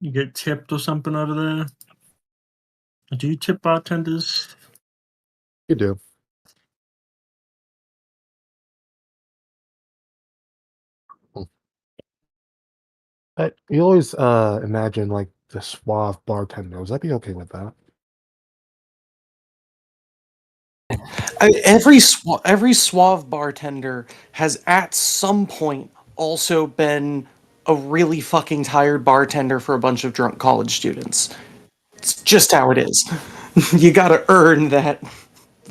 You get tipped or something over there? Do you tip bartenders? You do. You always imagine like the suave bartenders. I'd be okay with that. Every suave bartender has at some point also been a really fucking tired bartender for a bunch of drunk college students. It's just how it is. You gotta earn that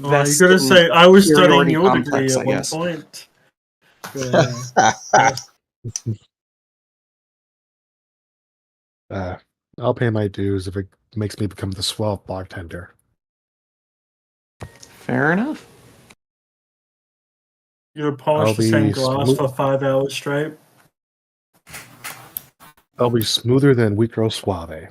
Oh, you gotta say, I was studying your degree complex, at I one guess. point. I'll pay my dues if it makes me become the suave bartender. Fair enough. You gotta polish I'll the same be glass smooth. for 5 hours straight. I'll be smoother than Wheatgrow Suave.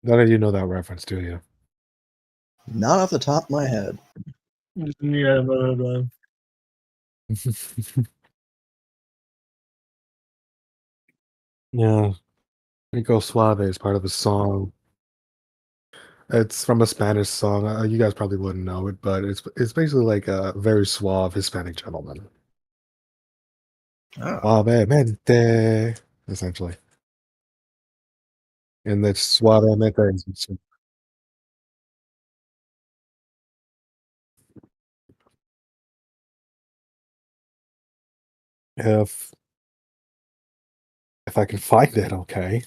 None of you know that reference, do you? Not off the top of my head. Yeah, blah. Yeah. Wheatgrow Suave is part of a song. It's from a Spanish song. You guys probably wouldn't know it, but it's basically like a very suave Hispanic gentleman. Oh. Suavemente, essentially. And that's suavemente. If I can find it, okay.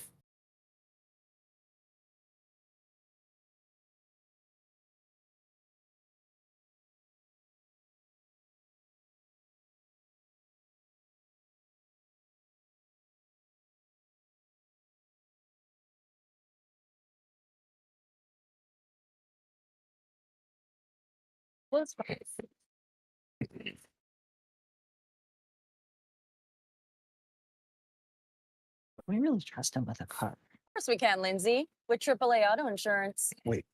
We really trust him with a car. Of course we can, Lindsay, with AAA auto insurance. Wait.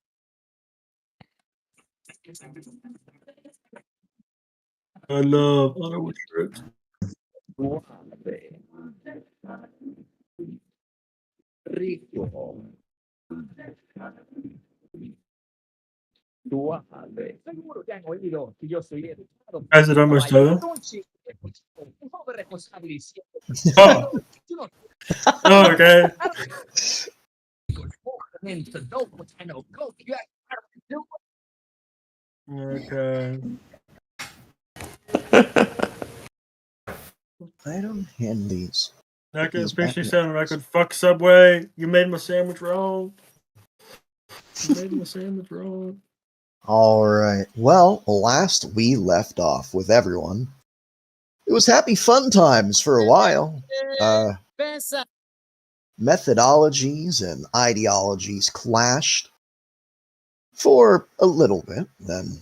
I love auto insurance. Is it almost over? Oh. Oh, okay. Okay. I don't hand these. That could especially sound like I'd fuck Subway. You made my sandwich wrong. You made my sandwich wrong. All right. Well, last we left off with everyone, it was happy fun times for a while. Methodologies and ideologies clashed for a little bit, then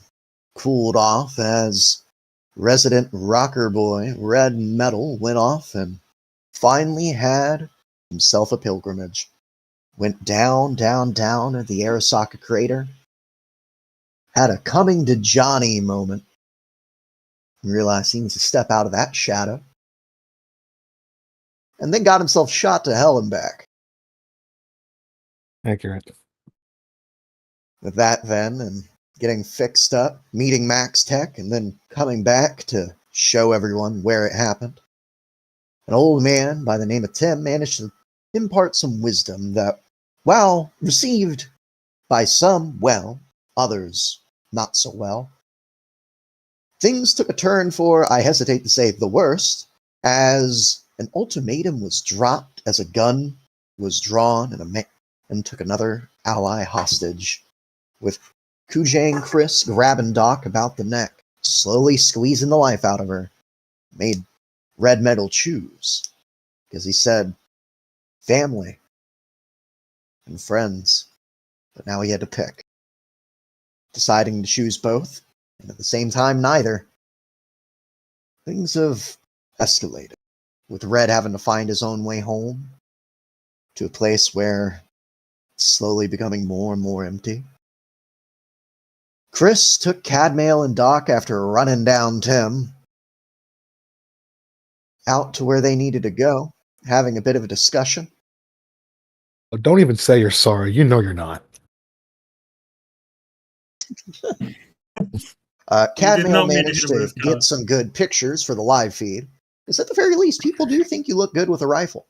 cooled off as resident rocker boy Red Metal went off and finally had himself a pilgrimage. Went down at the Arasaka crater. Had a coming to Johnny moment. Realized he needs to step out of that shadow. And then got himself shot to hell and back. Accurate. With that then, and getting fixed up, meeting Max Tech, and then coming back to show everyone where it happened. An old man by the name of Tim managed to impart some wisdom that, while received by some well, others not so well, things took a turn for, I hesitate to say, the worst, as an ultimatum was dropped, as a gun was drawn, and took another ally hostage, with Kujang Chris grabbing Doc about the neck, slowly squeezing the life out of her. Made Red Metal choose, because he said family and friends, but now he had to pick. Deciding to choose both, and at the same time neither. Things have escalated, with Red having to find his own way home, to a place where it's slowly becoming more and more empty. Chris took Cadmail and Doc after running down Tim out to where they needed to go, having a bit of a discussion. Don't even say you're sorry. You know you're not. You did Cadmail not mean to managed hit him to with his get gun. some good pictures for the live feed. Because at the very least, people do think you look good with a rifle.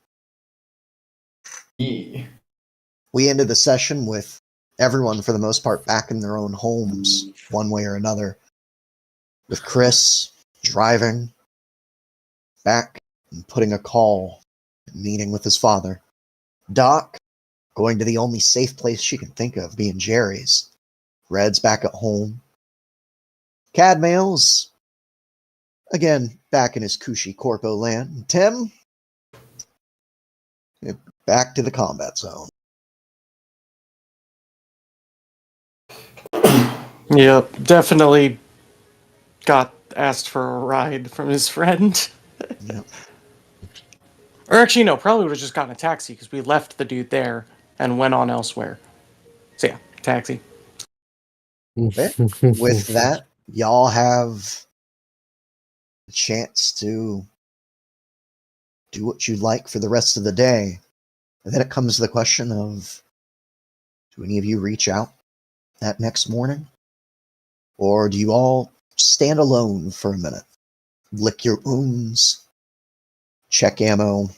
Yeah. We ended the session with everyone, for the most part, back in their own homes, one way or another. With Chris driving back and putting a call, meeting with his father. Doc going to the only safe place she can think of, being Jerry's. Red's back at home. Cadmail's, again, back in his cushy corpo land. Tim, back to the combat zone. Yep, definitely got asked for a ride from his friend. Yep. Or actually, no, probably would have just gotten a taxi because we left the dude there and went on elsewhere. So yeah, taxi. Okay. With that, y'all have a chance to do what you'd like for the rest of the day. And then it comes to the question of, do any of you reach out that next morning? Or do you all stand alone for a minute, lick your wounds, check ammo,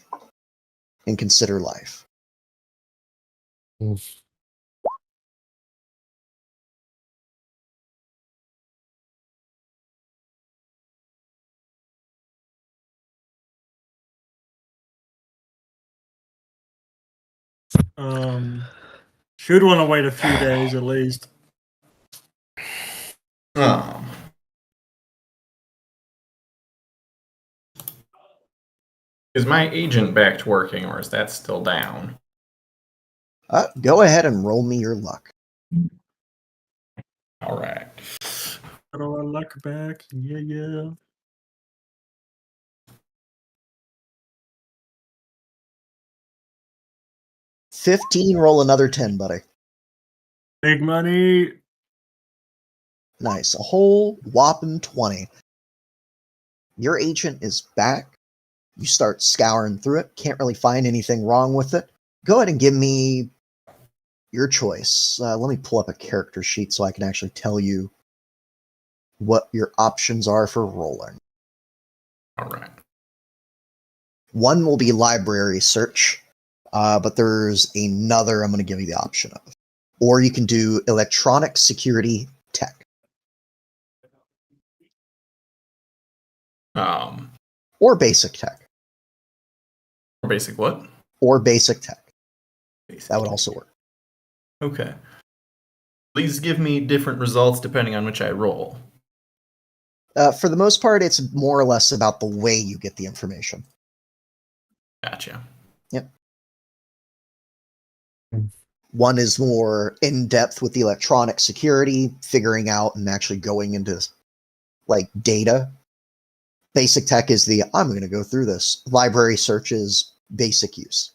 and consider life? Should want to wait a few days at least. Is my agent back to working, or is that still down? Go ahead and roll me your luck. All right. Got all our luck back. Yeah. 15, roll another 10, buddy. Big money. Nice. A whole whopping 20. Your agent is back. You start scouring through it. Can't really find anything wrong with it. Go ahead and give me your choice. Let me pull up a character sheet so I can actually tell you what your options are for rolling. All right. One will be library search, but there's another I'm going to give you the option of. Or you can do electronic security tech. Or basic tech. Basic what? Or basic tech. Basic That would tech. also work. Okay. Please give me different results depending on which I roll. For the most part, it's more or less about the way you get the information. Gotcha. Yep. One is more in-depth with the electronic security, figuring out and actually going into like data. Basic tech is the, I'm going to go through this. Library search is basic use.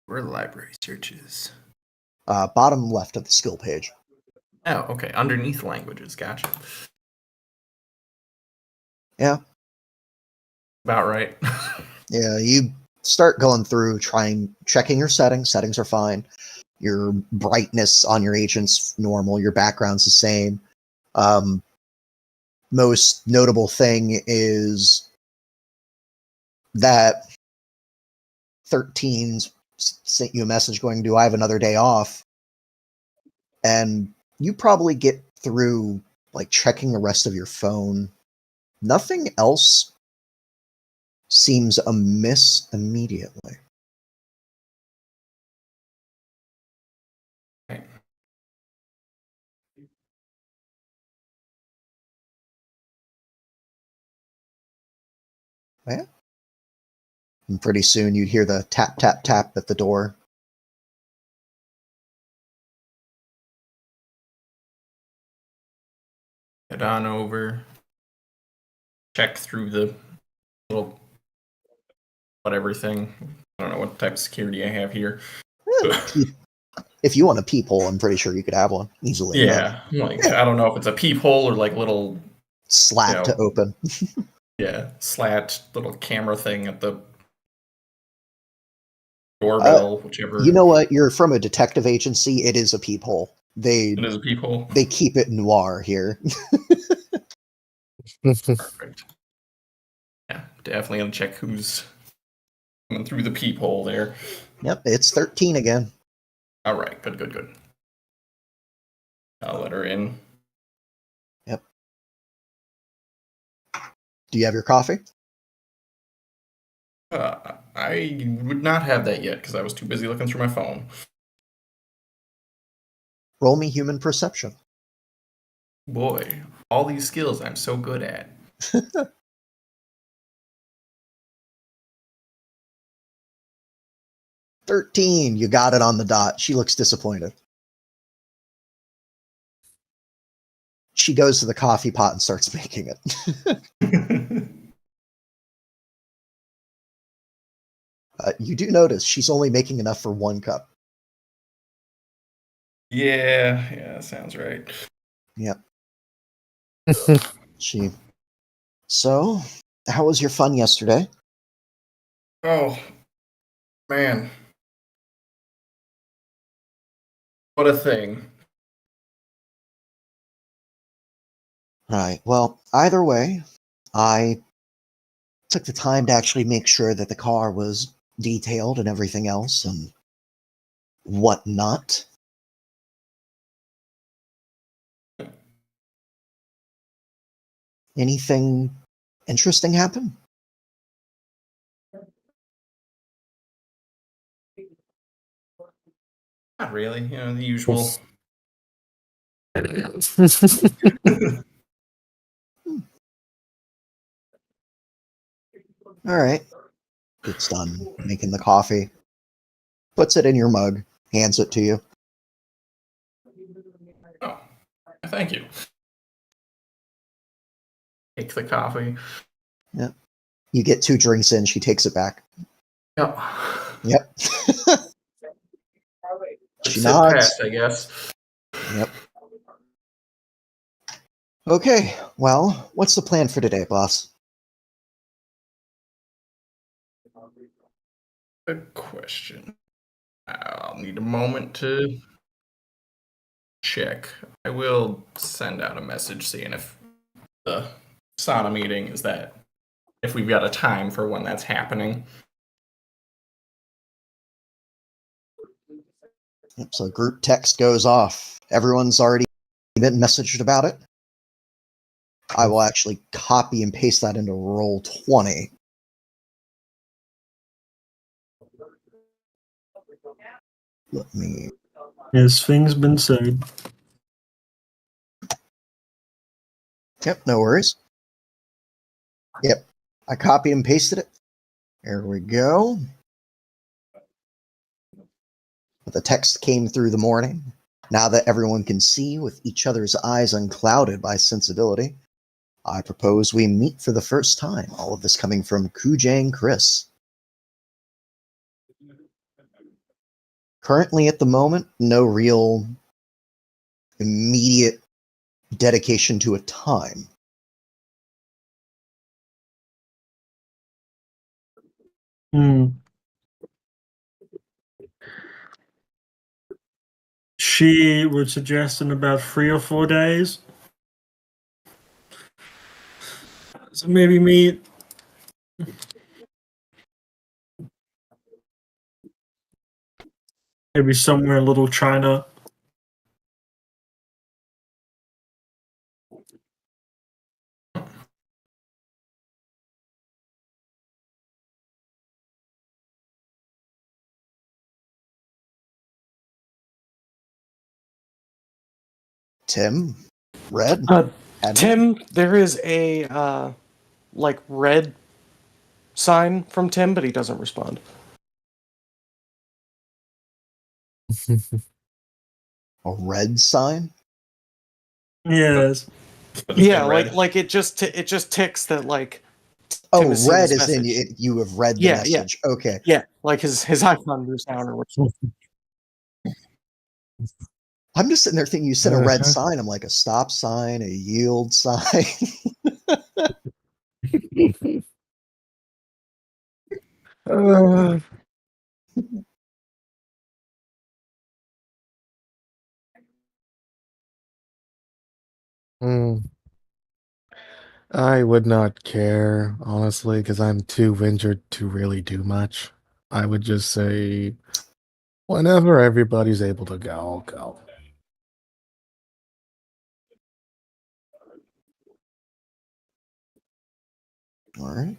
Where are the library searches? Bottom left of the skill page. Oh, okay. Underneath languages. Gotcha. Yeah. About right. Yeah, you start going through, checking your settings. Settings are fine. Your brightness on your agent's normal. Your background's the same. Most notable thing is that 13's sent you a message going, do I have another day off? And you probably get through like checking the rest of your phone. Nothing else seems amiss immediately. Right. Yeah. And pretty soon you'd hear the tap, tap, tap at the door. Head on over. Check through the little whatever thing. I don't know what type of security I have here. If you want a peephole, I'm pretty sure you could have one easily enough. Yeah, like I don't know if it's a peephole or like little Slat to open. slat little camera thing at the doorbell, whichever. You know what? You're from a detective agency. It is a peephole. It is a peephole. They keep it noir here. Perfect. Yeah, definitely gonna check who's coming through the peephole there. Yep, it's 13 again. All right, good. I'll let her in. Yep. Do you have your coffee? I would not have that yet because I was too busy looking through my phone. Roll me human perception. Boy, all these skills I'm so good at. 13. You got it on the dot. She looks disappointed. She goes to the coffee pot and starts making it. You do notice she's only making enough for 1 cup. Yeah, sounds right. Yep. So, how was your fun yesterday? Oh, man. What a thing. Right. Well, either way, I took the time to actually make sure that the car was detailed and everything else and whatnot. Anything interesting happen? Not really, the usual. All right. Gets done making the coffee, puts it in your mug, hands it to you. Oh, thank you. Take the coffee. Yep. You get 2 drinks in, she takes it back. Yep. Yep. She Sit nods. past, I guess. Yep. Okay, well, what's the plan for today, boss? Good question. I'll need a moment to check. I will send out a message seeing if the sauna meeting is that, if we've got a time for when that's happening. Yep, so group text goes off. Everyone's already been messaged about it. I will actually copy and paste that into roll 20. Let me. Yes, things been said. Yep, no worries. Yep, I copied and pasted it. There we go. The text came through the morning. Now that everyone can see with each other's eyes unclouded by sensibility, I propose we meet for the first time. All of this coming from Kujang Chris. Currently, at the moment, no real immediate dedication to a time. She would suggest in about 3 or 4 days. So maybe meet. Maybe somewhere in Little China. Tim? Red? Tim, there is a red sign from Tim, but he doesn't respond. A red sign? Yes. Yeah, like it just ticks that like. Oh, Tim has seen red this is in message. you have read the Yeah, message. Okay. Yeah, like his icon moves down or whatever. I'm just sitting there thinking you said a red Uh-huh. sign. I'm like, a stop sign, a yield sign. Uh, mm, I would not care, honestly, because I'm too injured to really do much. I would just say, whenever everybody's able to go, I'll go. All right.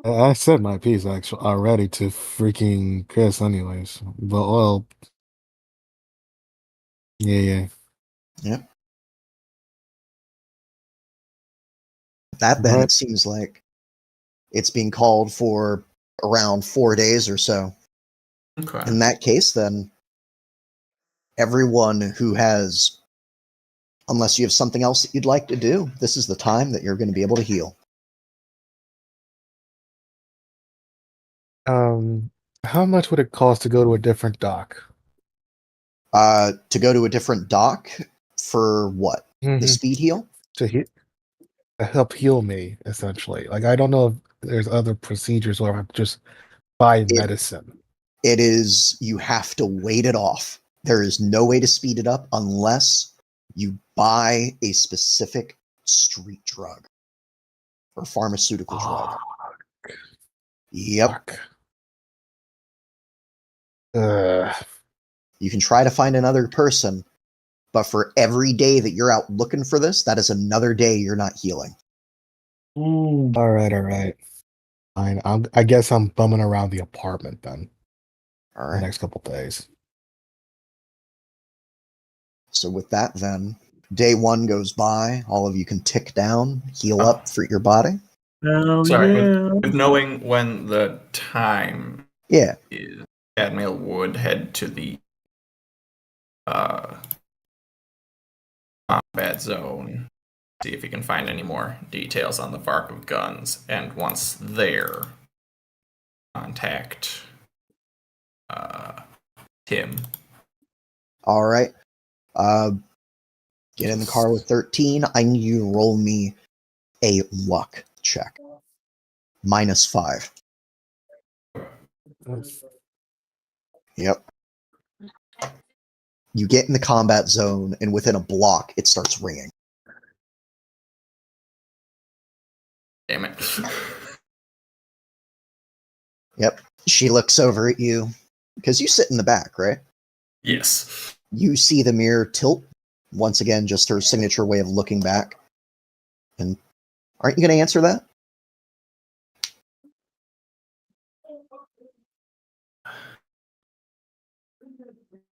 I said my piece actually already to freaking Chris, anyways. But well, yeah. Yep. That then, it But seems like it's being called for around 4 days or so. Okay. In that case, then, everyone who has, unless you have something else that you'd like to do, this is the time that you're going to be able to heal. how much would it cost to go to a different dock? To go to a different dock for what? The Mhm. speed heal? To to help heal me, essentially. Like I don't know if there's other procedures or if I just buy It, medicine. it is, you have to wait it off. There is no way to speed it up unless you buy a specific street drug or pharmaceutical drug. Ah, Yep. fuck. Ugh. You can try to find another person, but for every day that you're out looking for this, that is another day you're not healing. Ooh. All right. Fine. I guess I'm bumming around the apartment then All the right. next couple days. So with that, then day 1 goes by. All of you can tick down, heal Oh. up for your body. Hell Sorry, yeah. with knowing when the time Yeah. is, Cadmiel would head to the combat zone, see if he can find any more details on the Vark of Guns, and once there, contact Tim. All right. Get in the car with 13. I need you to roll me a luck check. -5. Yep. You get in the combat zone, and within a block, it starts ringing. Damn it. Yep. She looks over at you because you sit in the back, right? Yes. You see the mirror tilt. Once again, just her signature way of looking back. And aren't you going to answer that?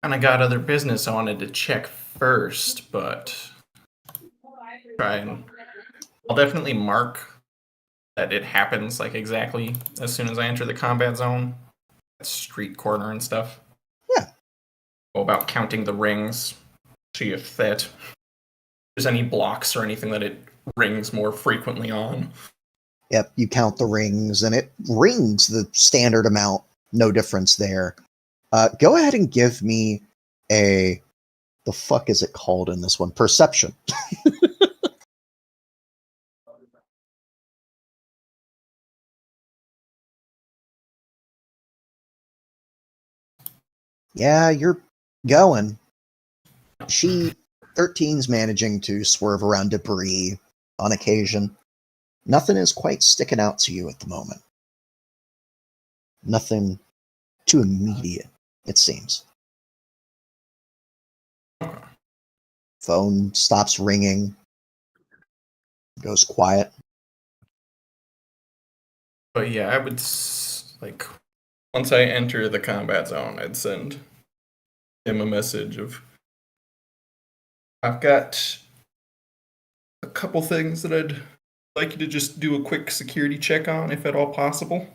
And I got other business I wanted to check first, but I'll definitely mark that it happens like exactly as soon as I enter the combat zone. Street corner and stuff. Yeah. Go about counting the rings, see if there's any blocks or anything that it rings more frequently on. Yep. You count the rings, and it rings the standard amount. No difference there. Go ahead and give me a, the fuck is it called in this one? Perception. Yeah, you're going. 13's managing to swerve around debris on occasion. Nothing is quite sticking out to you at the moment. Nothing too immediate, it seems. Phone stops ringing, goes quiet. But yeah, I would once I enter the combat zone, I'd send him a message of I've got a couple things that I'd like you to just do a quick security check on, if at all possible.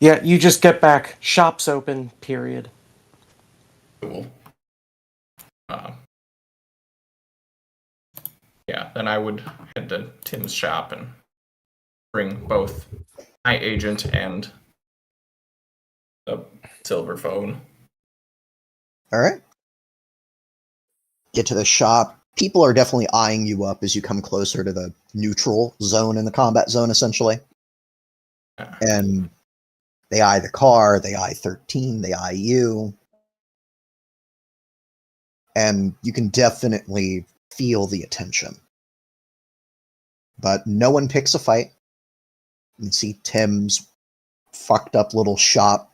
Yeah, you just get back. Shop's open, period. Cool. Yeah, then I would head to Tim's shop and bring both my agent and the silver phone. All right. Get to the shop. People are definitely eyeing you up as you come closer to the neutral zone in the combat zone, essentially. And they eye the car, they eye 13, they eye you. And you can definitely feel the attention. But no one picks a fight. You can see Tim's fucked up little shop,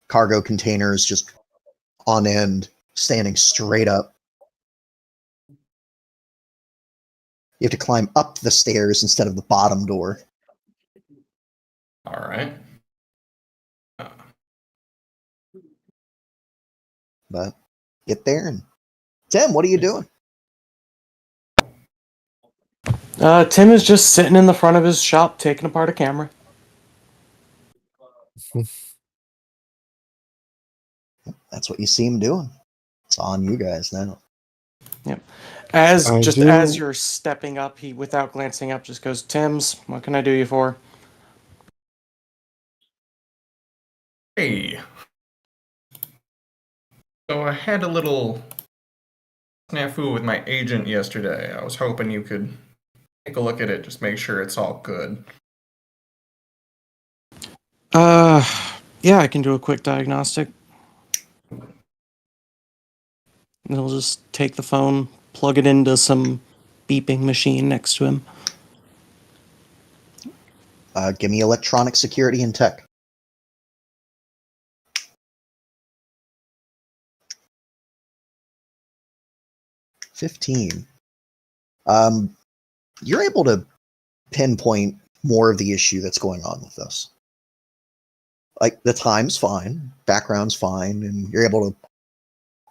cargo containers just on end, standing straight up. You have to climb up the stairs instead of the bottom door. All right. But get there and Tim, what are you doing? Tim is just sitting in the front of his shop taking apart a camera. That's what you see him doing. It's on you guys now. Yep. As I you're stepping up, he, without glancing up, just goes, "Tim's, what can I do you for?" Hey. So I had a little snafu with my agent yesterday. I was hoping you could take a look at it, just make sure it's all good. Yeah, I can do a quick diagnostic. And he'll just take the phone, plug it into some beeping machine next to him. Give me electronic security and tech. $15. You're able to pinpoint more of the issue that's going on with this. Like, the time's fine, background's fine, and you're able to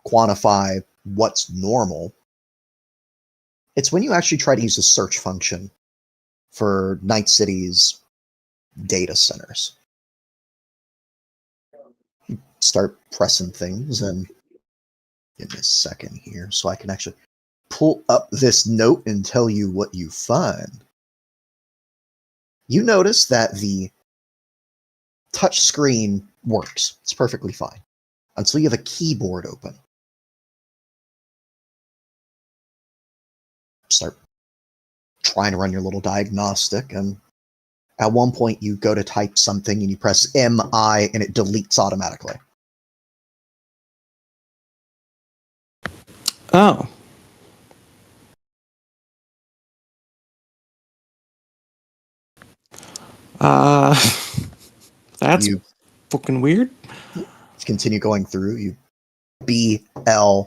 quantify what's normal. It's when you actually try to use a search function for Night City's data centers. You start pressing things, and give me a second here so I can actually pull up this note and tell you what you find. You notice that the touch screen works. It's perfectly fine until you have a keyboard open. Start trying to run your little diagnostic, and at one point you go to type something and you press MI and it deletes automatically. Oh. That's You fucking weird. continue going through. You BL,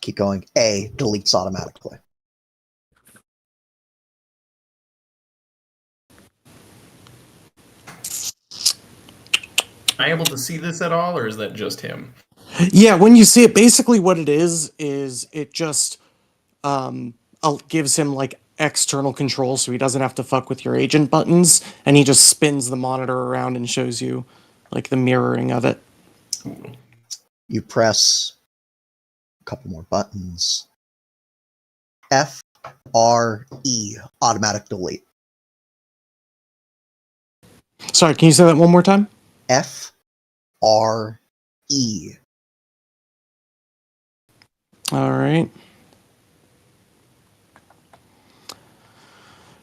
keep going. A deletes automatically. Am I able to see this at all, or is that just him? Yeah, when you see it, basically what it is it just gives him like external control so he doesn't have to fuck with your agent buttons, and he just spins the monitor around and shows you like the mirroring of it. Cool. You press a couple more buttons. F R E, automatic delete. Sorry, can you say that one more time? F R E. All right.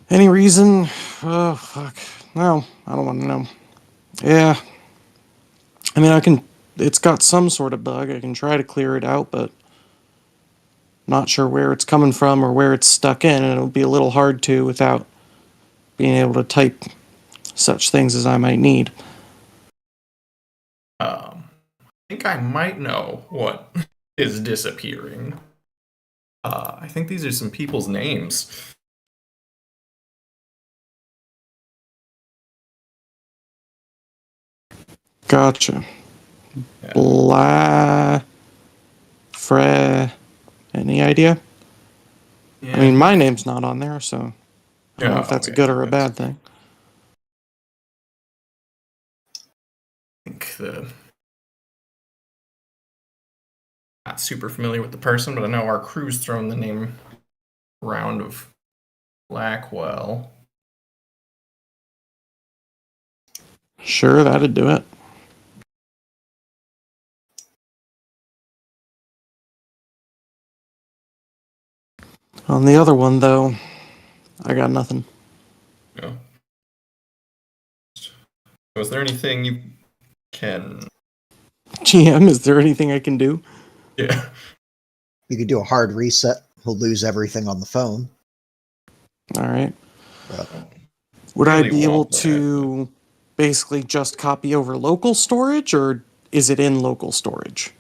Any reason? Oh, fuck. No, I don't want to know. Yeah. I mean, I can. It's got some sort of bug. I can try to clear it out, but not sure where it's coming from or where it's stuck in, and it'll be a little hard to without being able to type such things as I might need. I think I might know what is disappearing. I think these are some people's names. Gotcha. Yeah. Any idea? Yeah, I mean, my name's not on there, so I don't know if that's a okay, good or a bad thing. I think not super familiar with the person, but I know our crew's thrown the name around of Blackwell. Sure, that'd do it. On the other one, though, I got nothing. Yeah. So is there anything you can? GM, is there anything I can do? Yeah. You could do a hard reset. He'll lose everything on the phone. All right. But Would I Really be able want that. to basically just copy over local storage, or is it in local storage?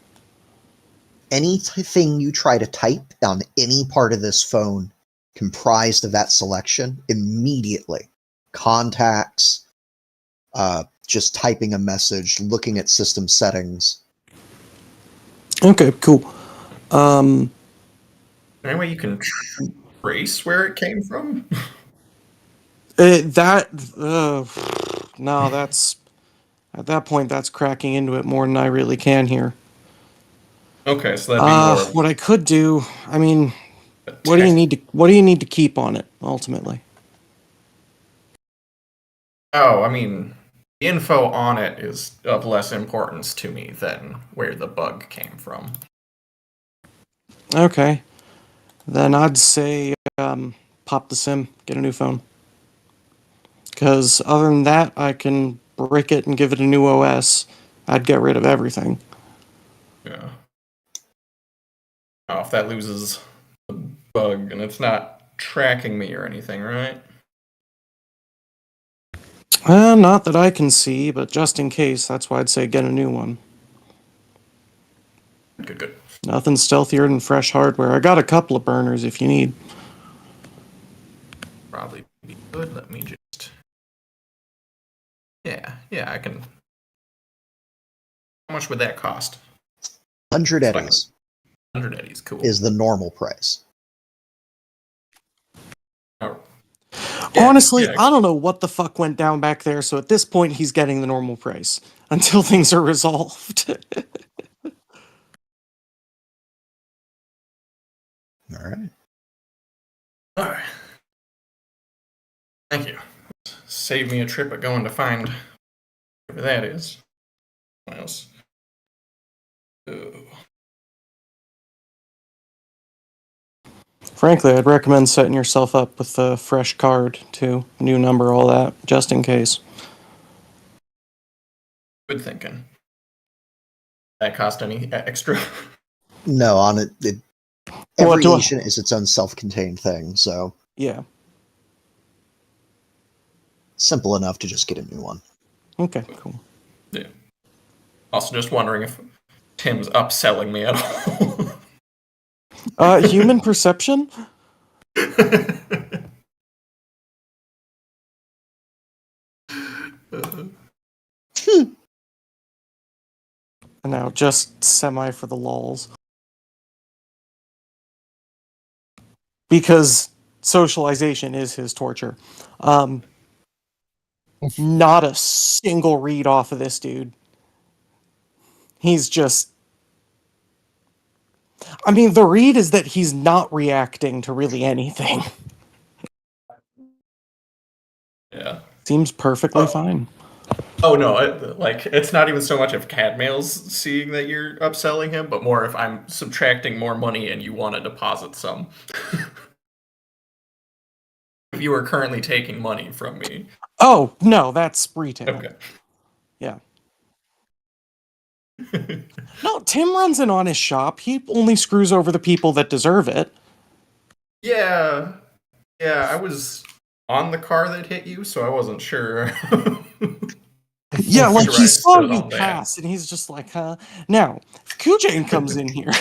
anything you try to type on any part of this phone comprised of that selection, immediately contacts, just typing a message, looking at system settings. Okay, cool. Any way you can trace where it came from? No, that's at that point that's cracking into it more than I really can here. Okay, so that'd be more. What I could do, I mean, what do you need to keep on it ultimately? Oh, I mean, the info on it is of less importance to me than where the bug came from. Okay, then I'd say pop the SIM, get a new phone. Because other than that, I can brick it and give it a new OS. I'd get rid of everything. Yeah. Oh, if that loses the bug and it's not tracking me or anything, right? Not that I can see, but just in case, that's why I'd say get a new one. Good. Nothing stealthier than fresh hardware. I got a couple of burners if you need. Probably be good. Let me just. Yeah, I can. How much would that cost? 100 Like eddies 100 eddies, cool. is the normal price. Oh. Honestly, yeah. I don't know what the fuck went down back there, so at this point, he's getting the normal price until things are resolved. All right. All right. Thank you. Save me a trip of going to find whatever that is. What else? Oh. Frankly, I'd recommend setting yourself up with a fresh card, too. New number, all that, just in case. Good thinking. That cost any extra? No, on it, What every do I- agent is its own self-contained thing, so Yeah. simple enough to just get a new one. Okay, cool. Yeah. Also, just wondering if Tim's upselling me at all. Human perception? Now, just semi for the lulz. Because socialization is his torture. Not a single read off of this dude. He's just. I mean, the read is that he's not reacting to really anything. Yeah. Seems perfectly fine. Oh no, it's not even so much if Cadmail's seeing that you're upselling him, but more if I'm subtracting more money and you want to deposit some. If you are currently taking money from me. Oh, no, that's retail. Okay. Yeah. No, Tim runs an honest shop. He only screws over the people that deserve it. Yeah, I was on the car that hit you, so I wasn't sure. Yeah, like Sure, he I saw stood you on that. pass, and he's just like, huh? Now, if Kujane comes in here,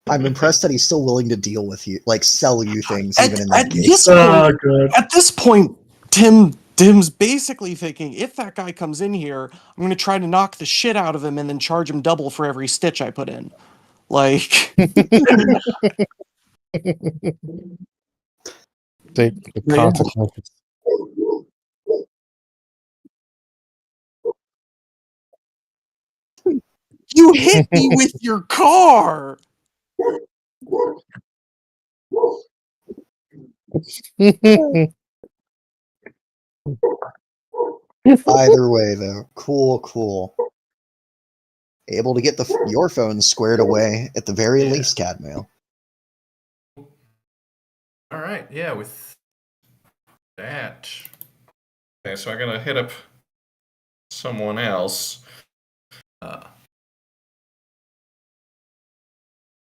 I'm impressed that he's still willing to deal with you, like sell you things, even in that at case. Good. At this point, Tim's basically thinking, if that guy comes in here, I'm going to try to knock the shit out of him and then charge him double for every stitch I put in. Like, Take the Yeah. consequences. you hit me with your car! Either way, though, cool. Able to get your phone squared away at the very Yeah. least, Cadmail. All right, yeah, with that. Okay, so I gotta hit up someone else.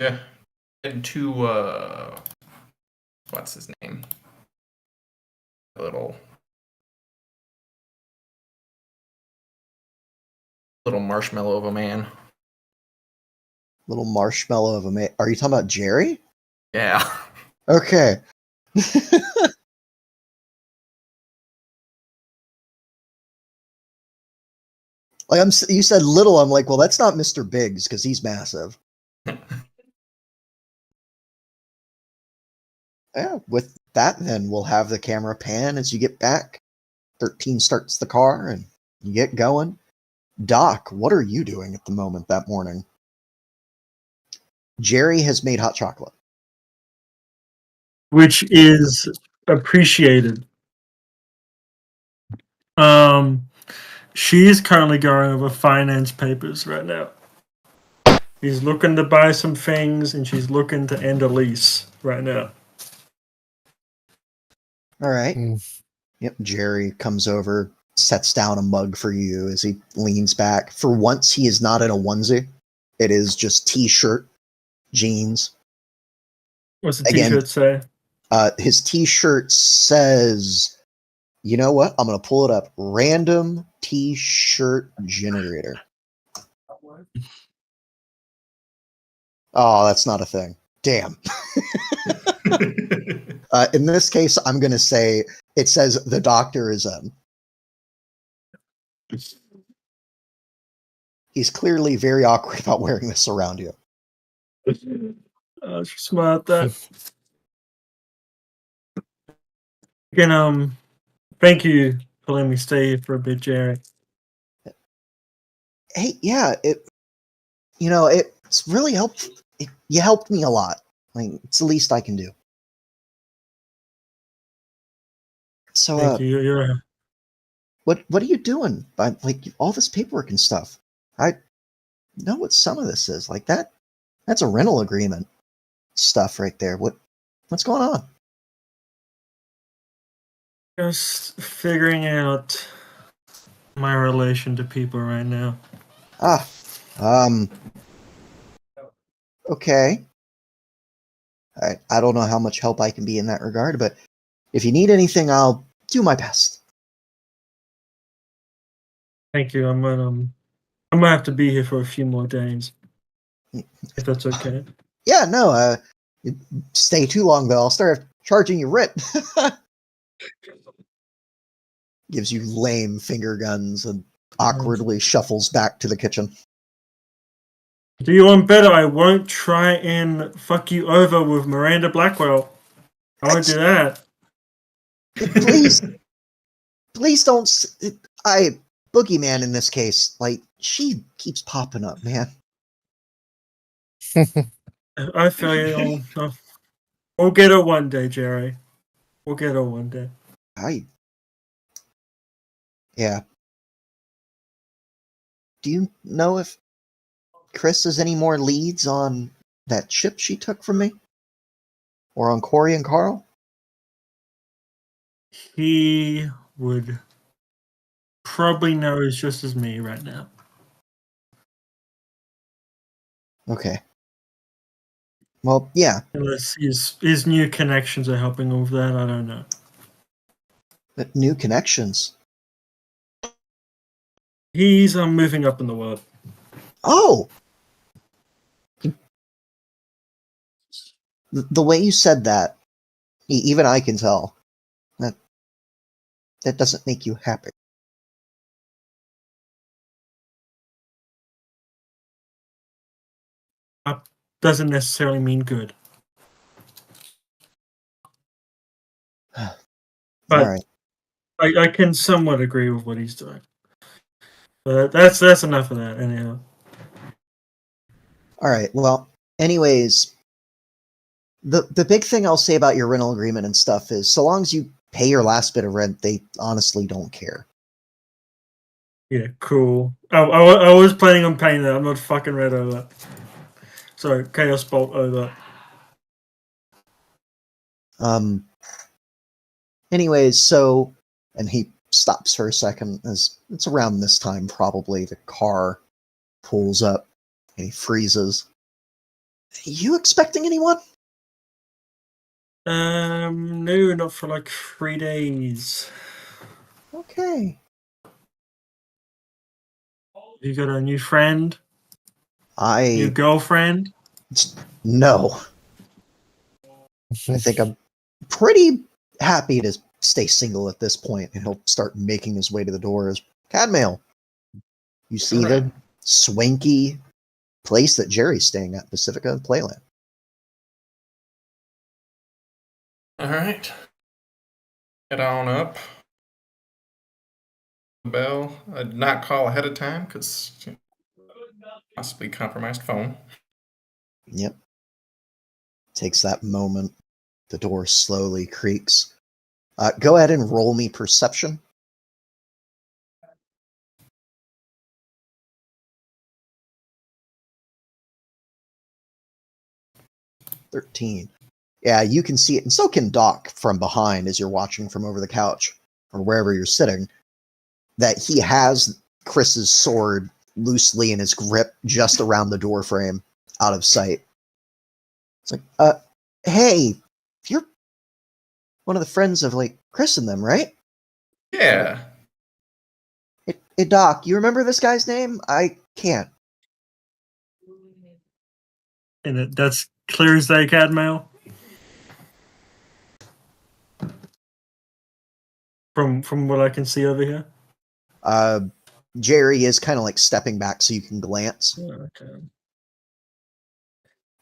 Yeah, head to what's his name? Little marshmallow of a man. Little marshmallow of a man. Are you talking about Jerry? Yeah. Okay. Like you said little. I'm like, well, that's not Mr. Biggs because he's massive. Yeah. With that, then we'll have the camera pan as you get back. 13 starts the car and you get going. Doc, what are you doing at the moment that morning? Jerry has made hot chocolate. Which is appreciated. She's currently going over finance papers right now. He's looking to buy some things, and she's looking to end a lease right now. All right. Mm. Yep. Jerry comes over, sets down a mug for you as he leans back. For once, he is not in a onesie. It is just t-shirt, jeans. What's the Again, t-shirt say? His t-shirt says, you know what? I'm going to pull it up. Random t-shirt generator. Oh, that's not a thing. Damn. In this case, I'm going to say it says the doctor is in. He's clearly very awkward about wearing this around you. Smart that. Again, thank you for letting me stay here for a bit, Jerry. Hey, yeah, it's really helped. You helped me a lot. Like, it's the least I can do. So, Thank you. You're what are you doing by like all this paperwork and stuff? I know what some of this is. Like that's a rental agreement stuff right there. What's going on? just figuring out my relation to people right now. Okay. I don't know how much help I can be in that regard, but if you need anything, I'll do my best. Thank you. I'm gonna have to be here for a few more days, if that's okay. Yeah, no, stay too long though. I'll start charging you rent. Gives you lame finger guns and awkwardly shuffles back to the kitchen. Do you want better? I won't try and fuck you over with Miranda Blackwell. I won't do that. Please don't. Boogeyman in this case, like, she keeps popping up, man. I feel you. We'll get her one day, Jerry. We'll get her one day. Yeah. Do you know if Chris has any more leads on that ship she took from me? Or on Corey and Carl? He would probably know as just as me right now. Okay. Well, yeah. Unless his new connections are helping him with that, I don't know. But new connections. He's moving up in the world. Oh! The way you said that, even I can tell. That doesn't make you happy. Doesn't necessarily mean good. But Alright. I can somewhat agree with what he's doing. But that's enough of that, anyhow. Alright, well, anyways, The big thing I'll say about your rental agreement and stuff is, so long as you pay your last bit of rent, they honestly don't care. Yeah, cool. I was planning on paying that. I'm not fucking red over. Sorry, Chaos Bolt over. Anyways, so, and he stops for a second, as it's around this time probably, the car pulls up and he freezes. You expecting anyone? No, not for like 3 days. Okay. You got a new friend? New I girlfriend? no. I think I'm pretty happy to stay single at this point, and he'll start making his way to the doors. Cadmail, you see the swanky place that Jerry's staying at, Pacifica Playland. All right. Head on up. Bell. I did not call ahead of time because possibly compromised phone. Yep. Takes that moment. The door slowly creaks. Go ahead and roll me perception. $13. Yeah, you can see it, and so can Doc from behind as you're watching from over the couch or wherever you're sitting, that he has Chris's sword loosely in his grip just around the door frame, out of sight. It's like, hey, you're one of the friends of, like, Chris and them, right? Yeah. Hey, Doc, you remember this guy's name? I can't. And that's clear as day, Cadmail. From what I can see over here. Jerry is kind of like stepping back so you can glance. Oh, okay.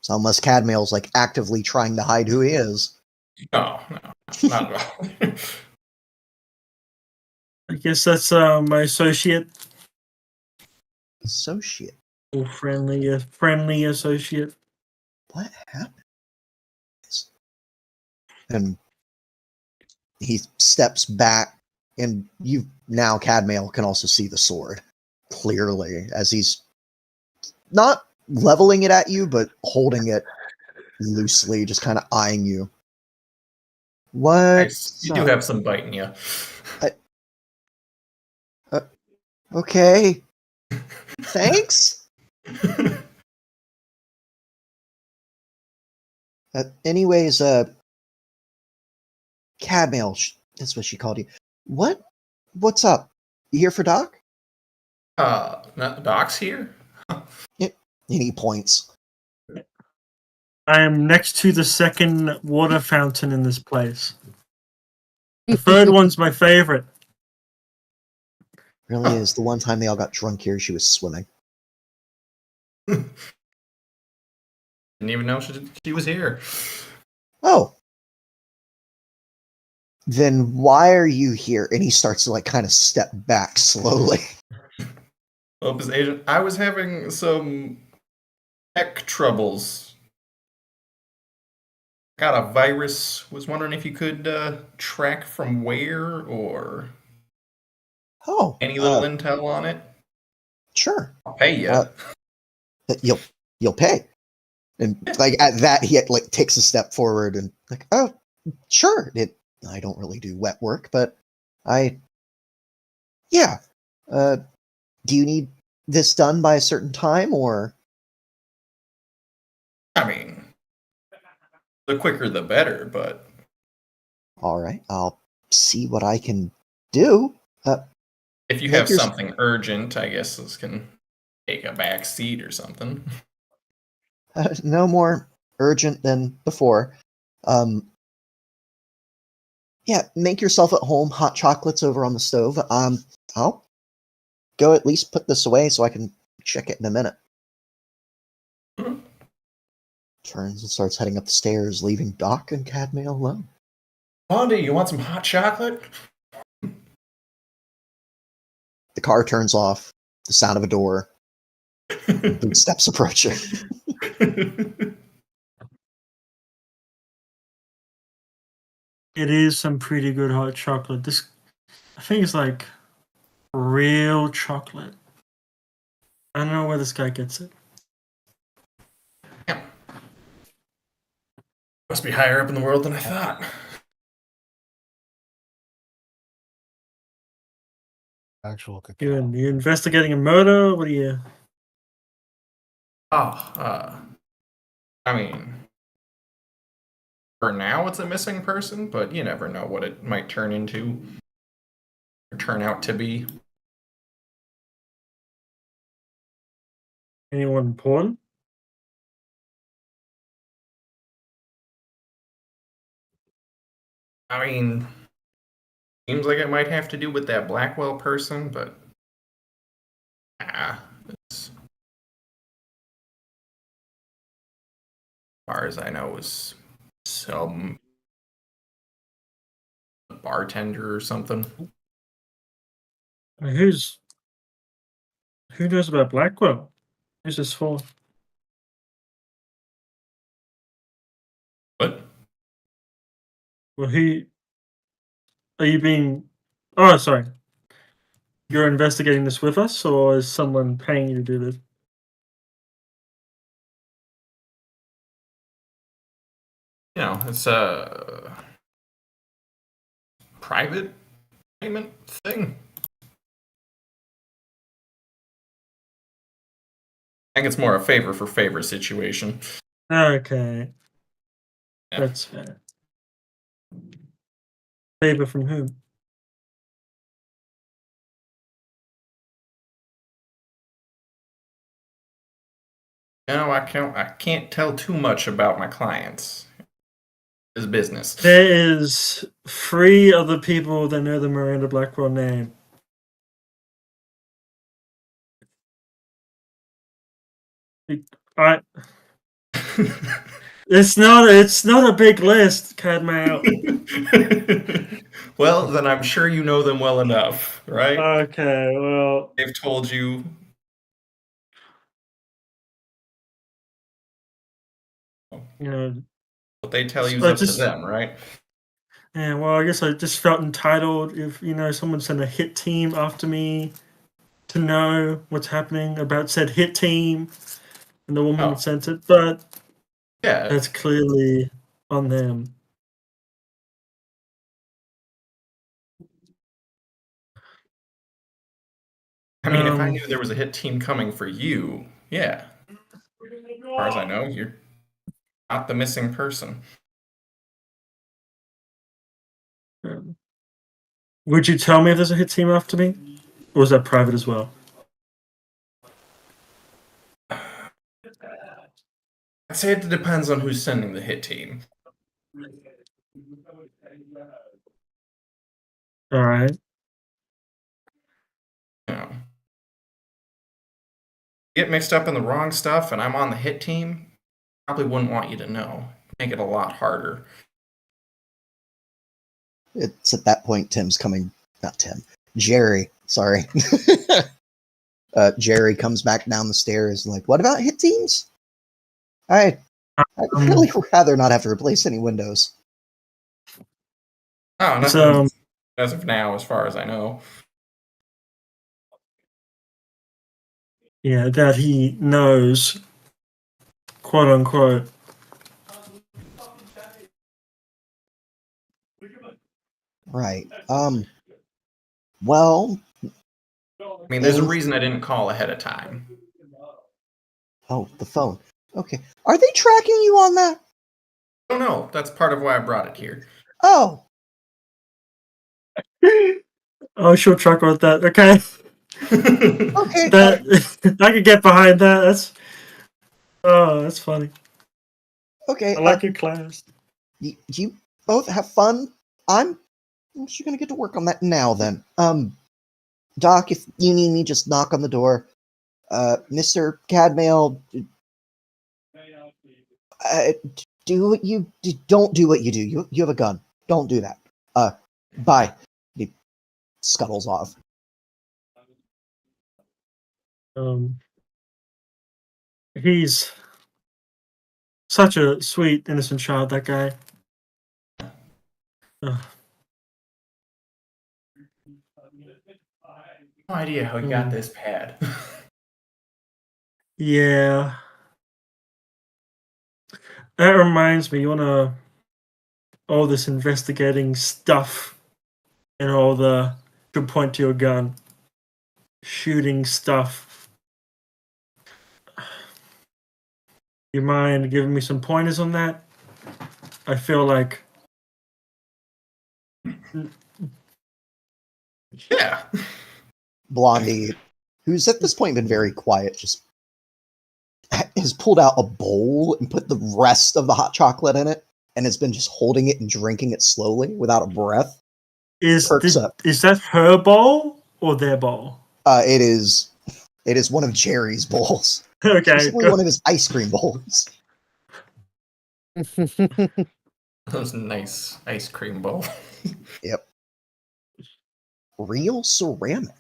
So unless Cadmail's like actively trying to hide who he is. No, not at all. I guess that's my associate. Associate. Oh, friendly associate. What happened? And he steps back, and you now, Cadmail, can also see the sword clearly as he's not leveling it at you, but holding it loosely, just kind of eyeing you. What? Nice. You do have some bite in you. Okay. Thanks. Anyways, Cadmail, that's what she called you. What's up? You here for Doc? Doc's here? And he points. I am next to the second water fountain in this place. The third one's my favorite. Really is. The one time they all got drunk here, she was swimming. Didn't even know she was here. Oh. Then why are you here? And he starts to like kind of step back slowly. Well, Miss Agent, I was having some tech troubles. Got a virus. Was wondering if you could track from where or Oh. any little intel on it. Sure. I'll pay you. You'll pay. And like at that, he like takes a step forward and like, oh, sure. I don't really do wet work, but yeah. Do you need this done by a certain time, or? I mean, the quicker the better, but All right, I'll see what I can do. if you Make have your- something urgent, I guess this can take a back seat or something. No more urgent than before. Yeah, make yourself at home. Hot chocolates over on the stove. I'll go at least put this away so I can check it in a minute. Mhm. Turns and starts heading up the stairs, leaving Doc and Cadmail alone. Blondie, you want some hot chocolate? The car turns off. The sound of a door. Footsteps approaching. It is some pretty good hot chocolate. This, I think it's like real chocolate. I don't know where this guy gets it. Yeah. Must be higher up in the world than I thought. Actual cacao. You investigating a murder? What are you? Oh, I mean, for now it's a missing person, but you never know what it might turn into or turn out to be. Anyone important? I mean, seems like it might have to do with that Blackwell person, but as far as I know, is some bartender or something. Who knows about Blackwell? Who's this for? What? Well, are you being? Oh, sorry. You're investigating this with us, or is someone paying you to do this? You know, it's a private payment thing. I think it's more a favor for favor situation. Okay, Yeah. that's fair. Favor from whom? No, I can't tell too much about my clients. It's business. There is 3 other people that know the Miranda Blackwell name. I. It's not a big list, Cadmail. Well, then I'm sure you know them well enough, right? Okay, well, They've told you. you know, What they tell you is I up to just them, right? yeah. Well, I guess I just felt entitled if someone sent a hit team after me to know what's happening about said hit team and the woman Oh. that sent it, but Yeah. that's clearly on them. I mean, if I knew there was a hit team coming for you, yeah. As far as I know, you're not the missing person. Would you tell me if there's a hit team after me, or is that private as well? I'd say it depends on who's sending the hit team. All right. You know, get mixed up in the wrong stuff, and I'm on the hit team. Probably wouldn't want you to know. Make it a lot harder. It's at that point Jerry, sorry. Jerry comes back down the stairs like, what about hit teams? I'd really rather not have to replace any windows. Oh, nothing as of now, as far as I know. Yeah, that he knows, quote unquote. Right. Well. I mean, there's a reason I didn't call ahead of time. Oh, the phone. Okay. Are they tracking you on that? Oh no, that's part of why I brought it here. Oh. Oh, she'll truck with that. Okay. Okay. That I could get behind that. That's funny. Okay. I like your class. You both have fun. I'm just gonna get to work on that now then. Doc, if you need me, just knock on the door. Mr. Cadmail, do what you don't do what you do. You have a gun. Don't do that. Bye. He scuttles off. He's such a sweet, innocent child, that guy. Ugh. No idea how he got this pad. Yeah. That reminds me, you wanna all this investigating stuff and all the good point to your gun. Shooting stuff. You mind giving me some pointers on that? I feel like Yeah. Blondie, who's at this point been very quiet, just has pulled out a bowl and put the rest of the hot chocolate in it, and has been just holding it and drinking it slowly without a breath. is Perks up. that her bowl or their bowl? It is one of Jerry's bowls. Okay. Specifically one of his ice cream bowls. Those nice ice cream bowl. Yep. Real ceramic.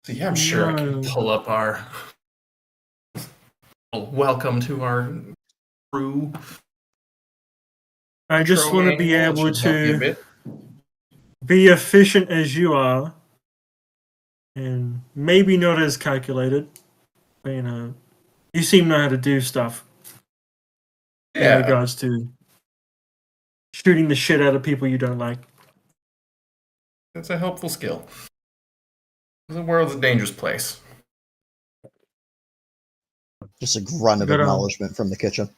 So yeah, I'm sure I can No. pull up our welcome to our crew. I just intro want to be manual. It able should help you a to bit. be efficient as you are, and maybe not as calculated. But, you seem to know how to do stuff in Yeah. regards to shooting the shit out of people you don't like. It's a helpful skill. The world's a dangerous place. Just a grunt of Good on. acknowledgement from the kitchen.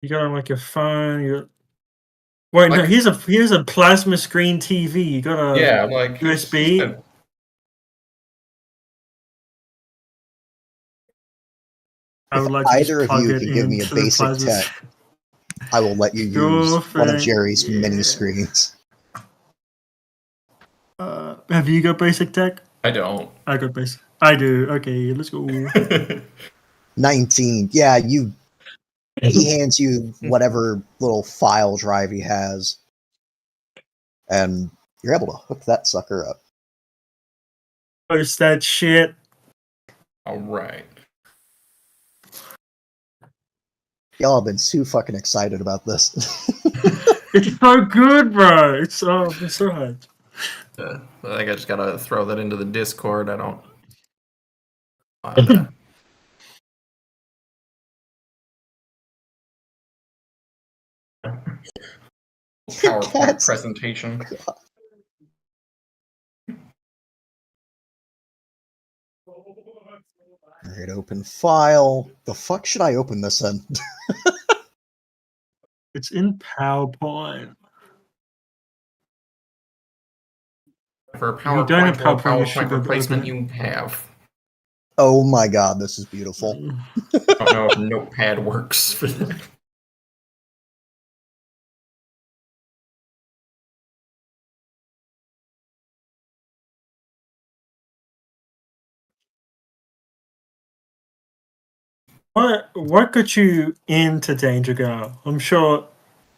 You got on like your phone. Wait, no. Like- Here's a plasma screen TV. You got a Yeah, like USB. I would like to Either just of plug you it can give me a into the basic plasma. tech. I will let you Sure use one of thing. Jerry's many Yeah. screens. Have you got basic tech? I don't. I got basic. I do. Okay, let's go. 19. Yeah, he hands you whatever little file drive he has, and you're able to hook that sucker up. Post that shit. All right. Y'all have been too fucking excited about this. It's so good, bro. It's so hard. I think I just gotta throw that into the Discord. I don't. On, PowerPoint That's- presentation. Alright, open file. The fuck should I open this in? It's in PowerPoint. For If you don't have PowerPoint, what PowerPoint, you should PowerPoint be able to replacement open you have. Oh my god, this is beautiful. it. I don't know if Notepad works for that. What got you into Danger Girl? I'm sure,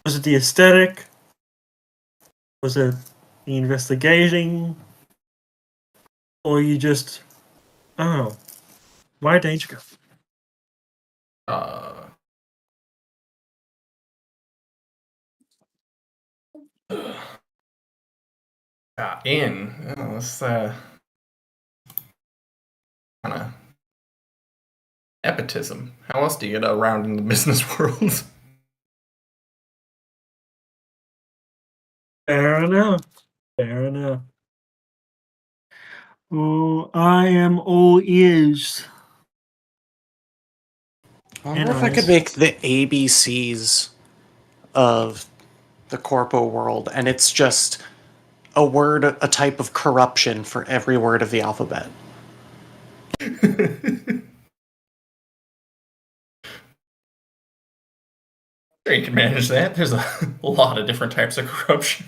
was it the aesthetic? Was it the investigating? Or you just, oh, why Danger Girl? Uh, in. Oh, that's kind of nepotism. How else do you get around in the business world? Fair enough. Fair enough. Oh, I am all ears. I wonder if I could Anyways. make the ABCs of the corpo world, and it's just a word, a type of corruption for every word of the alphabet. Sure, you can manage that. There's a lot of different types of corruption.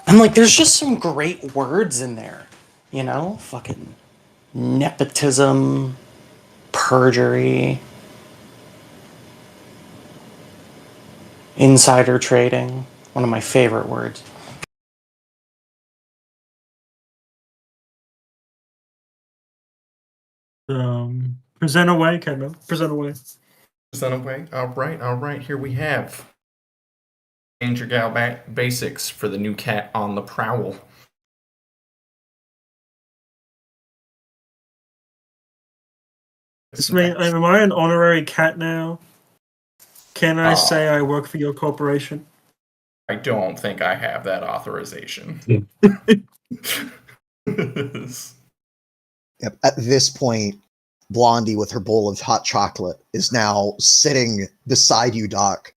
And like, there's just some great words in there, you know? Fucking nepotism, perjury, insider trading. One of my favorite words. Present away, Cadmo. Present away. Present away. All right. Here we have Danger Gal basics for the new cat on the prowl. Am I an honorary cat now? Can I say I work for your corporation? I don't think I have that authorization. Yep. At this point, Blondie, with her bowl of hot chocolate, is now sitting beside you, Doc,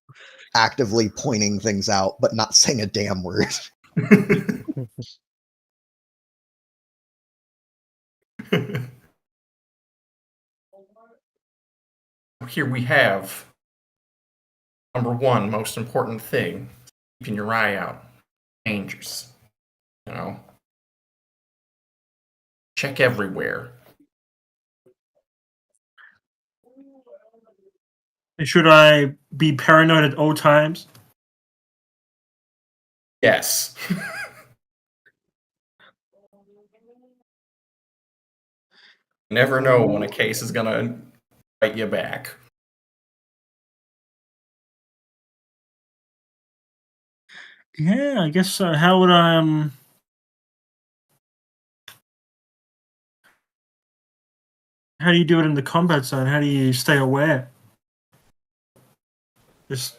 actively pointing things out, but not saying a damn word. Here we have number one, most important thing, keeping your eye out. Dangers. You know, check everywhere. Should I be paranoid at all times? Yes. Never know when a case is gonna fight you back. Yeah, I guess so. How would I how do you do it in the combat zone? How do you stay aware? Just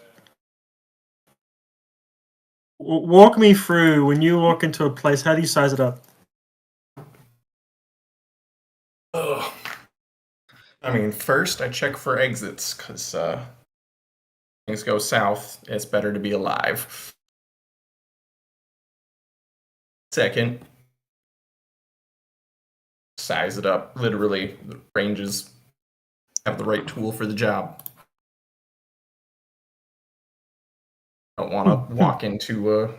walk me through when you walk into a place. How do you size it up? Ugh. I mean, first I check for exits because things go south. It's better to be alive. Second, size it up. Literally, the ranges have the right tool for the job. Don't want to walk into a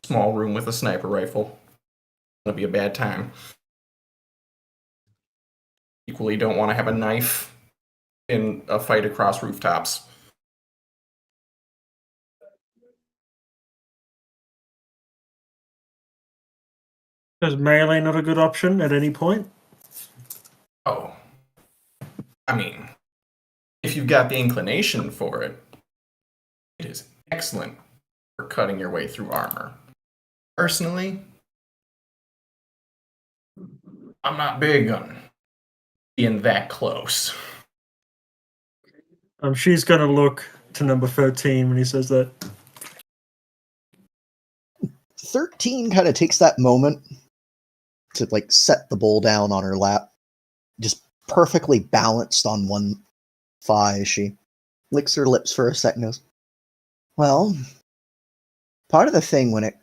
small room with a sniper rifle. It's gonna be a bad time. Equally, don't want to have a knife in a fight across rooftops. Is melee not a good option at any point? Oh, I mean, if you've got the inclination for it, it is excellent for cutting your way through armor. Personally, I'm not big on being that close. She's gonna look to number 13 when he says that. 13 kind of takes that moment to like set the bowl down on her lap, just perfectly balanced on one thigh as she licks her lips for a second. Goes, well, part of the thing when it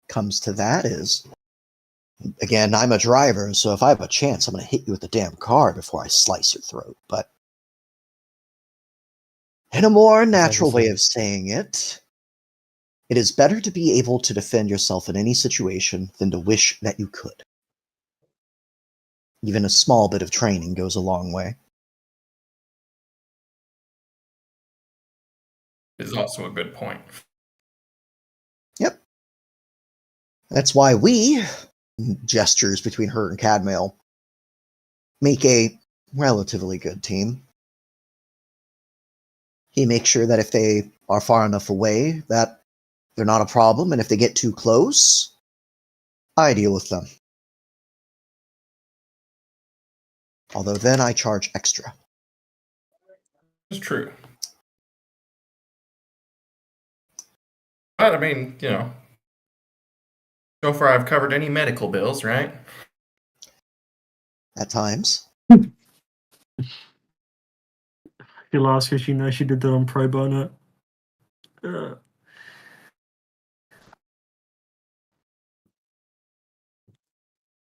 comes to that is, again, I'm a driver, so if I have a chance, I'm going to hit you with the damn car before I slice your throat. But in a more natural way of saying it, it is better to be able to defend yourself in any situation than to wish that you could. Even a small bit of training goes a long way. Is also a good point. Yep. That's why we, gestures between her and Cadmail, make a relatively good team. He makes sure that if they are far enough away, that they're not a problem, and if they get too close, I deal with them. Although then I charge extra. It's true. But, I mean, you know, so far I've covered any medical bills, right? At times. He'll ask if she knows she did that on pro bono.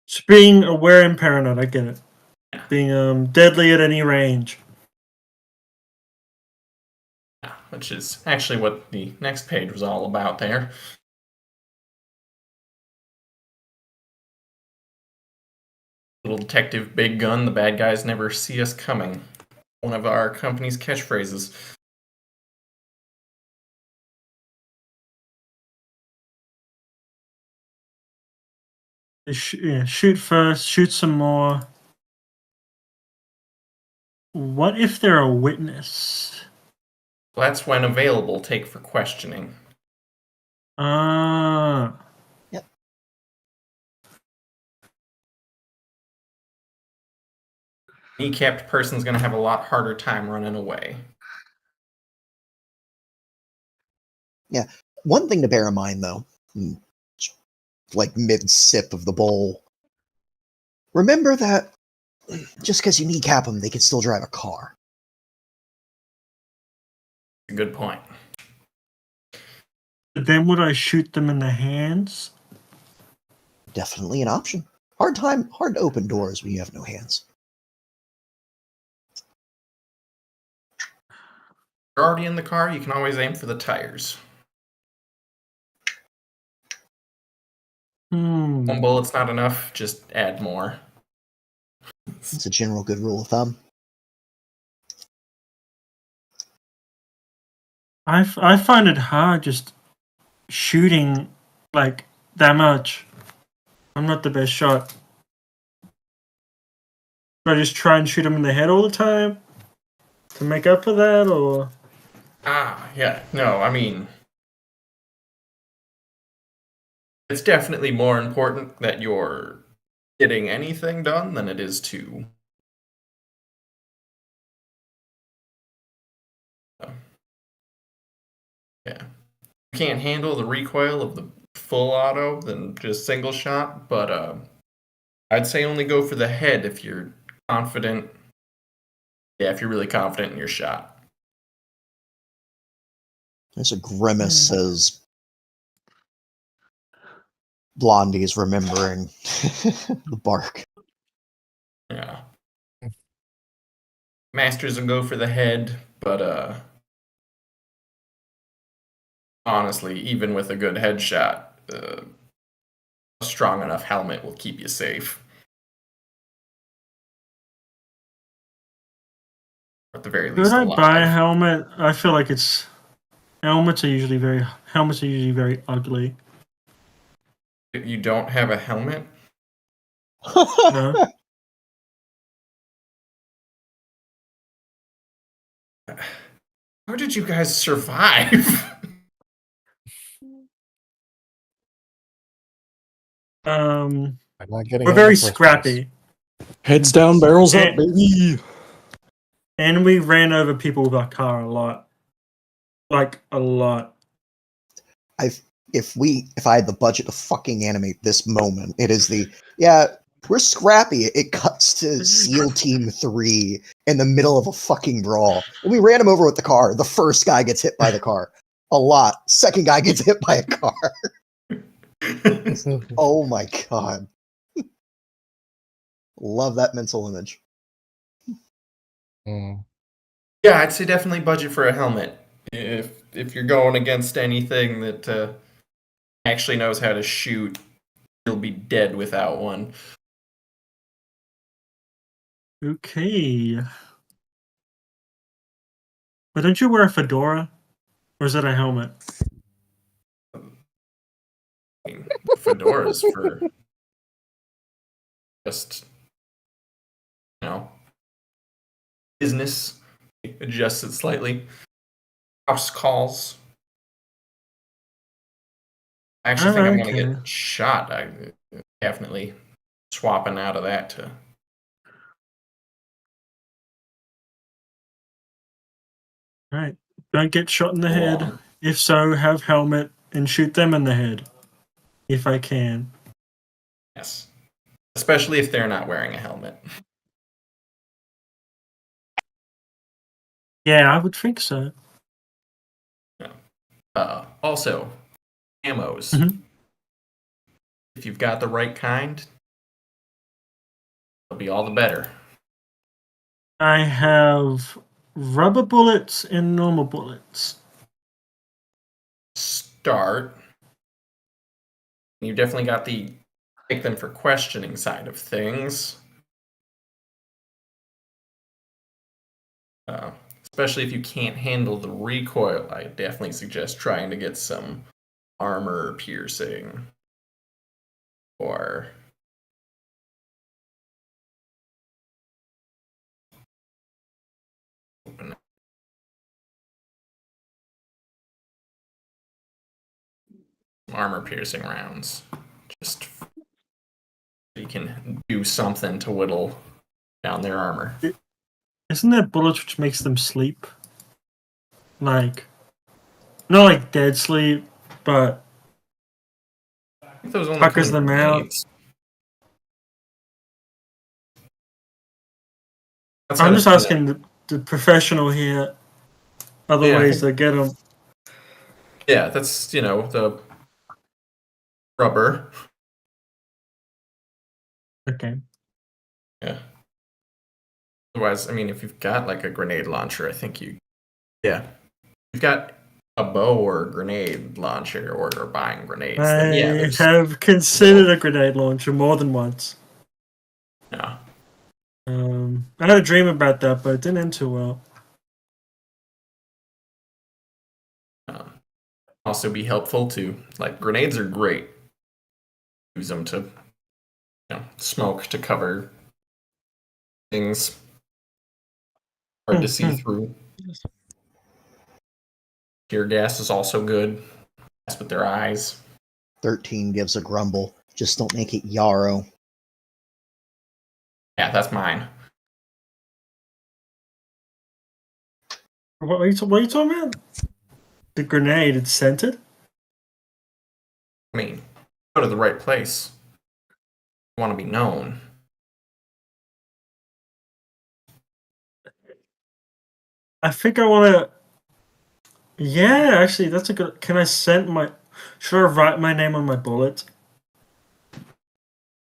Just being aware and paranoid, I get it. Yeah. Being deadly at any range. Yeah, which is actually what the next page was all about there. Little detective big gun, the bad guys never see us coming. One of our company's catchphrases. Shoot first, shoot some more. what if they're a witness? That's when available, take for questioning. Ah. Yep. Kneecapped person's gonna have a lot harder time running away. Yeah. One thing to bear in mind, though, like mid-sip of the bowl, remember that just because you kneecap them, they can still drive a car. Good point. Then would I shoot them in the hands? Definitely an option. Hard to open doors when you have no hands. You're already in the car, you can always aim for the tires. One bullet's not enough, just add more. It's a general good rule of thumb. I find it hard just shooting like that much. I'm not the best shot. Do I just try and shoot them in the head all the time to make up for that, or? Yeah. No, I mean, it's definitely more important that you're getting anything done than it is to... Yeah. You can't handle the recoil of the full auto, then just single shot, but I'd say only go for the head if you're confident. Yeah, if you're really confident in your shot. There's a grimace as Blondie's remembering the bark. Yeah. Masters will go for the head, but honestly, even with a good headshot, a strong enough helmet will keep you safe. At the very Should least, I buy a alive. helmet? I feel like helmets are usually very ugly. If you don't have a helmet, No. how did you guys survive? I'm not getting We're it in very the first place. scrappy, Heads down, barrels up, And- baby. and we ran over people with our car a lot, like a lot. If I had the budget to fucking animate this moment, it is we're scrappy. It cuts to SEAL Team 3 in the middle of a fucking brawl. And we ran him over with the car. The first guy gets hit by the car. A lot. Second guy gets hit by a car. Oh my god. Love that mental image. Mm. Yeah, I'd say definitely budget for a helmet. If you're going against anything that actually knows how to shoot, you'll be dead without one. Okay. But don't you wear a fedora? Or is that a helmet? I mean, fedoras for just, business. Adjust it slightly. House calls. I actually think I'm gonna Okay. get shot. I definitely swapping out of that to... Right. Don't get shot in the Go head. on. If so, have helmet and shoot them in the head. If I can. Yes. Especially if they're not wearing a helmet. Yeah, I would think so. Also, ammos. Mhm. If you've got the right kind, it'll be all the better. I have rubber bullets and normal bullets. Start. You definitely got the take them for questioning side of things. Especially if you can't handle the recoil, I definitely suggest trying to get some armor piercing. Or armor-piercing rounds. Just so you can do something to whittle down their armor. Isn't there bullets which makes them sleep? Like, not like dead sleep, but I think those only puckers come in them out. grenades. That's I'm how just they- asking the professional here other Yeah. ways to get them. Yeah, that's, the rubber. Okay. Yeah. Otherwise, I mean, if you've got like a grenade launcher, I think yeah. If you've got a bow or a grenade launcher or are buying grenades, then yeah, I there's have considered a grenade launcher more than once. yeah. I had a dream about that, but it didn't end too well. Also be helpful too. Like grenades are great. Use them to smoke to cover things hard to see through. Tear gas is also good. That's with their eyes. 13 gives a grumble. Just don't make it Yarrow. Yeah, that's mine. What are you talking about? The grenade, it's scented? I mean, go to the right place. You want to be known. I think I want to. Yeah, actually, that's a good. Can I scent my. Should I write my name on my bullet?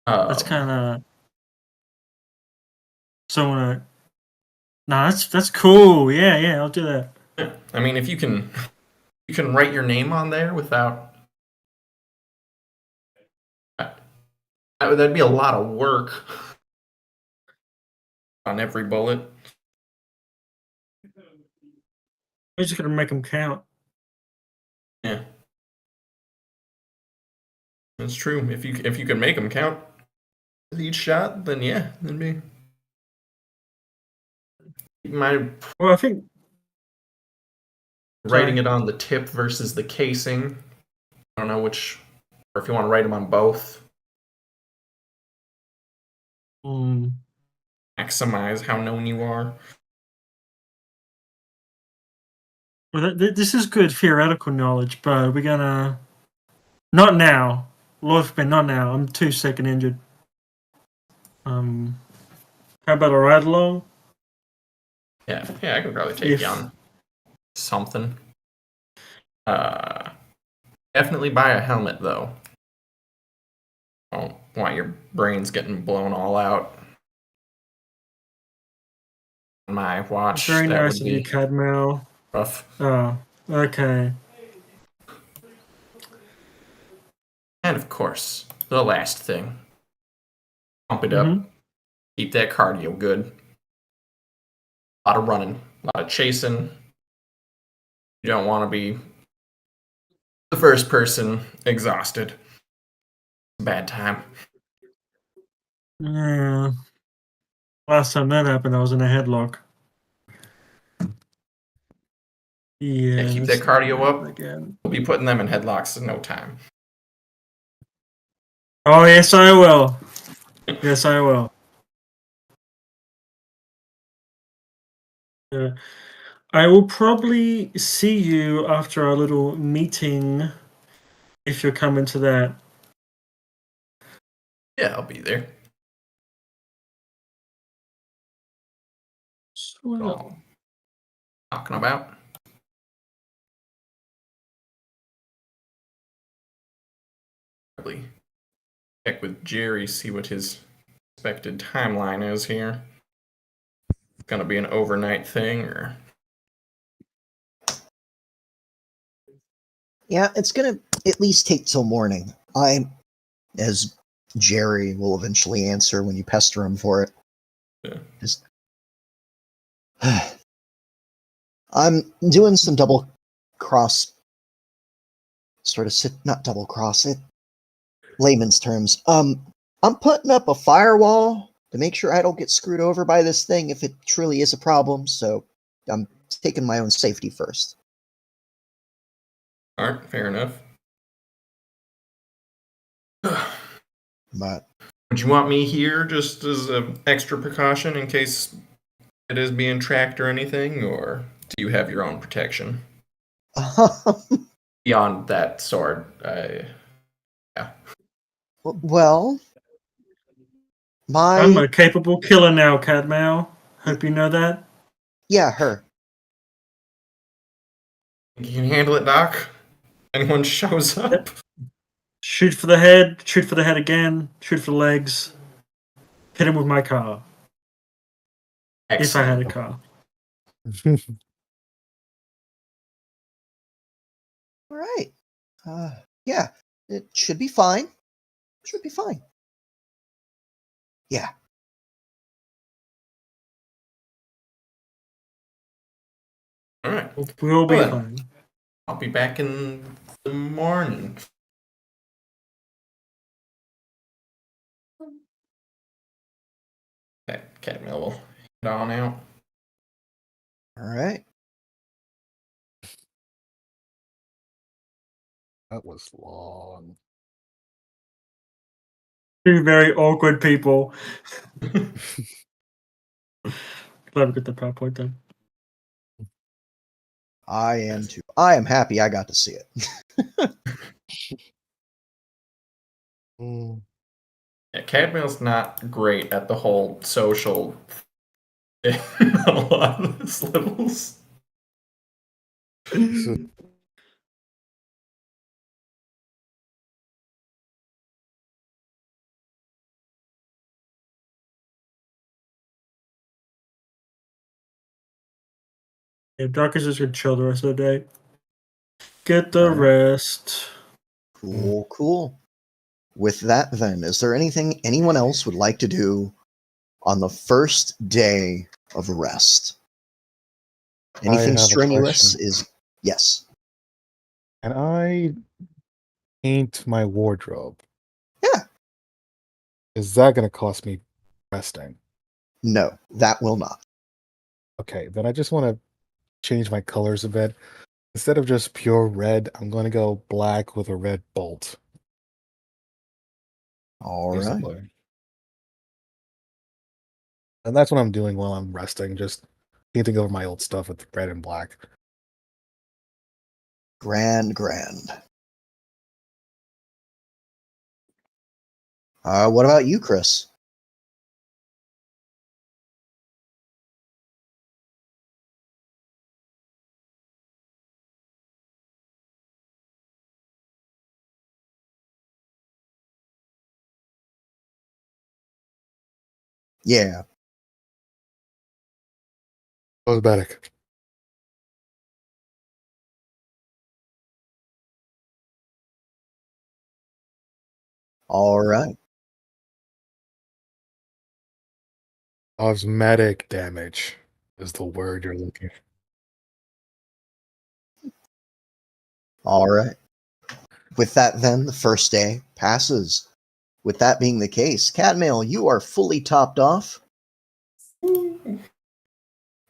That's kind of. So when I. Nah, that's cool. Yeah, I'll do that. I mean, if you can write your name on there without. That'd be a lot of work on every bullet. We're just gonna make them count. Yeah, that's true. If you can make them count with each shot, then yeah, that'd be. Well, I think Writing it on the tip versus the casing. I don't know which, or if you want to write them on both. Maximize how known you are. Well, this is good theoretical knowledge, but we're gonna. Not now. Lord forbid, not now. I'm too sick and injured. How about a ride along? Yeah, I can probably take you on something. Definitely buy a helmet though. I don't want your brains getting blown all out. On my watch, Very that nice would of you, be Cadmel. rough. Oh, okay. And of course, the last thing. Pump it up. Keep that cardio good. A lot of running, a lot of chasing. You don't want to be the first person exhausted. Bad time. Yeah. Last time that happened, I was in a headlock. Yeah. Keep that cardio up. Again. We'll be putting them in headlocks in no time. Oh, yes, I will. Yes, I will. I will probably see you after our little meeting if you're coming to that. Yeah, I'll be there. So, Talking about. Probably check with Jerry, see what his expected timeline is here. It's gonna be an overnight thing, or Yeah, it's gonna at least take till morning. As Jerry will eventually answer when you pester him for it. Yeah. Just, I'm doing some double cross, not double cross it. Layman's terms. I'm putting up a firewall to make sure I don't get screwed over by this thing if it truly is a problem. So I'm taking my own safety first. Alright, fair enough. But Would you want me here just as an extra precaution in case it is being tracked or anything, or do you have your own protection beyond that sword? Yeah. well, I'm my a capable killer now, Cadmale. Hope you know that. yeah, her. Think you can handle it, Doc? Anyone shows up? Shoot for the head again, shoot for the legs. Hit him with my car. If I had a Excellent. car. All right. Yeah, it should be fine. Should be fine. Yeah. All right. We'll be Well then, fine. I'll be back in the morning. That Catmill will head on out. All right. That was long. Two very awkward people. Glad we get the PowerPoint done. I am too. I am happy I got to see it. Mm. Yeah, Cadmill's not great at the whole social thing on a lot of his levels. So Yeah, Doc is just gonna chill the rest of the day. Get the Alright. rest. Cool, cool. With that, then, is there anything anyone else would like to do on the first day of rest? Anything have a strenuous question. is yes. Can I paint my wardrobe? Yeah. Is that going to cost me resting? No, that will not. Okay, then I just want to change my colors a bit. Instead of just pure red, I'm going to go black with a red bolt. All right. Basically. And that's what I'm doing while I'm resting, just painting over my old stuff with red and black. Grand. What about you, Chris? Yeah. Cosmetic. All right. Cosmetic damage is the word you're looking for. All right. With that, then, the first day passes. With that being the case, Cadmail, you are fully topped off.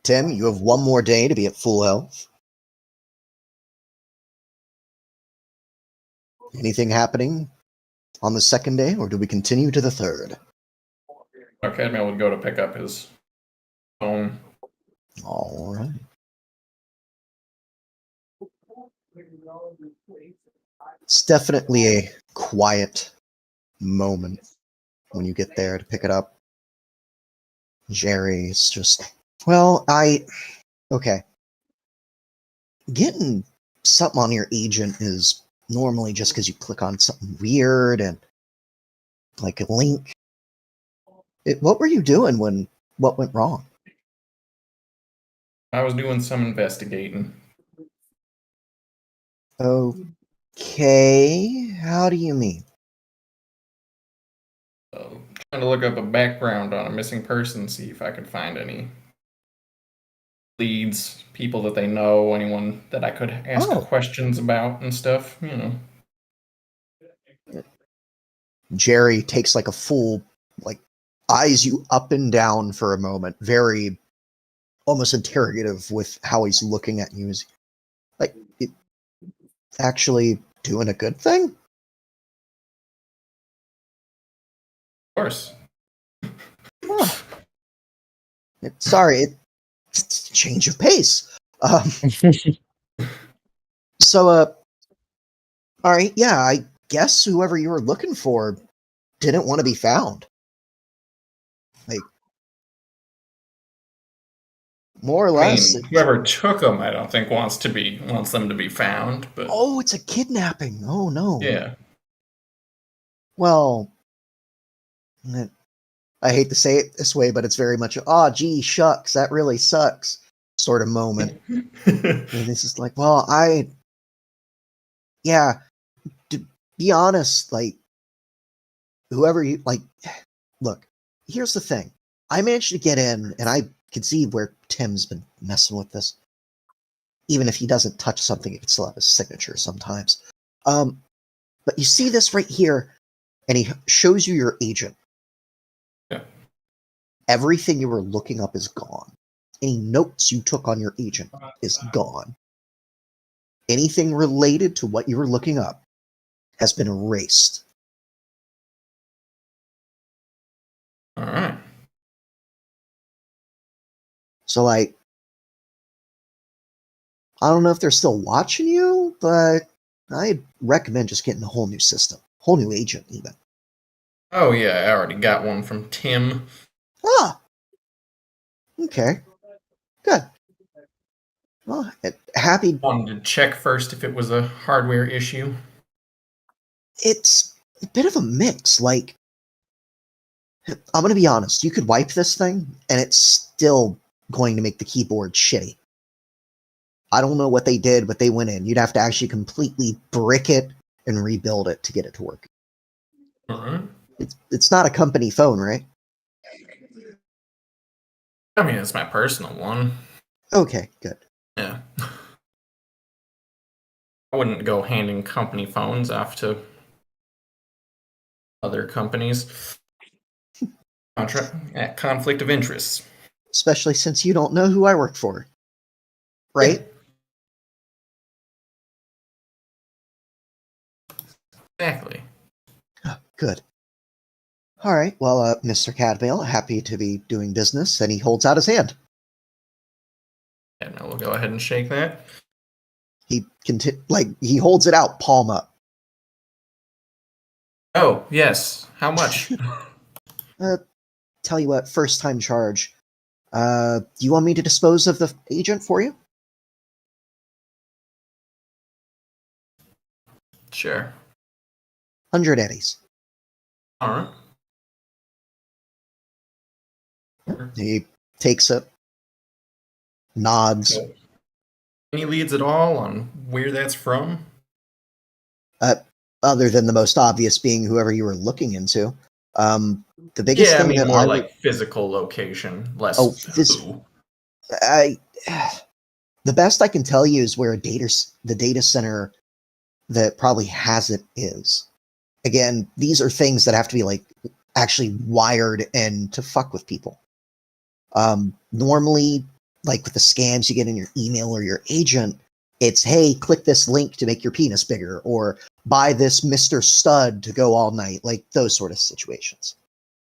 Tim, you have one more day to be at full health. Anything happening on the second day, or do we continue to the third? Cadmill would go to pick up his phone. All right. It's definitely a quiet moment when you get there to pick it up. Jerry's just, well, okay. Getting something on your agent is normally just because you click on something weird and like a link. What were you doing when what went wrong? I was doing some investigating. Okay, how do you mean? Trying to look up a background on a missing person, see if I could find any leads, people that they know, anyone that I could ask Oh. questions about and stuff, you know. Jerry takes like a full, like, eyes you up and down for a moment, very almost interrogative with how he's looking at you. Like, it, actually doing a good thing? course. Oh, it's a change of pace. So, all right, yeah, I guess whoever you were looking for didn't want to be found. Like, more or I less. mean, whoever took them, I don't think wants them to be found. But Oh, it's a kidnapping. Oh no. yeah, Well, I hate to say it this way, but it's very much, oh, gee, shucks, that really sucks sort of moment. And it's just like, well, yeah, to be honest, like, whoever you, like, look, here's the thing. I managed to get in, and I can see where Tim's been messing with this. Even if he doesn't touch something, he can still have his signature sometimes. But you see this right here, and he shows you your agent. yeah. Everything you were looking up is gone. Any notes you took on your agent is gone. Anything related to what you were looking up has been erased. All right. So, like, I don't know if they're still watching you, but I'd recommend just getting a whole new system, whole new agent, even. Oh yeah, I already got one from Tim. Ah, okay, good. Well, happy. Wanted to check first if it was a hardware issue. It's a bit of a mix. Like, I'm gonna be honest. You could wipe this thing, and it's still going to make the keyboard shitty. I don't know what they did, but they went in. You'd have to actually completely brick it and rebuild it to get it to work. All right. It's not a company phone, right? I mean, it's my personal one. Okay, good. Yeah. I wouldn't go handing company phones off to other companies. Conflict of interest. Especially since you don't know who I work for, right? Exactly. Oh, good. All right. Well, Mr. Cadvale, happy to be doing business, and he holds out his hand. And we'll go ahead and shake that. He he holds it out, palm up. Oh, yes. How much? Tell you what, first time charge. Do you want me to dispose of the agent for you? Sure. 100 eddies. All right. He takes it, nods. Okay. Any leads at all on where that's from? Other than the most obvious being whoever you were looking into. The biggest Yeah, I thing mean that more I like physical location, less Oh, who. The best I can tell you is where the data center that probably has it is. Again, these are things that have to be like actually wired in to fuck with people. Normally, like with the scams you get in your email or your agent, it's, hey, click this link to make your penis bigger, or buy this Mr. Stud to go all night, like those sort of situations.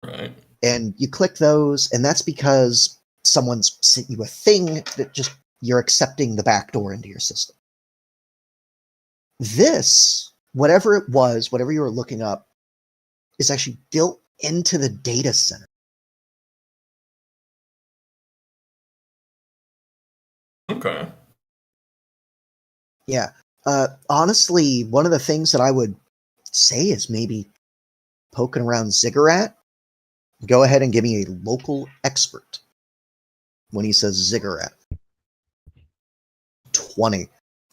Right. And you click those, and that's because someone's sent you a thing that just you're accepting the backdoor into your system. This, whatever it was, whatever you were looking up, is actually built into the data center. Okay. Yeah. Honestly, one of the things that I would say is maybe poking around Ziggurat. Go ahead and give me a local expert when he says Ziggurat. 20.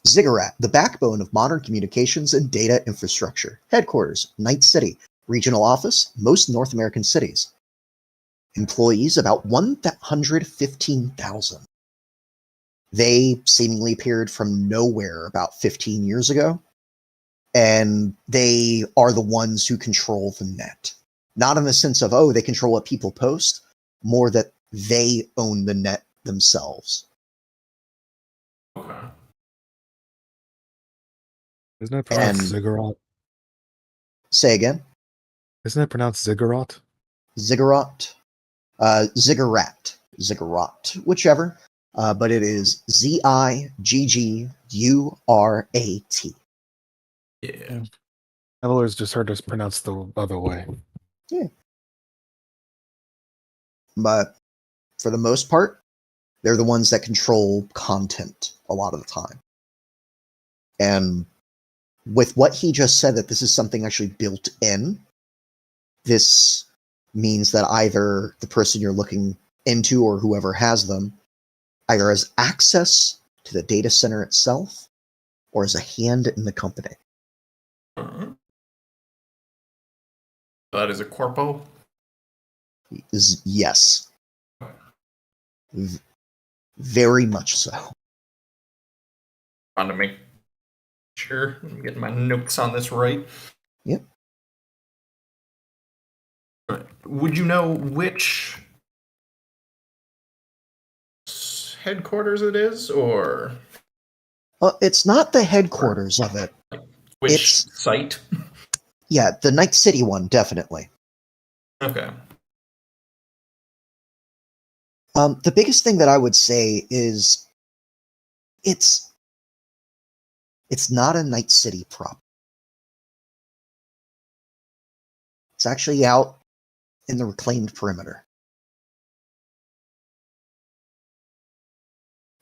Ziggurat, the backbone of modern communications and data infrastructure. Headquarters, Night City. Regional office, most North American cities. Employees, about 115,000. They seemingly appeared from nowhere about 15 years ago, and they are the ones who control the net. Not in the sense of, oh, they control what people post, more that they own the net themselves. Okay. Isn't it pronounced And ziggurat? say again? Isn't it pronounced ziggurat? Ziggurat, Ziggurat, whichever. But it is Ziggurat. Yeah. I've always just heard us pronounce the other way. But for the most part, they're the ones that control content a lot of the time. And with what he just said, that this is something actually built in, this means that either the person you're looking into or whoever has them either has access to the data center itself or is a hand in the company. Uh-huh. That is a corpo. Yes. Very much so. On to make sure I'm getting my notes on this right. Yep. Would you know which headquarters it is, or It's not the headquarters of it. which site? Yeah, the Night City one, definitely. Okay. The biggest thing that I would say is it's not a Night City prop. It's actually out in the reclaimed perimeter.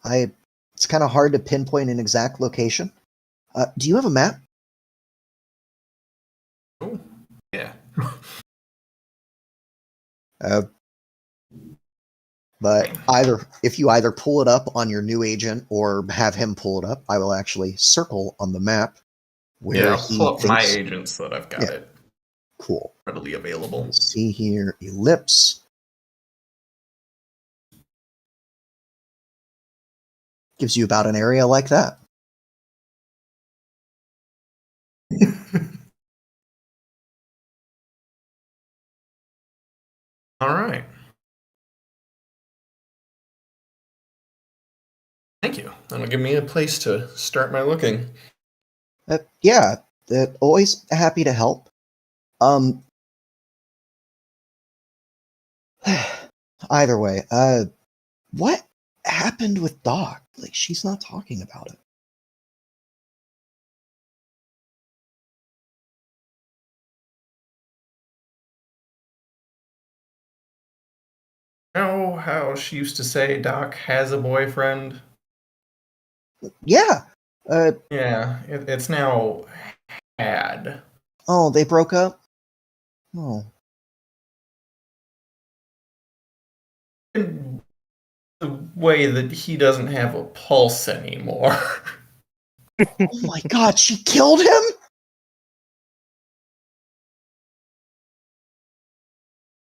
It's kind of hard to pinpoint an exact location. Do you have a map? Oh, yeah. But if you either pull it up on your new agent or have him pull it up, I will actually circle on the map where I'll he pull up my thinks. agents so that I've got it Cool. readily available. Let's see here, ellipse. Gives you about an area like that. All right. Thank you. That'll give me a place to start my looking. Yeah, always happy to help. Either way, what happened with Doc? Like, she's not talking about it. Know how she used to say Doc has a boyfriend? Yeah. Yeah, it's now had. Oh, they broke up? Oh. In the way that he doesn't have a pulse anymore. Oh my god, she killed him?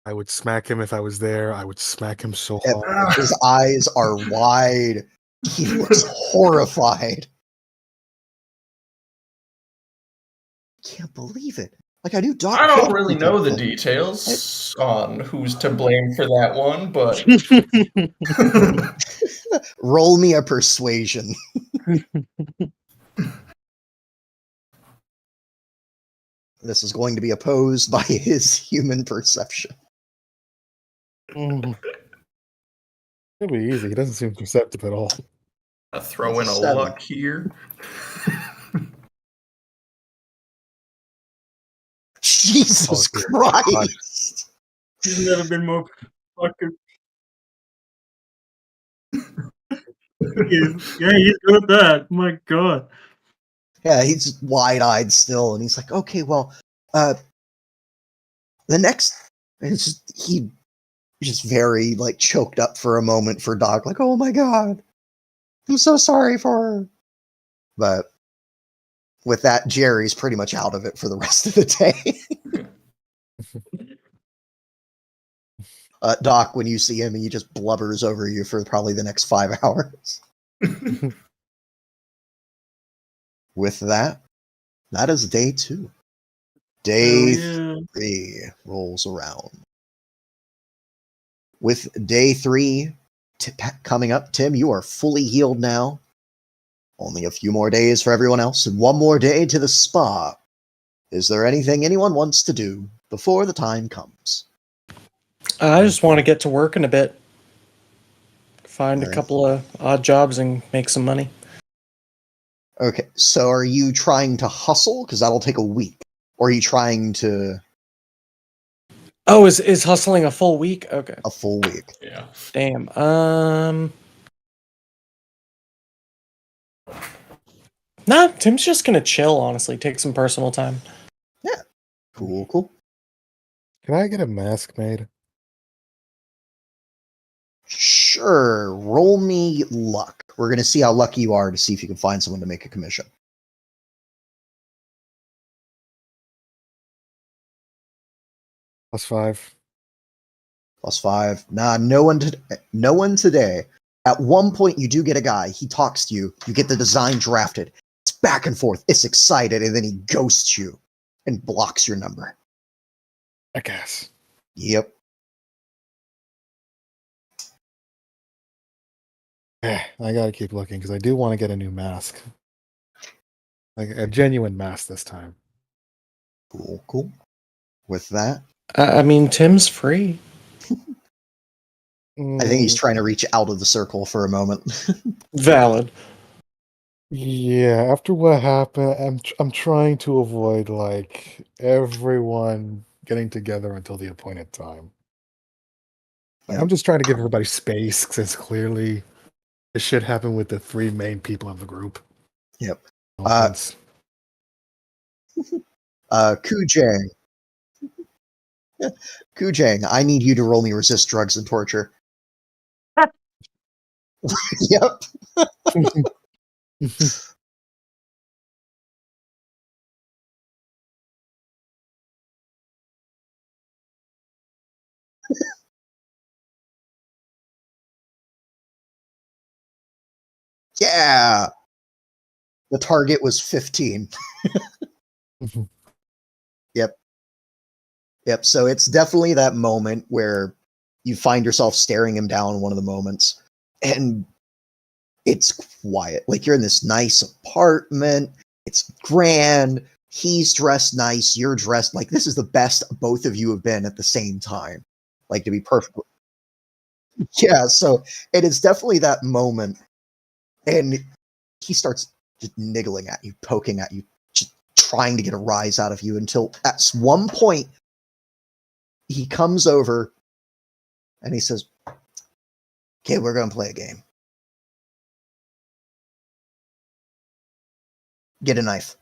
I would smack him if I was there. I would smack him so hard. His eyes are wide. He looks horrified. Can't believe it. Like, I knew Doc. I don't killed really people, know the but- details on who's to blame for that one, but Roll me a persuasion. This is going to be opposed by his human perception. It'll be easy. He doesn't seem perceptive at all. I'll throw in a 7. luck here. Jesus dear Christ! He's never been more fucking. Yeah, he's good at that. My god. Yeah, he's wide-eyed still, and he's like, okay, well, the next, he's just very, like, choked up for a moment for Doc, like, oh my god, I'm so sorry for her. But with that, Jerry's pretty much out of it for the rest of the day. Doc, when you see him, he just blubbers over you for probably the next 5 hours. With that, that is day 2. Day Hell yeah. 3 rolls around. With day 3 coming up, Tim, you are fully healed now. Only a few more days for everyone else, and one more day to the spa. Is there anything anyone wants to do before the time comes? I just want to get to work in a bit. Find a Alright. couple of odd jobs and make some money. Okay, so are you trying to hustle? Because that'll take a week. Or are you trying to Oh, is hustling a full week? Okay. a full week? Yeah. Damn. Nah, Tim's just gonna chill, honestly. Take some personal time. Cool. Can I get a mask made? Sure, roll me luck. We're going to see how lucky you are to see if you can find someone to make a commission. +5. +5. Nah, no one today. At one point, you do get a guy. He talks to you. You get the design drafted. It's back and forth. It's excited, and then he ghosts you and blocks your number. I guess. Yep. I gotta keep looking because I do want to get a new mask. Like a genuine mask this time. Cool. With that, I mean, Tim's free. I think he's Mm, trying to reach out of the circle for a moment. Valid. yeah, after what happened, I'm trying to avoid like everyone getting together until the appointed time. Like, I'm just trying to give everybody space since clearly this shit happened with the 3 main people of the group. Yep. No Uh, offense. Kujang. Kujang, I need you to roll me resist drugs and torture. Yep. Yeah. The target was 15. Yep. So it's definitely that moment where you find yourself staring him down one of the moments. And it's quiet. Like you're in this nice apartment. It's grand. He's dressed nice. You're dressed like this is the best both of you have been at the same time. Like to be perfect. Yeah. So it is definitely that moment. And he starts just niggling at you, poking at you, just trying to get a rise out of you until at one point he comes over and he says, "Okay, we're going to play a game. Get a knife."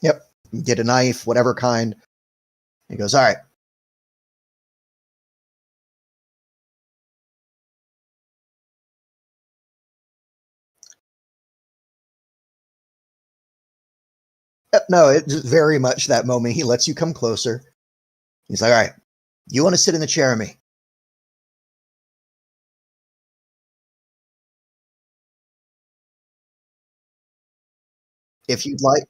Yep. Get a knife, whatever kind. He goes, "All right." No, it's very much that moment. He lets you come closer. He's like, "All right, you want to sit in the chair with me?" If you'd like,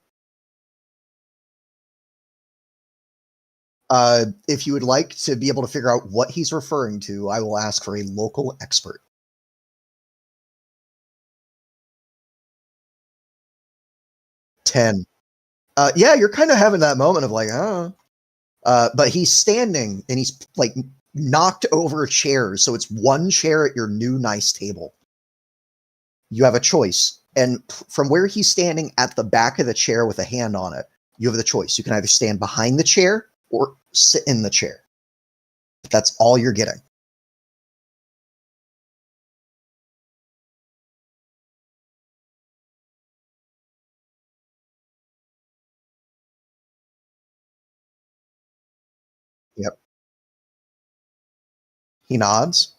if you would like to be able to figure out what he's referring to, I will ask for a local expert. 10. Yeah, you're kind of having that moment of like, oh. But he's standing and he's like knocked over chairs. So it's one chair at your new nice table. You have a choice. And from where he's standing at the back of the chair with a hand on it, you have the choice. You can either stand behind the chair or sit in the chair. That's all you're getting. Yep. He nods.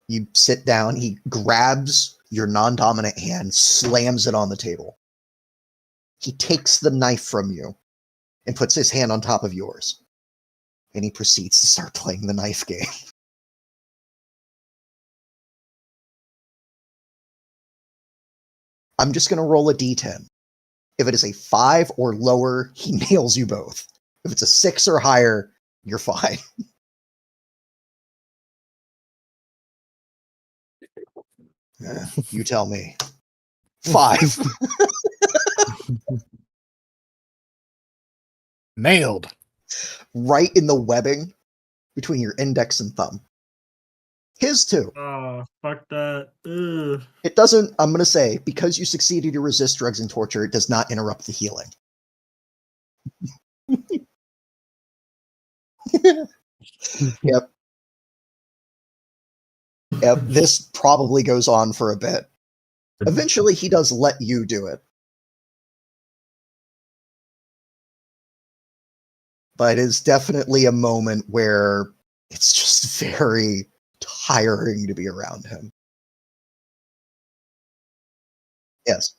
You sit down. He grabs your non dominant hand, slams it on the table. He takes the knife from you and puts his hand on top of yours. And he proceeds to start playing the knife game. I'm just going to roll a d10. If it is a 5 or lower, he nails you both. If it's a 6 or higher, you're fine. You tell me. 5. Nailed. Right in the webbing between your index and thumb. His too. Oh, fuck that. Ugh. It doesn't, I'm going to say, because you succeeded to resist drugs and torture, it does not interrupt the healing. Yep. Yep. This probably goes on for a bit. Eventually, he does let you do it. But it's definitely a moment where it's just very tiring to be around him. Yes.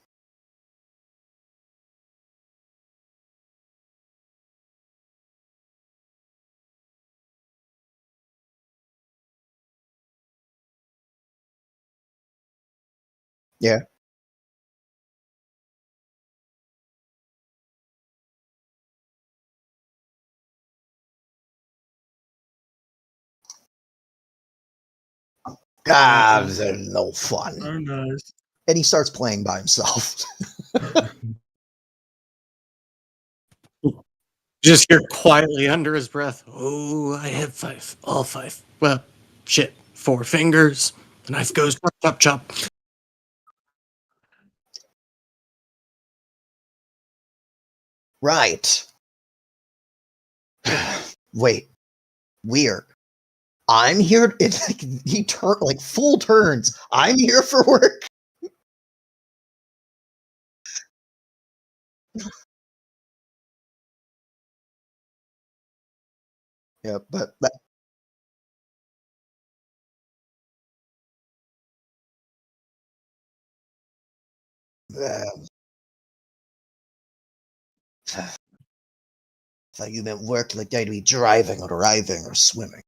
Yeah. Ah, they're no fun. Oh, nice. And he starts playing by himself. Just hear quietly under his breath, "Oh, I have 5. All 5. Well, shit. 4 fingers. The knife goes chop, chop, chop." Right. Wait. Weird. I'm here. It's like he turned like full turns. I'm here for work. Yeah, but uh, thought you meant work like I'd be driving or arriving or swimming.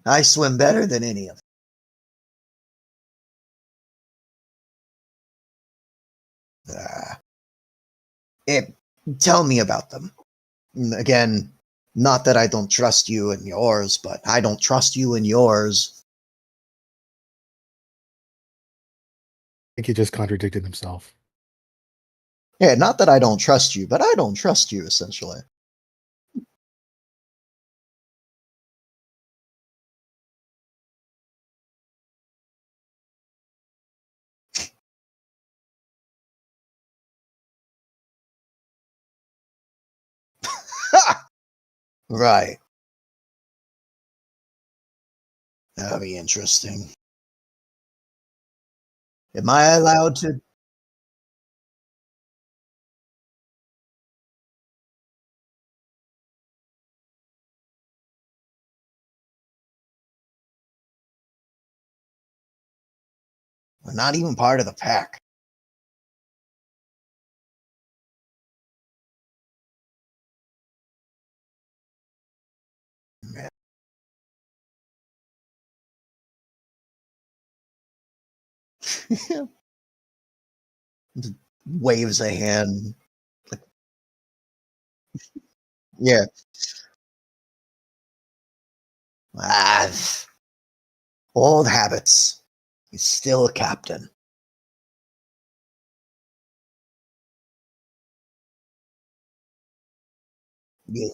I swim better than any of them. Tell me about them. Again, not that I don't trust you and yours, but I don't trust you and yours. I think he just contradicted himself. Yeah, not that I don't trust you, but I don't trust you, essentially. Right. That'll be interesting. Am I allowed to? We're not even part of the pack. Man. Waves a hand. Yeah. Ah, old habits. He's still a captain. Yeah.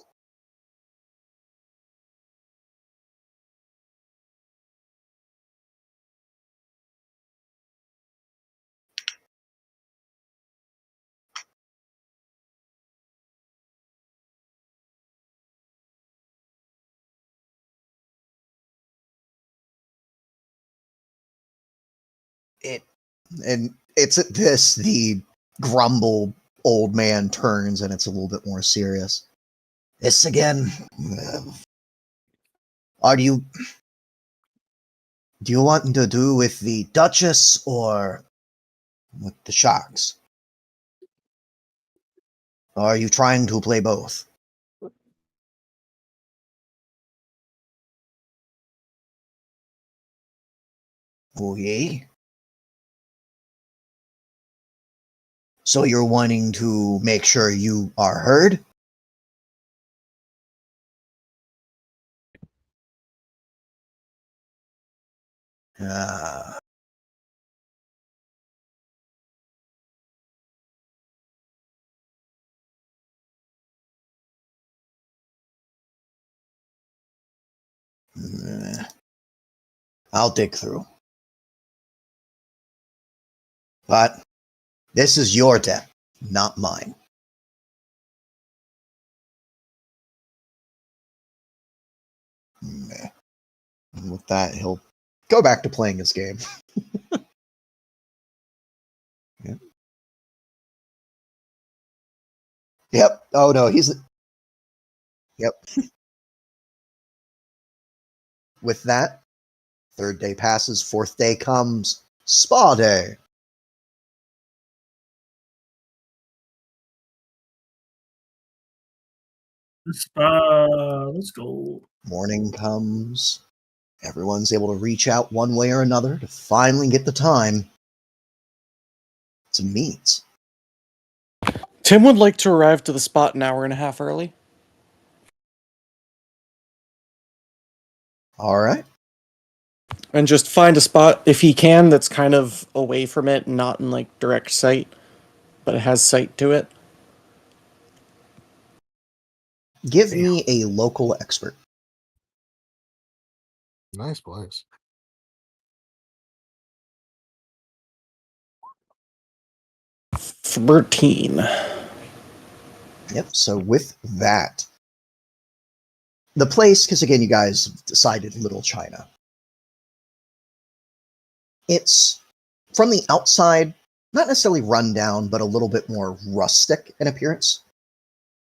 It and it's at this the grumble old man turns and it's a little bit more serious. This again. Are you do you want to do with the Duchess or with the Sharks? Or are you trying to play both? Oh, yay. So you're wanting to make sure you are heard? Ah. I'll dig through. But this is your debt, not mine. And with that, he'll go back to playing his game. Yep. Yep. Oh no, he's. Yep. With that, third day passes, fourth day comes. Spa day. Let's go. Morning comes. Everyone's able to reach out one way or another to finally get the time to meet. Tim would like to arrive to the spot an hour and a half early. All right. And just find a spot, if he can, that's kind of away from it, not in like direct sight, but it has sight to it. Give me a local expert. Nice place. $13. Yep. So with that, the place, because again, you guys decided Little China. It's from the outside, not necessarily run down, but a little bit more rustic in appearance,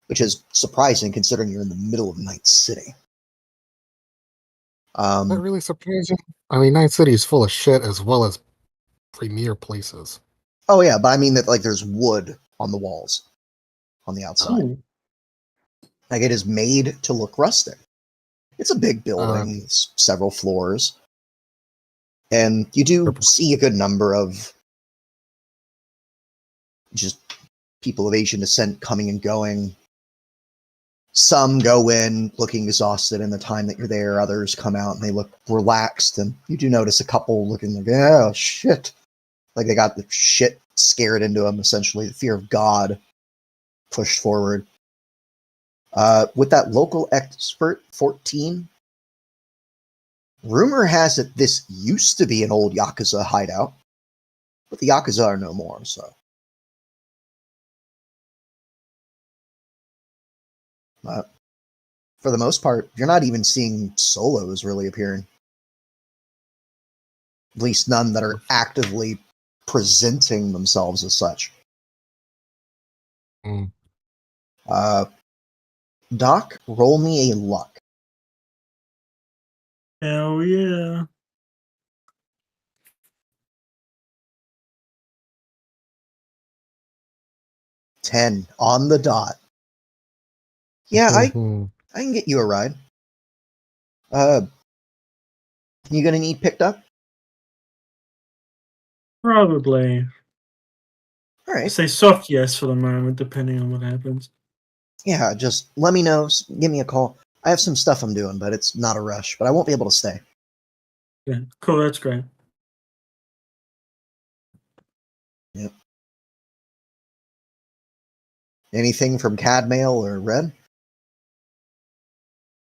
which is surprising considering you're in the middle of Night City. Not really surprising. I mean, Night City is full of shit as well as premier places. Oh yeah, but I mean that like there's wood on the walls on the outside. Oh, Like it is made to look rustic. It's a big building, it's several floors, and you do see a good number of just people of Asian descent coming and going. Some go in looking exhausted in the time that you're there. Others come out and they look relaxed, and you do notice a couple looking like, oh shit, like they got the shit scared into them. Essentially, the fear of God pushed forward. With that local expert 14, rumor has it this used to be an old Yakuza hideout, but the Yakuza are no more, so. For the most part, you're not even seeing solos really appearing. At least none that are actively presenting themselves as such. Mm. Doc, roll me a luck. hell yeah. $10 on the dot. Yeah, I Mhm. can get you a ride. You gonna need picked up? Probably. All I right. say soft yes for the moment, depending on what happens. Yeah, just let me know. Give me a call. I have some stuff I'm doing, but it's not a rush. But I won't be able to stay. Yeah, cool. That's great. Yep. Anything from Cad Mail or Red?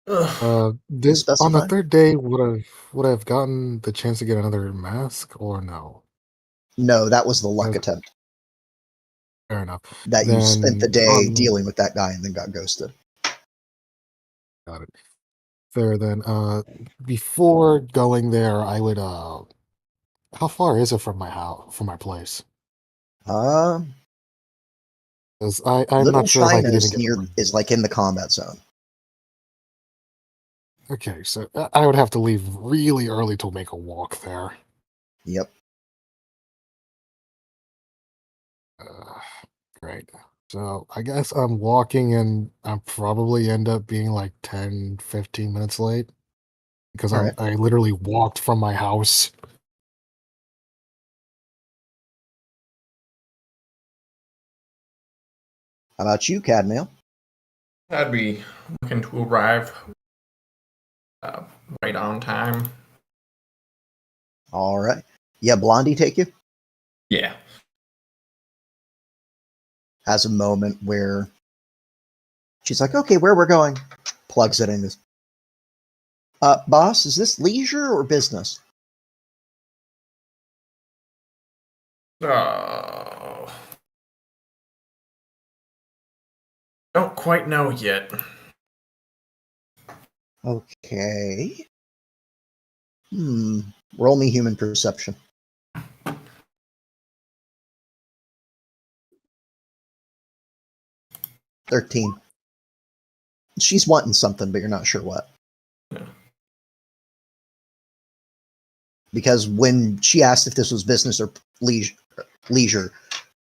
Ugh. On the Specify? third day, would I have gotten the chance to get another mask or no? No, that was the luck Yes. attempt. Fair enough. That you spent the Then day dealing with that guy and then got ghosted. got it. Fair then. Before going there, I would how far is it from my house, from my place? Uh, 'Cause I'm Little not sure if I China could even get. is like in the combat zone. Okay, so I would have to leave really early to make a walk there. Yep. Uh, Great. So I guess I'm walking and I'll probably end up being like 10, 15 minutes late because All right. I literally walked from my house. How about you, Cadmail? I'd be looking to arrive uh, right on time. All right. Yeah, Blondie take you? Yeah. Has a moment where she's like, okay, where we're going. Plugs it in. Goes, boss, is this leisure or business? Oh. Don't quite know yet. Okay. Roll me human perception. 13. She's wanting something, but you're not sure what. Yeah. Because when she asked if this was business or leisure,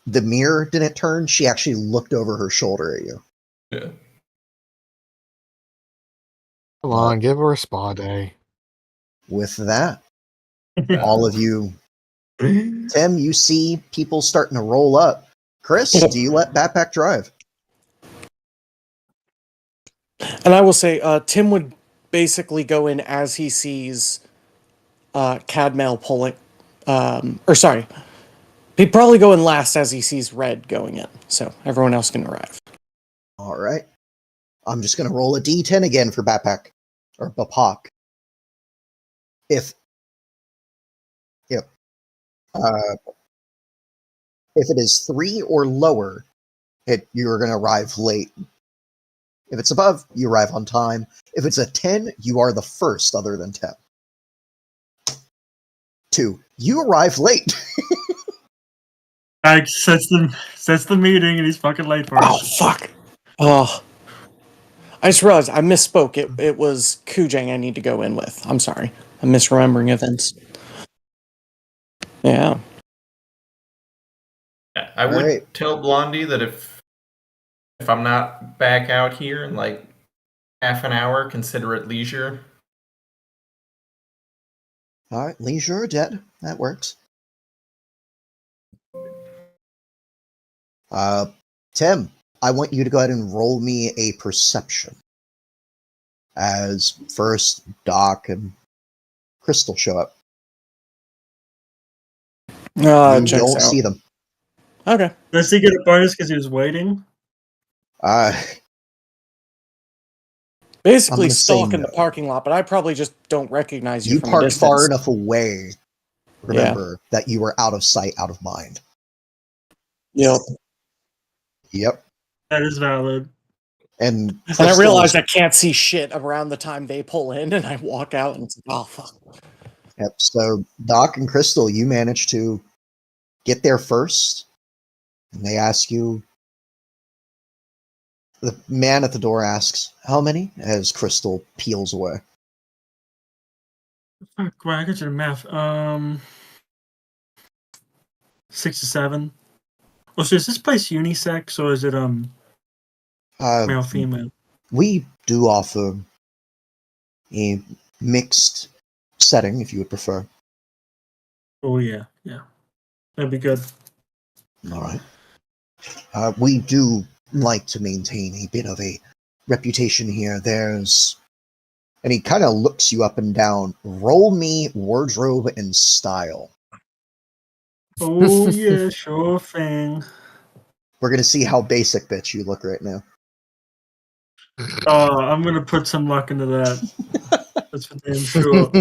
the mirror didn't turn. She actually looked over her shoulder at you. Yeah. Come on, give her a spa day. With that, all of you, Tim, you see people starting to roll up. Chris, do you let Backpack drive? And I will say, Tim would basically go in as he sees Cadmail pulling. Or sorry, he'd probably go in last as he sees Red going in. So everyone else can arrive. All right. I'm just going to roll a d10 again for Backpack. Or Bapak. If it is 3 or lower, you're going to arrive late. If it's above, you arrive on time. If it's a 10, you are the first other than 10. 2, you arrive late. Like sets the meeting and he's fucking late for Oh, it. fuck. Oh. I just realized I misspoke. It was Kujang I need to go in with. I'm sorry. I'm misremembering events. Yeah. I would Alright. tell Blondie that if I'm not back out here in like half an hour, consider it leisure. All right, leisure or dead. That works. Tim, I want you to go ahead and roll me a perception. As first, Doc and Crystal show up. You Checks don't out. see them. Okay. Does he get a bonus because he was waiting? Basically gonna say stalk in the no. parking lot, but I probably just don't recognize you You from a parked distance. far enough away, remember, that you were out of sight, out of mind. Yep. Yep. That is valid. And And I realize Crystal's- I can't see shit around the time they pull in, and I walk out, and it's like, oh, fuck. Yep. So Doc and Crystal, you managed to get there first, and they ask you. The man at the door asks, "How many?" As Crystal peels away. Fuck, well, I got you the math. 6 to 7. Oh, so is this place unisex or is it male female? We do offer a mixed setting, if you would prefer. Oh yeah, that'd be good. All right. We do like to maintain a bit of a reputation here. And he kind of looks you up and down. Roll me wardrobe and style. Oh yeah, sure thing. We're gonna see how basic bitch you look right now. I'm gonna put some luck into that. That's for damn sure.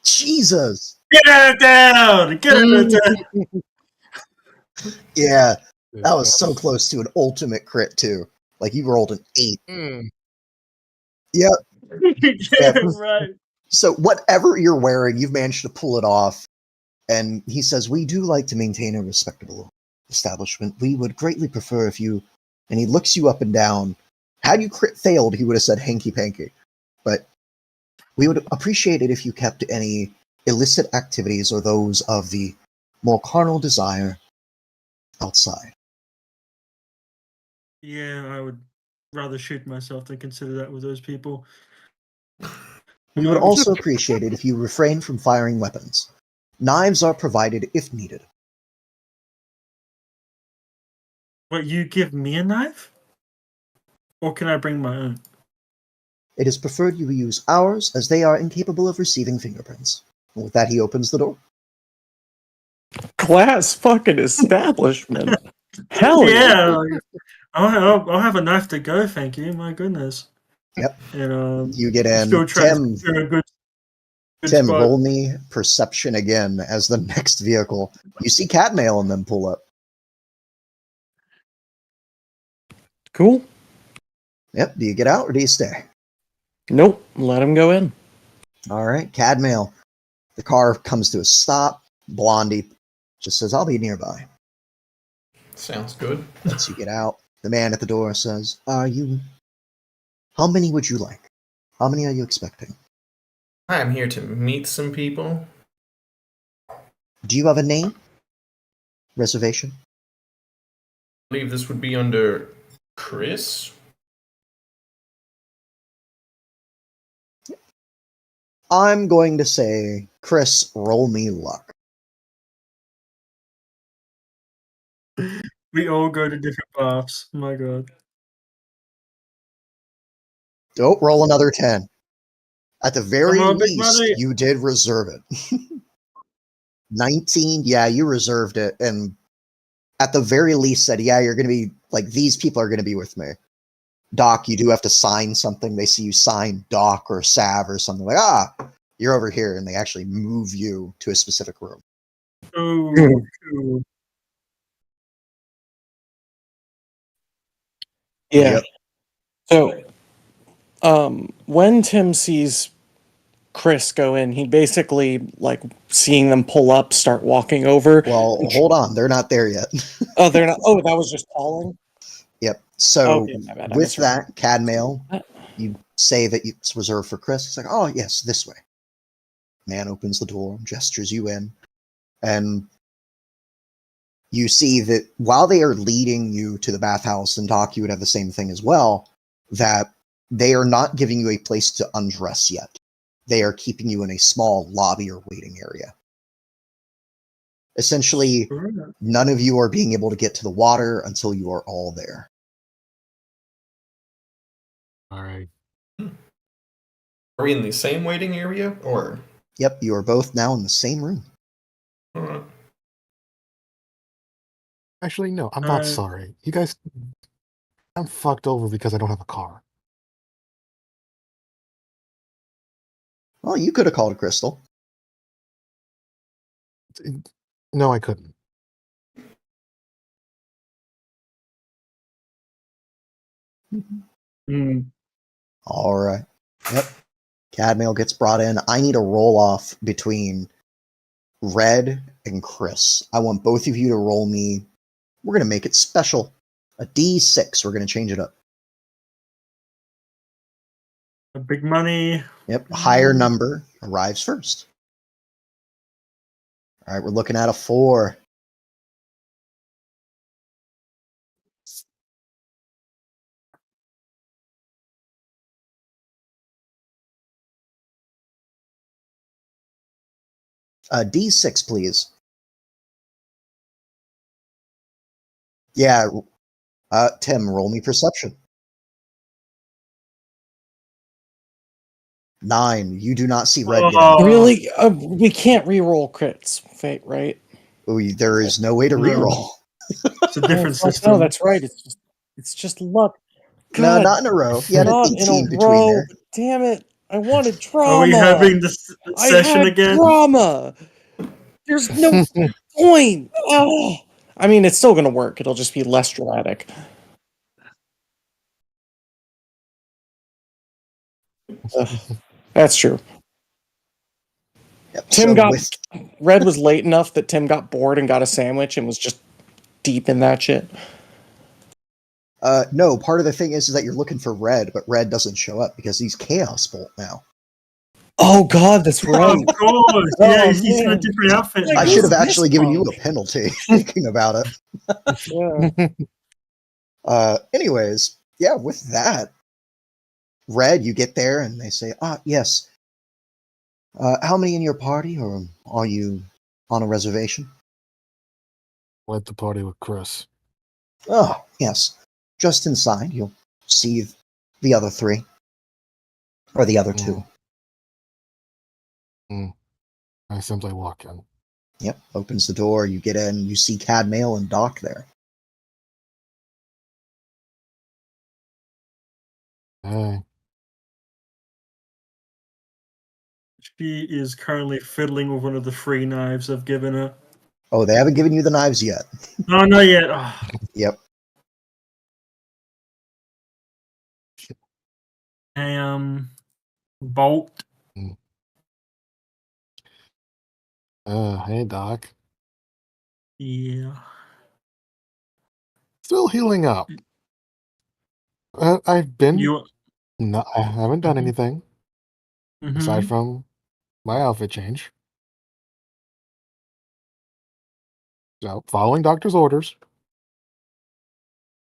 Jesus. Get it down! Get it down! Yeah, that was so close to an ultimate crit too. Like you rolled an 8. Yep. Get it right. So whatever you're wearing, you've managed to pull it off. And he says, "We do like to maintain a respectable establishment. We would greatly prefer if you," and he looks you up and down. Had you crit failed, he would have said hanky panky. But we would appreciate it if you kept any illicit activities or those of the more carnal desire outside. Yeah, I would rather shoot myself than consider that with those people. We would also appreciate it if you refrain from firing weapons. Knives are provided if needed. What, you give me a knife? Or can I bring my own? It is preferred you use ours, as they are incapable of receiving fingerprints. And with that, he opens the door. Class fucking establishment. Hell yeah. Yeah, like, I'll have a knife to go, thank you. My goodness. Yep. And You get in. still trying Tim, to secure a good Tim, spot. roll me perception again as the next vehicle. You see Catmail and them pull up. Cool. Yep. Do you get out or do you stay? Nope. Let him go in. All right. Cadmail. The car comes to a stop. Blondie just says, I'll be nearby. Sounds good. Once you get out, the man at the door says, how many would you like? How many are you expecting? I'm here to meet some people. Do you have a name? Reservation? I believe this would be under Chris. I'm going to say, Chris, roll me luck. We all go to different paths. My god. Oh, roll another 10. At the very Come on, big least, money. you did reserve it. 19, yeah, you reserved it. And at the very least said, yeah, you're going to be, like, these people are going to be with me. Doc, you do have to sign something. They see you sign Doc or Sav or something like, you're over here. And they actually move you to a specific room. Oh, cool. Yeah. Yep. So, when Tim sees Chris go in, he basically, like, seeing them pull up, start walking over. Well, hold on. They're not there yet. Oh, they're not. Oh, that was just calling? Yep. So Okay, my bad. I with misheard. that, Cadmail, What? you say that it's reserved for Chris. It's like, oh, yes, this way. Man opens the door, gestures you in, and you see that while they are leading you to the bathhouse, and Doc, you would have the same thing as well, that they are not giving you a place to undress yet. They are keeping you in a small lobby or waiting area. Essentially, Sure. none of you are being able to get to the water until you are all there. All right. Are we in the same waiting area, or? Yep, you are both now in the same room. Alright. Actually, no, I'm not Uh, sorry. You guys, I'm fucked over because I don't have a car. Well, you could have called Crystal. No, I couldn't. All right. Yep. Cadmail gets brought in. I need a roll off between Red and Chris. I want both of you to roll me. We're going to make it special. A D6. We're going to change it up. a big money. Yep. Higher number arrives first. All right. We're looking at a 4. D6, please. Yeah. Tim, roll me perception. 9. You do not see Red get in. Oh. Really? We can't re-roll crits, Fate, right? There is no way to No. reroll. It's a different fuck, system. No, that's right. It's just luck. No, God, not in a row. You had an not in 18 a between row. there. Damn it! I wanted drama. Are we having this I session had again? drama. There's no point. Oh. I mean, it's still gonna work. It'll just be less dramatic. Ugh, that's true. Yep. Tim so got with Red was late enough that Tim got bored and got a sandwich and was just deep in that shit. no, part of the thing is that you're looking for Red, but Red doesn't show up because he's Chaos Bolt now. Oh God, that's right. Of course. Oh, Yeah, he's in a man. different outfit Like, I now. should have Who's this actually given you a punk? penalty thinking about it. Yeah. Anyways, yeah, with that, Red, you get there and they say, yes. How many in your party, or are you on a reservation? Went to party with Chris. Oh, yes. Just inside, you'll see the other 3. Or the other two. I simply walk in. Yep, opens the door, you get in, you see Cadmail and Doc there. Hey. She is currently fiddling with one of the free knives I've given her. Oh, they haven't given you the knives yet. No, not yet. Oh, Yep. Bolt. Hey, Doc. Yeah. Still healing up. I've been. You. No, I haven't done anything aside Mm-hmm. from my outfit change. So, following doctor's orders.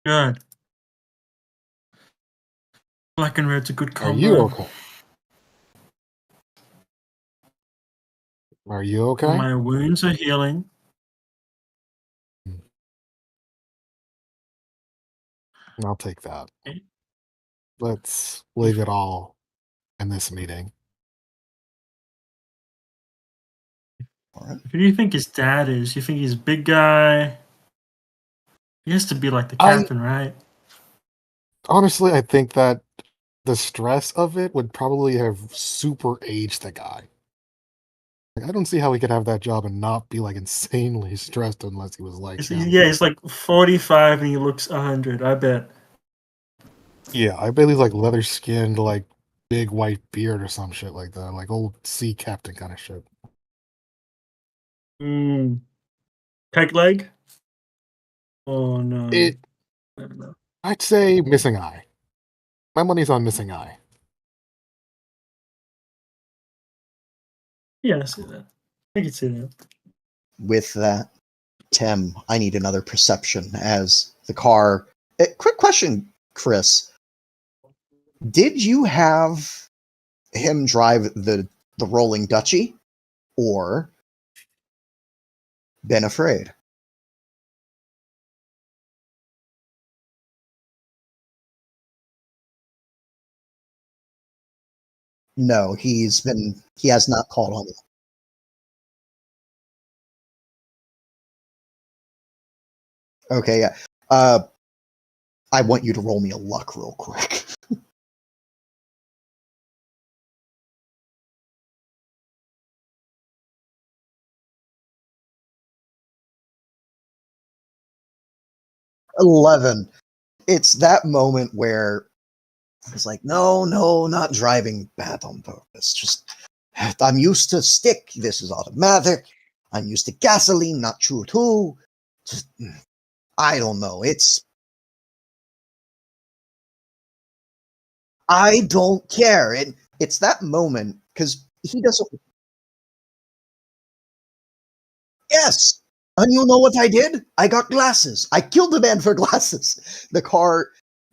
Good. Black and red's a good Are you combo. okay? Are you okay? My wounds are healing. I'll take that. Okay. Let's leave it all in this meeting. All right. Who do you think his dad is? You think he's a big guy? He has to be like the I captain, right? honestly, I think that the stress of it would probably have super aged the guy. Like, I don't see how he could have that job and not be like insanely stressed unless he was like him. Yeah, he's like 45 and he looks 100, I bet. Yeah, I bet he's like leather skinned, like big white beard or some shit like that, like old sea captain kind of shit. Peg leg? Oh no. It, I don't know. I'd say missing eye. My money's on missing eye. Yeah, I see that. I can see that. With that, Tim, I need another perception as the car. Quick question, Chris. Did you have him drive the rolling duchy or been afraid? No, he has not called on you. Okay, yeah. I want you to roll me a luck real quick. $11. It's that moment where it's like, no, not driving bad on purpose. Just, I'm used to stick. This is automatic. I'm used to gasoline, not true too. Just, I don't know. I don't care. It's that moment because he doesn't. Yes. And you know what I did? I got glasses. I killed the man for glasses. The car,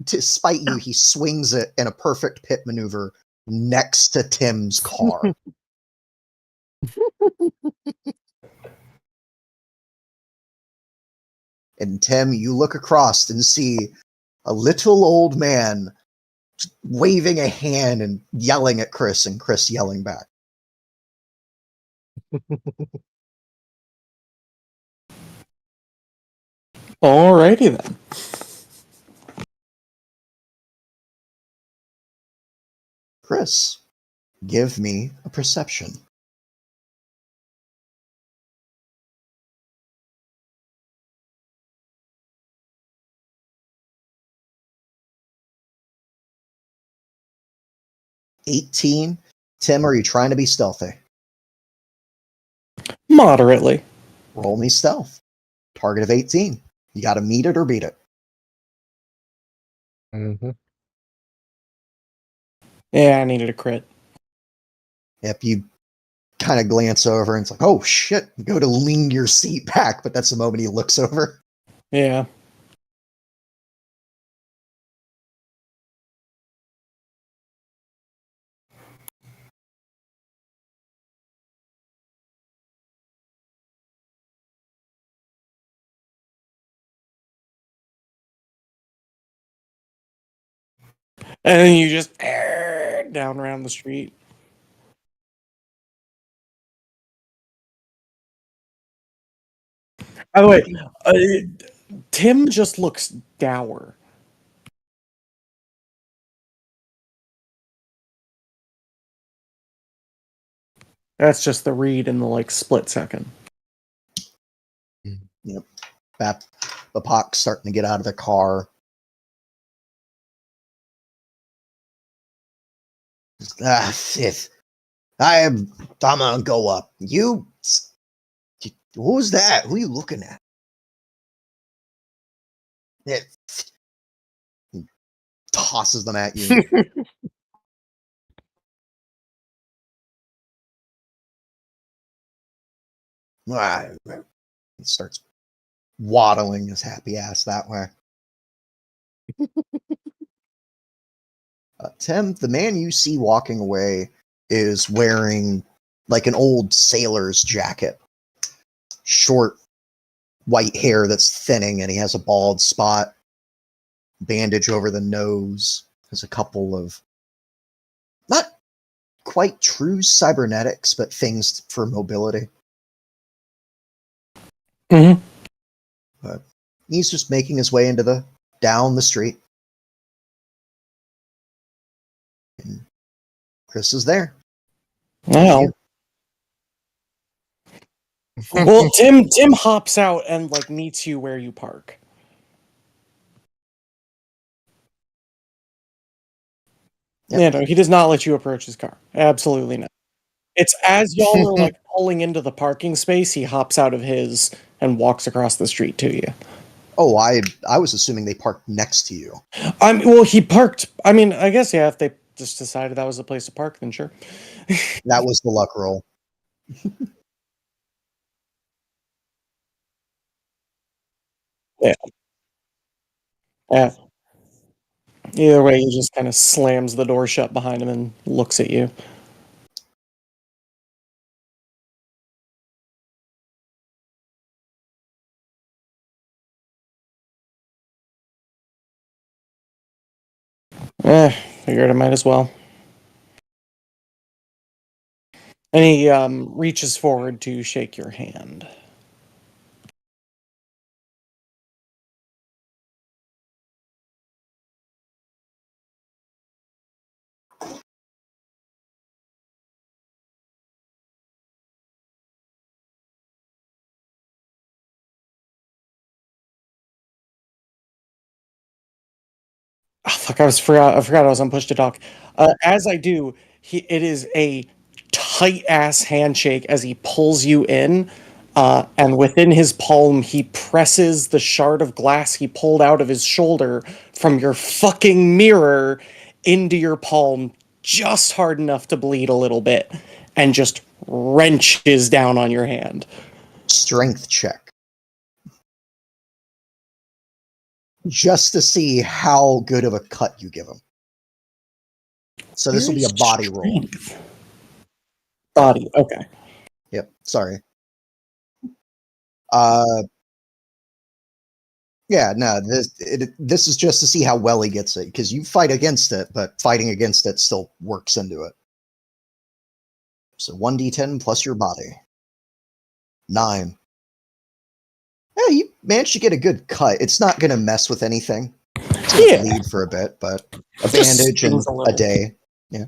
to spite you, he swings it in a perfect pit maneuver next to Tim's car. And Tim, you look across and see a little old man waving a hand and yelling at Chris, and Chris yelling back. Alrighty then. Chris, give me a perception. $18. Tim, are you trying to be stealthy? Moderately. Roll me stealth. Target of 18. You got to meet it or beat it. Mm-hmm. Yeah, I needed a crit. Yep, you kind of glance over and it's like, oh shit, go to lean your seat back, but that's the moment he looks over. Yeah. And then you just. back down around the street. By the way, Tim just looks dour. That's just the read in the like split second. Yep. The Pock's starting to get out of the car. If I'm gonna go up. Who's that? Who are you looking at? It tosses them at you. He starts waddling his happy ass that way. Tim, the man you see walking away is wearing like an old sailor's jacket. Short white hair that's thinning, and he has a bald spot, bandage over the nose, has a couple of not quite true cybernetics, but things for mobility. Mm-hmm. But he's just making his way down the street. And Chris is there. Well, well, Tim hops out and like meets you where you park. Yep. Yeah, no, he does not let you approach his car. Absolutely not. It's as y'all are like pulling into the parking space, he hops out of his and walks across the street to you. Oh, I was assuming they parked next to you. Well, he parked. I mean, I guess yeah. If they just decided that was the place to park, then sure. That was the luck roll. Yeah. Yeah. Either way, he just kind of slams the door shut behind him and looks at you. Figured I might as well. And he reaches forward to shake your hand. Oh, fuck! I forgot I was on push to talk. As I do, it is a tight ass handshake as he pulls you in, and within his palm he presses the shard of glass he pulled out of his shoulder from your fucking mirror into your palm, just hard enough to bleed a little bit, and just wrenches down on your hand. Strength check. Just to see how good of a cut you give him. So this will be a body roll. Body, okay. Yep, sorry. Yeah, no, this is just to see how well he gets it, because you fight against it, but fighting against it still works into it. So 1d10 plus your body. 9. Yeah, you managed to get a good cut. It's not going to mess with anything. It's going to bleed for a bit, but a bandage and a day. Yeah.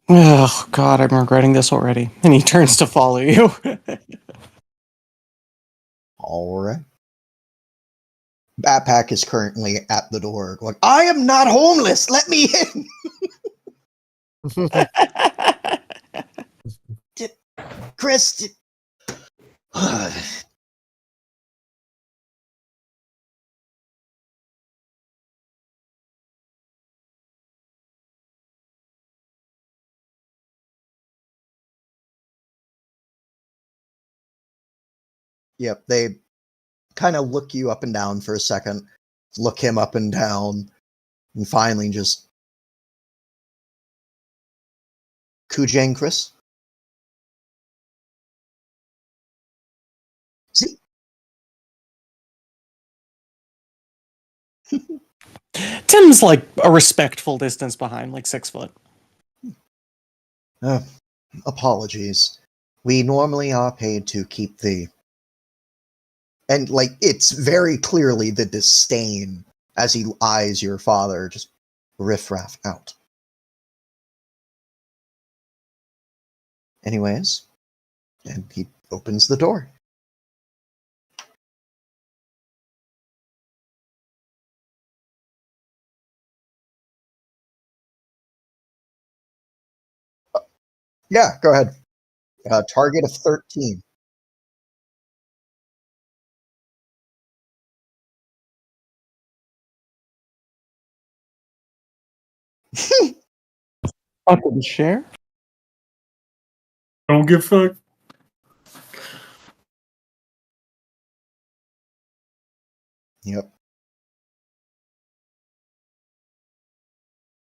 Oh god, I'm regretting this already. And he turns to follow you. All right. Backpack is currently at the door going, I am not homeless. Let me in. Chris. Yep, they kind of look you up and down for a second, look him up and down, and finally just Kujang Chris. See, Tim's like a respectful distance behind, like 6 foot. apologies. We normally are paid to keep the. And, like, it's very clearly the disdain as he eyes your father, just riffraff out. Anyways, and he opens the door. Yeah, go ahead. Target of 13. Fucking share. Don't give a fuck. Yep.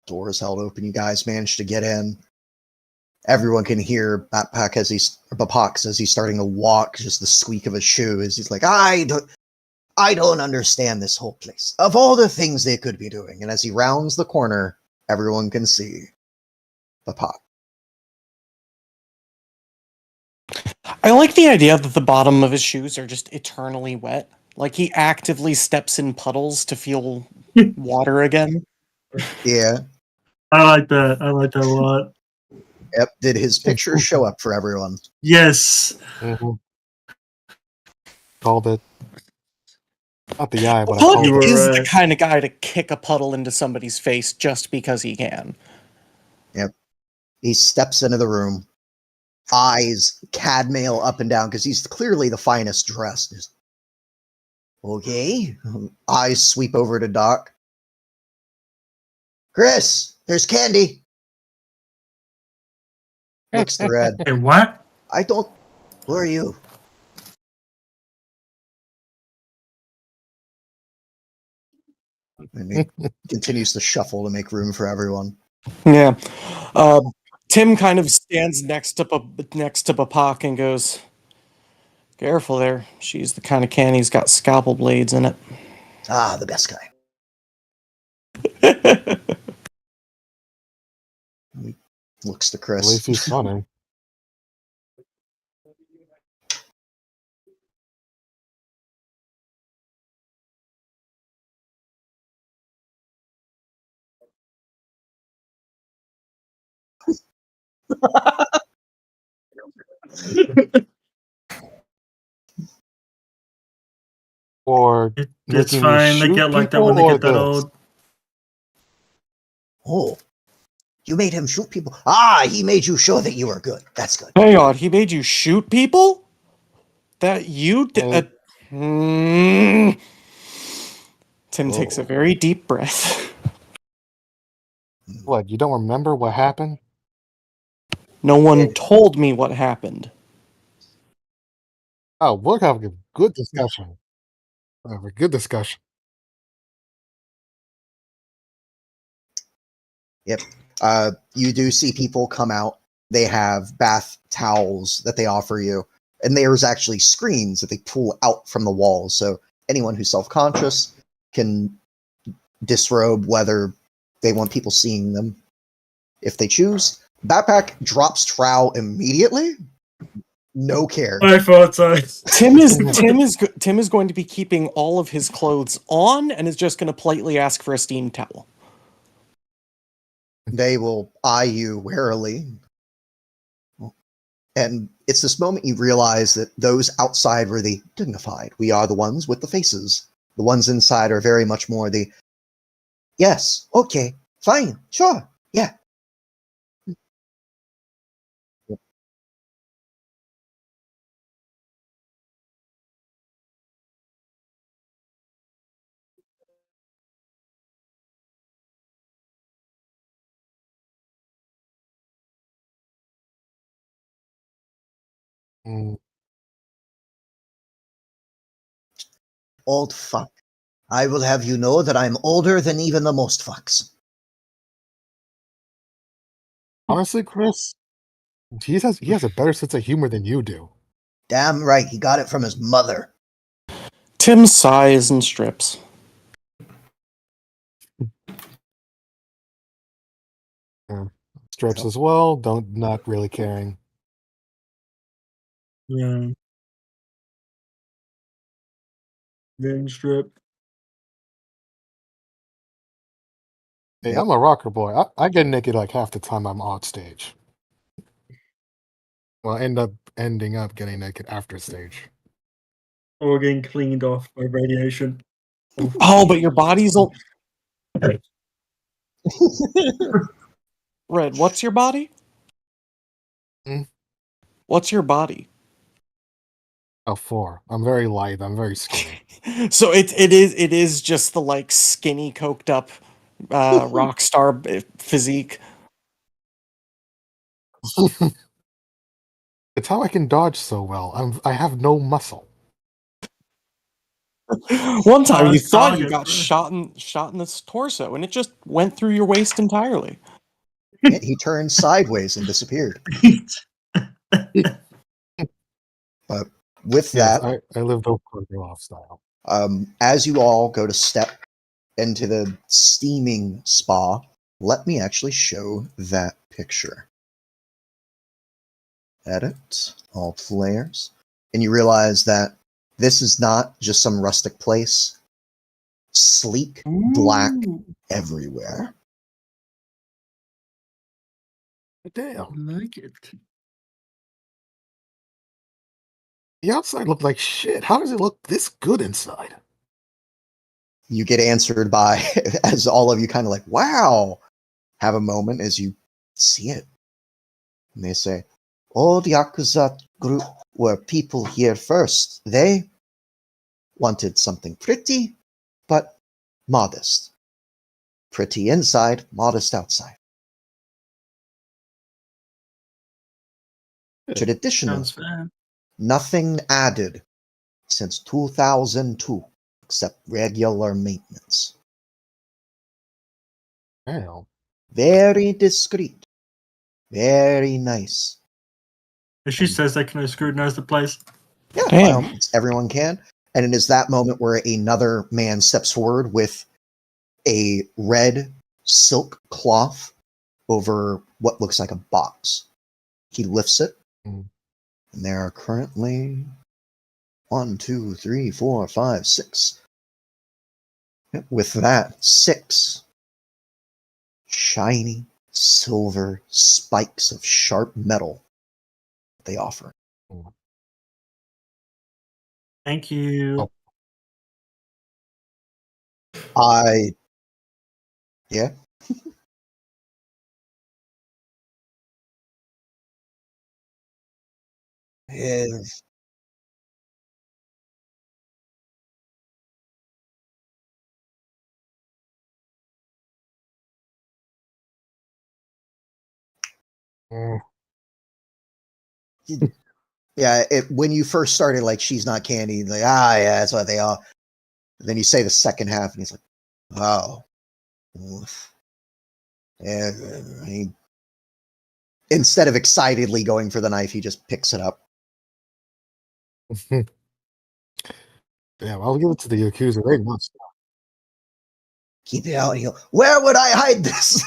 Door is held open. You guys manage to get in. Everyone can hear Bapox as he's starting to walk, just the squeak of a shoe as he's like, I don't understand this whole place. Of all the things they could be doing. And as he rounds the corner, everyone can see Bapox. I like the idea that the bottom of his shoes are just eternally wet. Like he actively steps in puddles to feel water again. Yeah. I like that. I like that a lot. Yep. Did his picture show up for everyone? Yes. Mhm. Called it. Not the eye, but I Pud called You were it. is the right. kind of guy to kick a puddle into somebody's face just because he can. Yep. He steps into the room, eyes Cadmail up and down because he's clearly the finest dressed. Just, okay. Eyes sweep over to Doc. Chris, there's candy. Looks to Red. Hey, what? I don't. Who are you? And he continues to shuffle to make room for everyone. Yeah. Tim kind of stands next to Bapak and goes, "Careful there. She's the kind of candy's got scalpel blades in it." Ah, the best guy. He looks to At Chris. least he's funny. Or It's making me fine. They shoot get like that people, when they or get that this. old. Oh, you made him shoot people. Ah, he made you show that you were good. That's good. Hang on, he made you shoot people? That you did? Tim takes a Oh. very deep breath. What, you don't remember what happened? No one told me what happened. Oh, we're having a good discussion. We're having a good discussion. Yep. You do see people come out. They have bath towels that they offer you, and there's actually screens that they pull out from the walls. So anyone who's self-conscious can disrobe whether they want people seeing them. If they choose, backpack drops trowel immediately. No care. I thought so. Tim is going to be keeping all of his clothes on and is just going to politely ask for a steamed towel. They will eye you warily. And it's this moment you realize that those outside were the dignified. We are the ones with the faces. The ones inside are very much more the, yes, okay, fine, sure, yeah. Mm. Old fuck. I will have you know that I'm older than even the most fucks. Honestly, Chris, he has a better sense of humor than you do. Damn right, he got it from his mother. Tim sighs and strips. Yeah. Strips as well, not really caring. Yeah. Then strip. Hey, Yep. I'm a rocker boy. I get naked like half the time I'm on stage. Well, I ending up getting naked after stage. Or getting cleaned off by radiation. Oh, but your body's Red. What's your body? Hmm? What's your body? Oh, 4. I'm very lithe. I'm very skinny. So it is just the like skinny, coked up rock star physique. It's how I can dodge so well. I have no muscle. One time you Nice thought you target, got bro. shot in the torso, and it just went through your waist entirely. Yeah, he turned sideways and disappeared. But with Yes, that, I live the Oprah style. as you all go to step into the steaming spa, let me actually show that picture. Edit, all players. And you realize that this is not just some rustic place. Sleek, black Ooh, everywhere. I Damn. like it. The outside looked like shit. How does it look this good inside? You get answered by, as all of you kind of like, wow, have a moment as you see it. And they say, all the Yakuza group were people here first. They wanted something pretty, but modest. Pretty inside, modest outside. Traditional, Sounds fair. nothing added since 2002 except regular maintenance. Damn. Very discreet, very nice. If she says they can scrutinize the place. Yeah, by all Damn. means, everyone can. And it is that moment where another man steps forward with a red silk cloth over what looks like a box. He lifts it, Mm. and there are currently 1, 2, 3, 4, 5, 6. With that, 6 shiny silver spikes of sharp metal they offer. Thank you. Oh. Yeah. If Mm. yeah, when you first started, like, she's not candy, like, yeah, that's what they are. And then you say the second half, and he's like, wow. Oof. Yeah, instead of excitedly going for the knife, he just picks it up. Damn, I'll give it to the Yakuza. They must. Keep it out. Where would I hide this?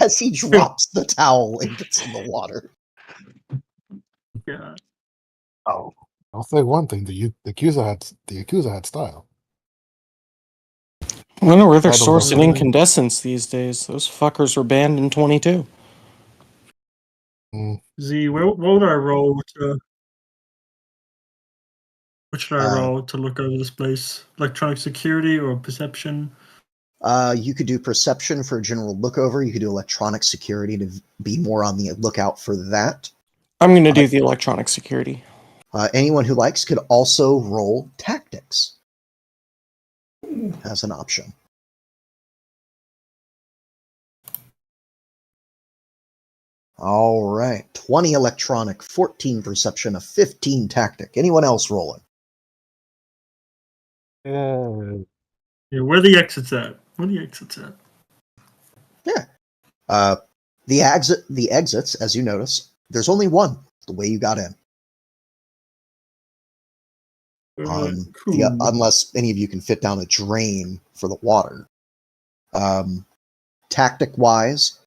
As he drops the towel and gets in the water. Yeah. Oh, I'll say one thing: the Yakuza had style. I wonder where they're Titles don't sourcing come. incandescents these days. Those fuckers were banned in 22. Mm. Z, what would I roll to? What should I roll to look over this place? Electronic security or perception? You could do perception for a general look over. You could do electronic security to be more on the lookout for that. I'm going to do the electronic security. Anyone who likes could also roll tactics as an option. All right. 20 electronic, 14 perception, a 15 tactic. Anyone else rolling? Yeah. Yeah, where are the exits at? Where are the exits at? The exits, as you notice, there's only one. The way you got in. Cool. Unless any of you can fit down a drain for the water. Tactic wise,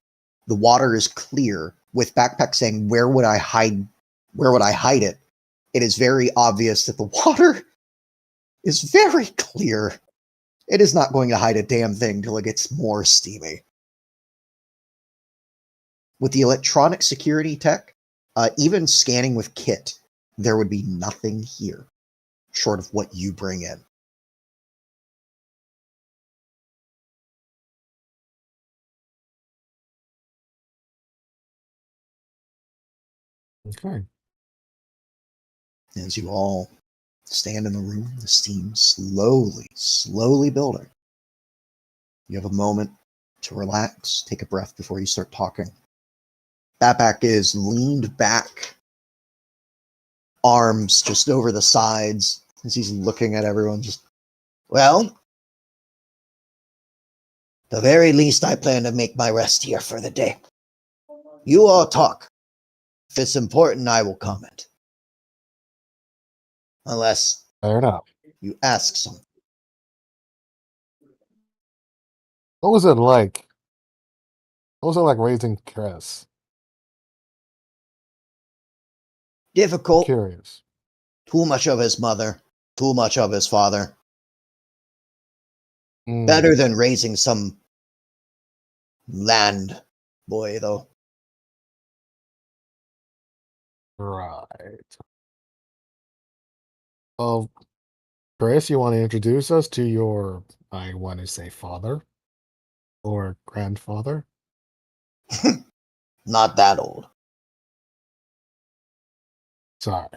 the water is clear. With Backpack saying, "Where would I hide? Where would I hide it?" It is very obvious that the water is very clear. It is not going to hide a damn thing till it gets more steamy. With the electronic security tech, even scanning with kit, there would be nothing here short of what you bring in. Okay. As you all stand in the room, the steam slowly building. You have a moment to relax, take a breath before you start talking. Backpack is leaned back, arms just over the sides, as he's looking at everyone. Well, the very least, I plan to make my rest here for the day. You all talk. If it's important, I will comment. Unless Fair enough. you ask something. What was it like? What was it like raising Chris? Difficult. Curious. Too much of his mother. Too much of his father. Mm, Better than raising some land boy, though. right. Well, Chris, you want to introduce us to your, I want to say, father or grandfather? Not that old. Sorry.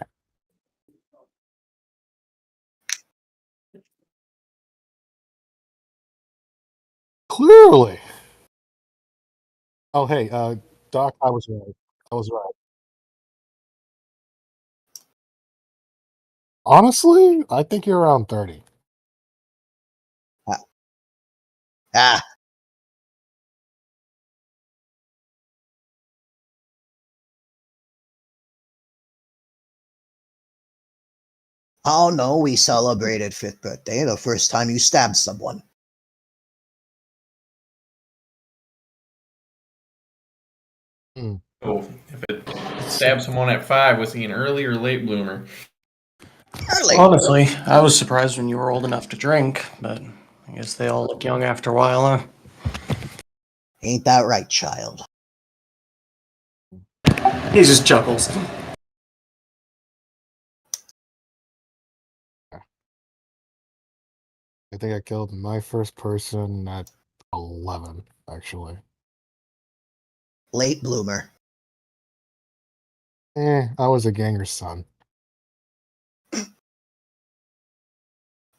Clearly. Oh, hey, Doc, I was right. I was right. Honestly, I think you're around 30. Ah, oh no, we celebrated 5th birthday the first time you stabbed someone. Mm. Oh, if it stabbed someone at 5, was he an early or late bloomer? Early. Honestly, I was surprised when you were old enough to drink, but I guess they all look young after a while, huh? Ain't that right, child? He just chuckles. I think I killed my first person at 11, actually. Late bloomer. I was a ganger's son.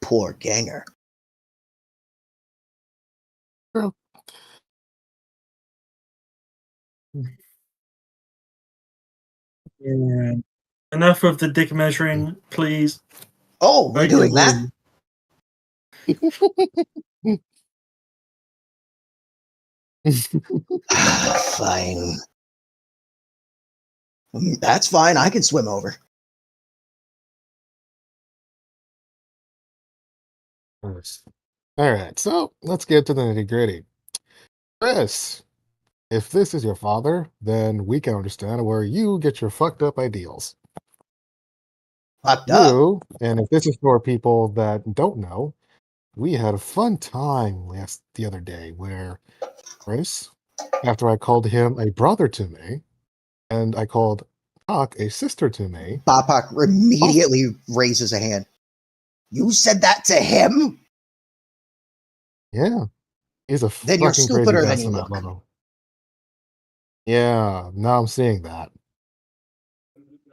Poor ganger. True. And enough of the dick measuring, please. Oh, we're doing that? Fine. That's fine. I can swim over. Alright, so let's get to the nitty gritty. Chris, if this is your father, then we can understand where you get your fucked up ideals. Fucked up. You, and if this is for people that don't know, we had a fun time the other day where Chris, after I called him a brother to me, and I called Doc a sister to me. Bapak immediately raises a hand. You said that to him? Yeah, he's a Then you're fucking crazy stupider than bastard. you I look. love him. Yeah, now I'm seeing that.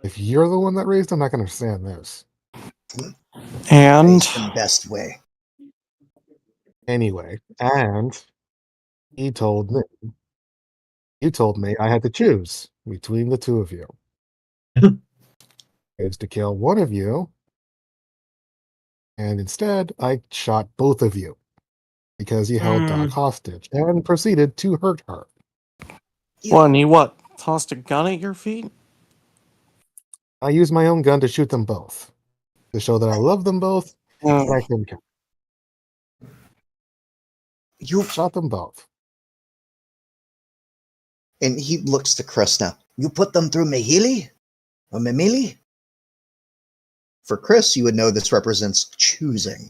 If you're the one that raised him, I can understand this. And Raised him best way. Anyway, and he told me, you told me I had to choose between the two of you. Is to kill one of you And instead, I shot both of you because you held Doc Hmm. hostage and proceeded to hurt her. Well, and you what? Tossed a gun at your feet? I used my own gun to shoot them both to show that I love them both, but I couldn't kill. You Shot them both. and he looks to Chris now. You put them through Mehili or Memili? For Chris, you would know this represents choosing.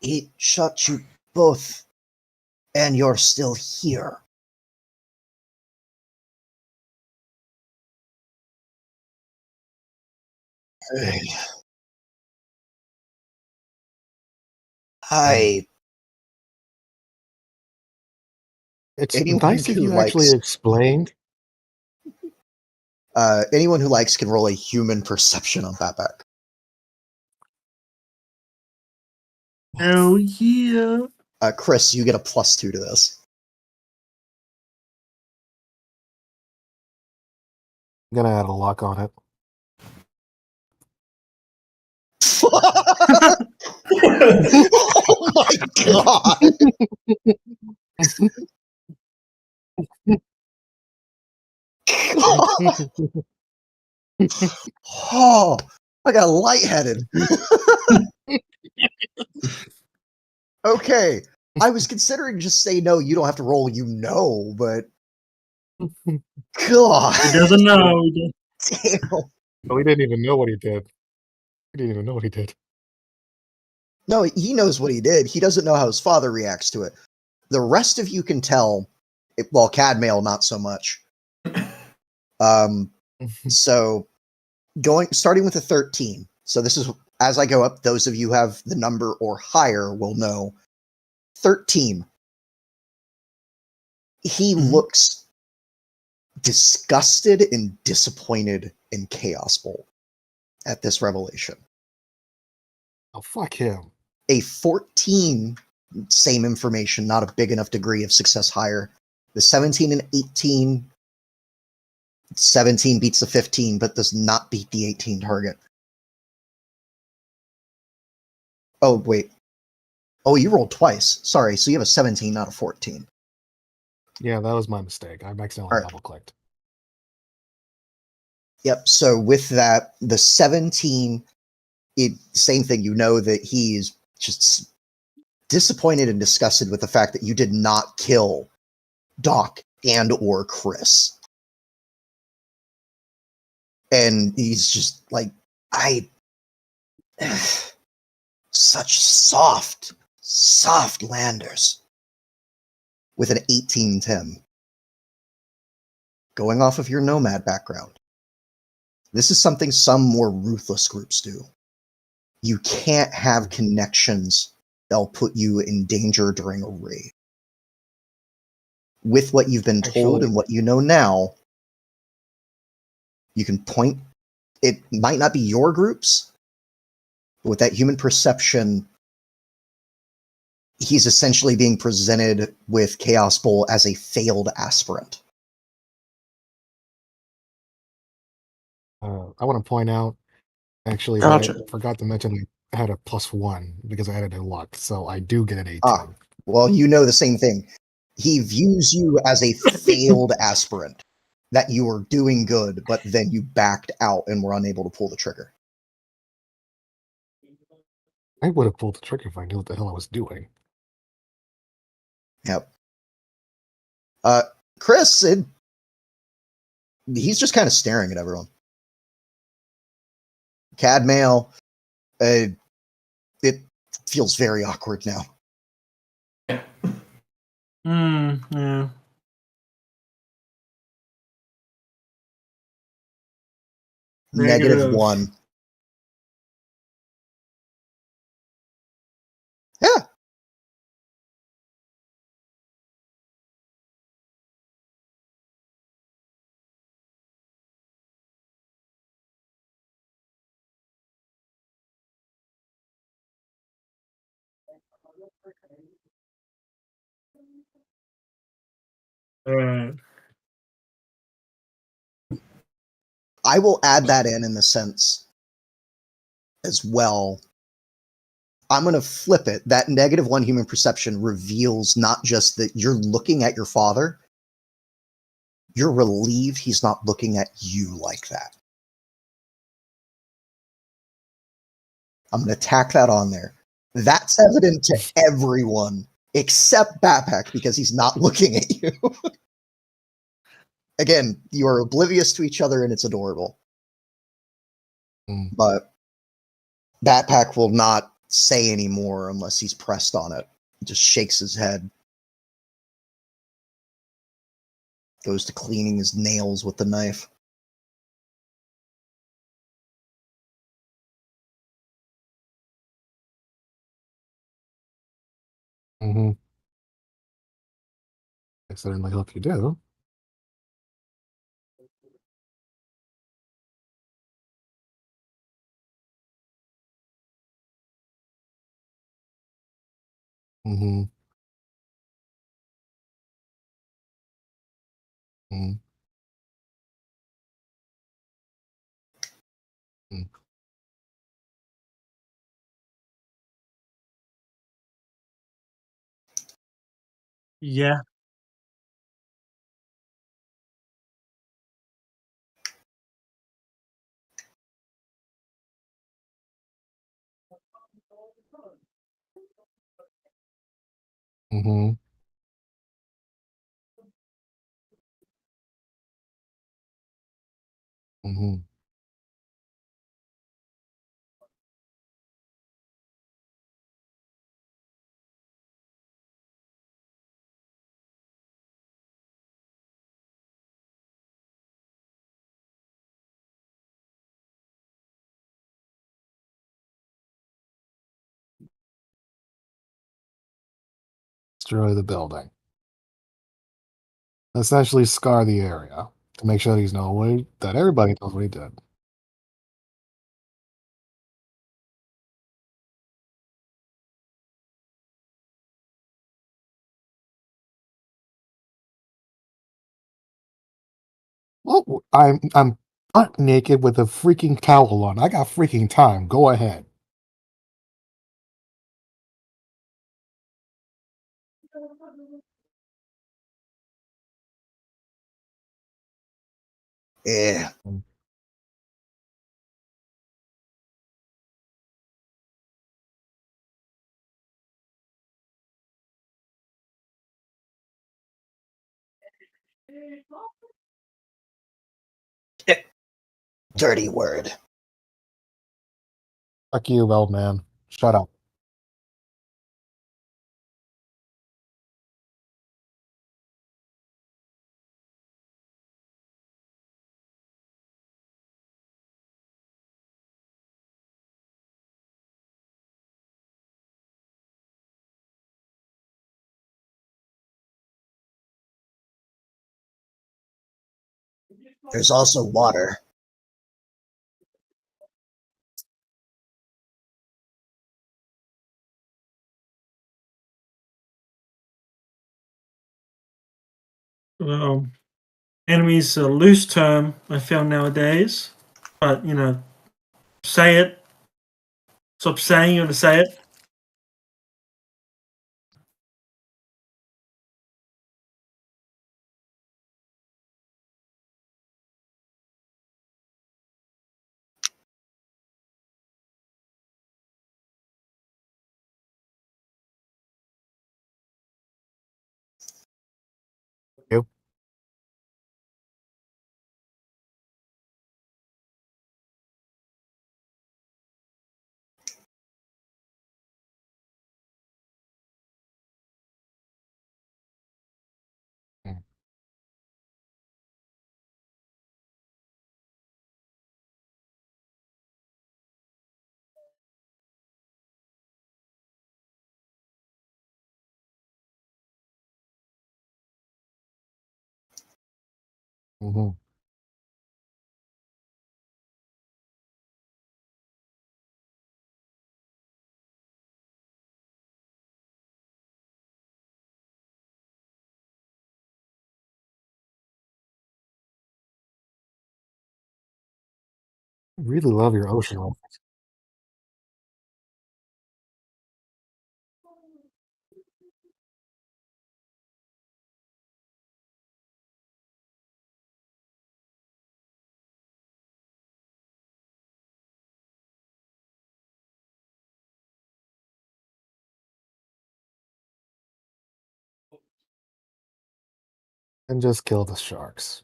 He shot you both, and you're still here. I It's anyone nice if who you actually likes explained. anyone who likes can roll a human perception on that back. Oh yeah. Chris, you get a +2 to this. I'm gonna add a lock on it. Oh my god! Oh, I got lightheaded. Okay, I was considering just say no. You don't have to roll. You know, but God, He doesn't know. damn. Oh, he didn't even know what he did. He didn't even know what he did. No, he knows what he did. He doesn't know how his father reacts to it. The rest of you can tell. Well, Cadmail not so much. So starting with a 13. So this is as I go up. Those of you who have the number or higher will know. 13. He looks disgusted and disappointed in Chaos Bolt at this revelation. Oh, fuck him. A 14, same information, not a big enough degree of success higher. The 17 and 18, 17 beats the 15, but does not beat the 18 target. Oh, wait. Oh, you rolled twice. Sorry, so you have a 17, not a 14. Yeah, that was my mistake. I accidentally All right. double clicked. Yep, so with that, the 17, same thing. You know that he's just disappointed and disgusted with the fact that you did not kill Doc and or Chris. And he's just like, such soft landers. With an 18-10. Going off of your nomad background, this is something some more ruthless groups do. You can't have connections that'll put you in danger during a raid. With what you've been told Actually- and what you know now, you can point. It might not be your groups, but with that human perception, he's essentially being presented with Chaos Bowl as a failed aspirant. I want to point out, actually, Gotcha. that I forgot to mention I had a +1 because I added a luck, so I do get an 18. Ah, well, you know the same thing. He views you as a failed aspirant, that you were doing good, but then you backed out and were unable to pull the trigger. I would have pulled the trigger if I knew what the hell I was doing. Yep. Chris, he's just kind of staring at everyone. Cadmail, it feels very awkward now. Yeah. -1. Yeah. Alright. I will add that in the sense as well. I'm going to flip it. That -1 human perception reveals not just that you're looking at your father, you're relieved he's not looking at you like that. I'm going to tack that on there. That's evident to everyone except Backpack because he's not looking at you. Again, you are oblivious to each other and it's adorable. But Backpack will not say any more unless he's pressed on it. He just shakes his head. Goes to cleaning his nails with the knife. Mm-hmm. I certainly hope you do. Mm-hmm. Mm-hmm. Yeah. Mm-hmm. Mm-hmm. Destroy the building. Essentially scar the area to make sure he's no way that everybody knows what he did. Well, I'm butt naked with a freaking towel on. I got freaking time. Go ahead. Yeah. Dirty word. Fuck you, old man. Shut up. There's also water. Enemy's a loose term I found nowadays, but say it. Stop saying you're gonna say it. You. Mm-hmm. I really love your ocean reference. And just kill the sharks.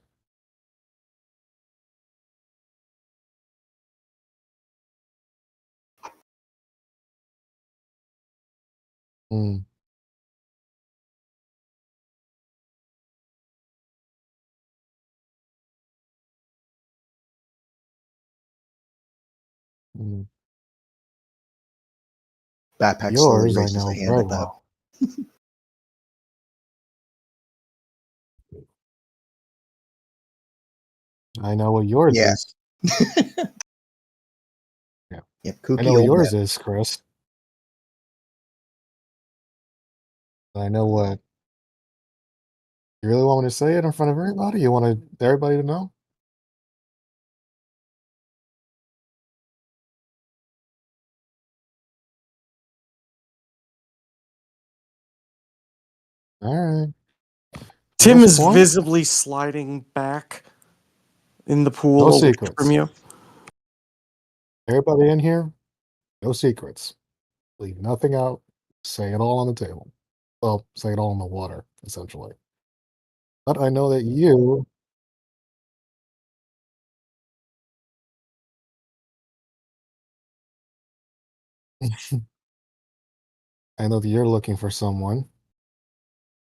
Mm. Mm. Backpack slowly Yours, I raises a know hand very at that. well. I know what yours Yeah. is. Yeah. Yep, I kooky know what old yours man. is, Chris. I know what. You really want me to say it in front of everybody? You want everybody to know? All right. At Tim this is point, visibly sliding back in the pool no away from secrets. you. Everybody in here, no secrets. Leave nothing out. Say it all on the table. Well, say it all in the water, essentially. But I know that you. I know that you're looking for someone.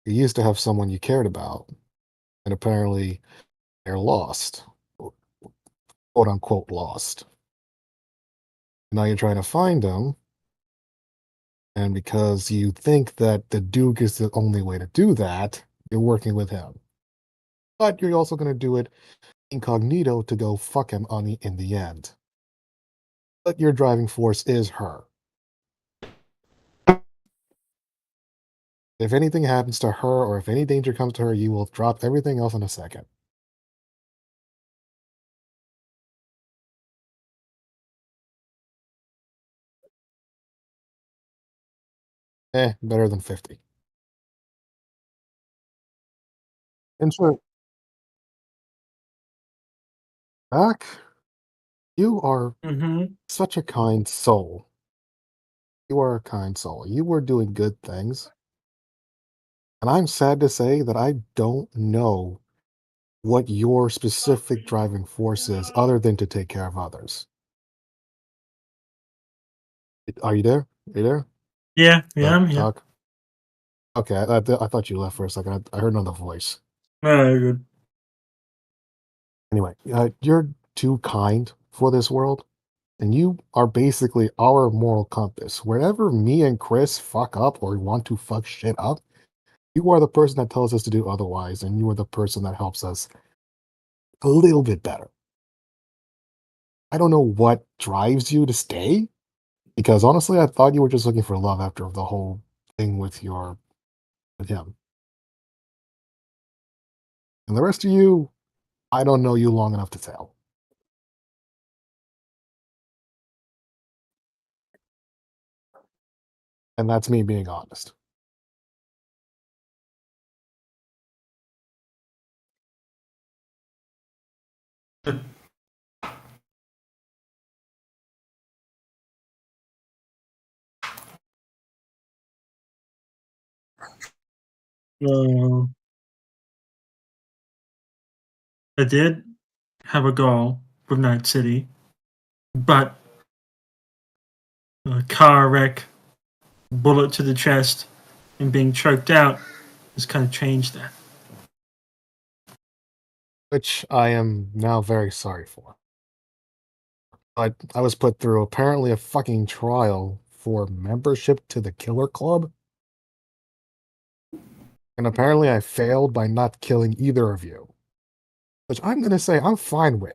You used to have someone you cared about, and apparently they're lost, quote unquote lost. Now you're trying to find them, and because you think that the Duke is the only way to do that, you're working with him. But you're also going to do it incognito to go fuck him on in the end. But your driving force is her. If anything happens to her, or if any danger comes to her, you will drop everything else in a second. Better than 50. And so, Doc, you are Mm-hmm. such a kind soul. You are a kind soul. You were doing good things. And I'm sad to say that I don't know what your specific driving force is other than to take care of others. Are you there? Are you there? Yeah, yeah, I'm here. Doc? Okay, I thought you left for a second. I heard another voice. Very good. Anyway, you're too kind for this world, and you are basically our moral compass. Wherever me and Chris fuck up or want to fuck shit up, you are the person that tells us to do otherwise, and you are the person that helps us a little bit better. I don't know what drives you to stay, because honestly, I thought you were just looking for love after the whole thing with him. And the rest of you, I don't know you long enough to tell. And that's me being honest. Uh, I did have a goal with Night City, but a car wreck, bullet to the chest, and being choked out has kind of changed that. Which I am now very sorry for. I was put through apparently a fucking trial for membership to the Killer Club, and apparently I failed by not killing either of you. Which I'm gonna say I'm fine with.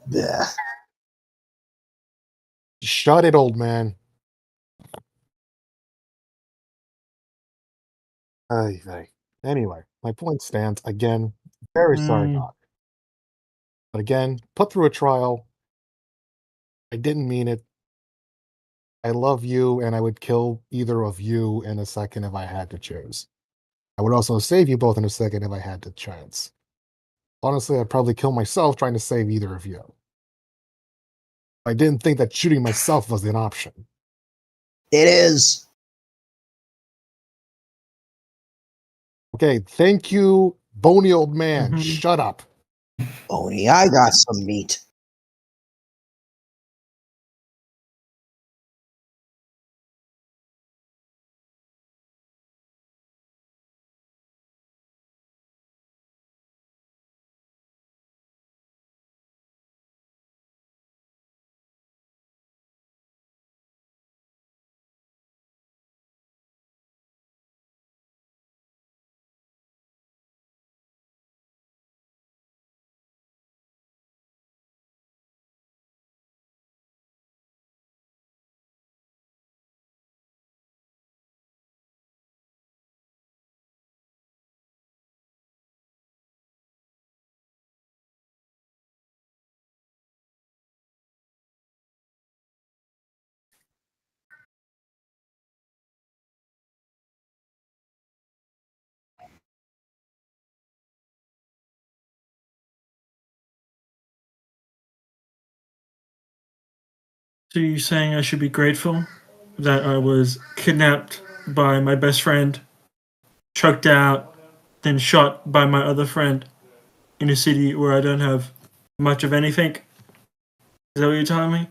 Blech. Shut it, old man. Ay, vey. Anyway, my point stands. Again, very sorry, Mm. Doc. But again, put through a trial. I didn't mean it. I love you, and I would kill either of you in a second if I had to choose. I would also save you both in a second if I had the chance. Honestly, I'd probably kill myself trying to save either of you. I didn't think that shooting myself was an option. It is. Okay, thank you, bony old man. Mhm. Shut up. Oni, I got some meat. So you're saying I should be grateful that I was kidnapped by my best friend, chucked out, then shot by my other friend in a city where I don't have much of anything? Is that what you're telling me?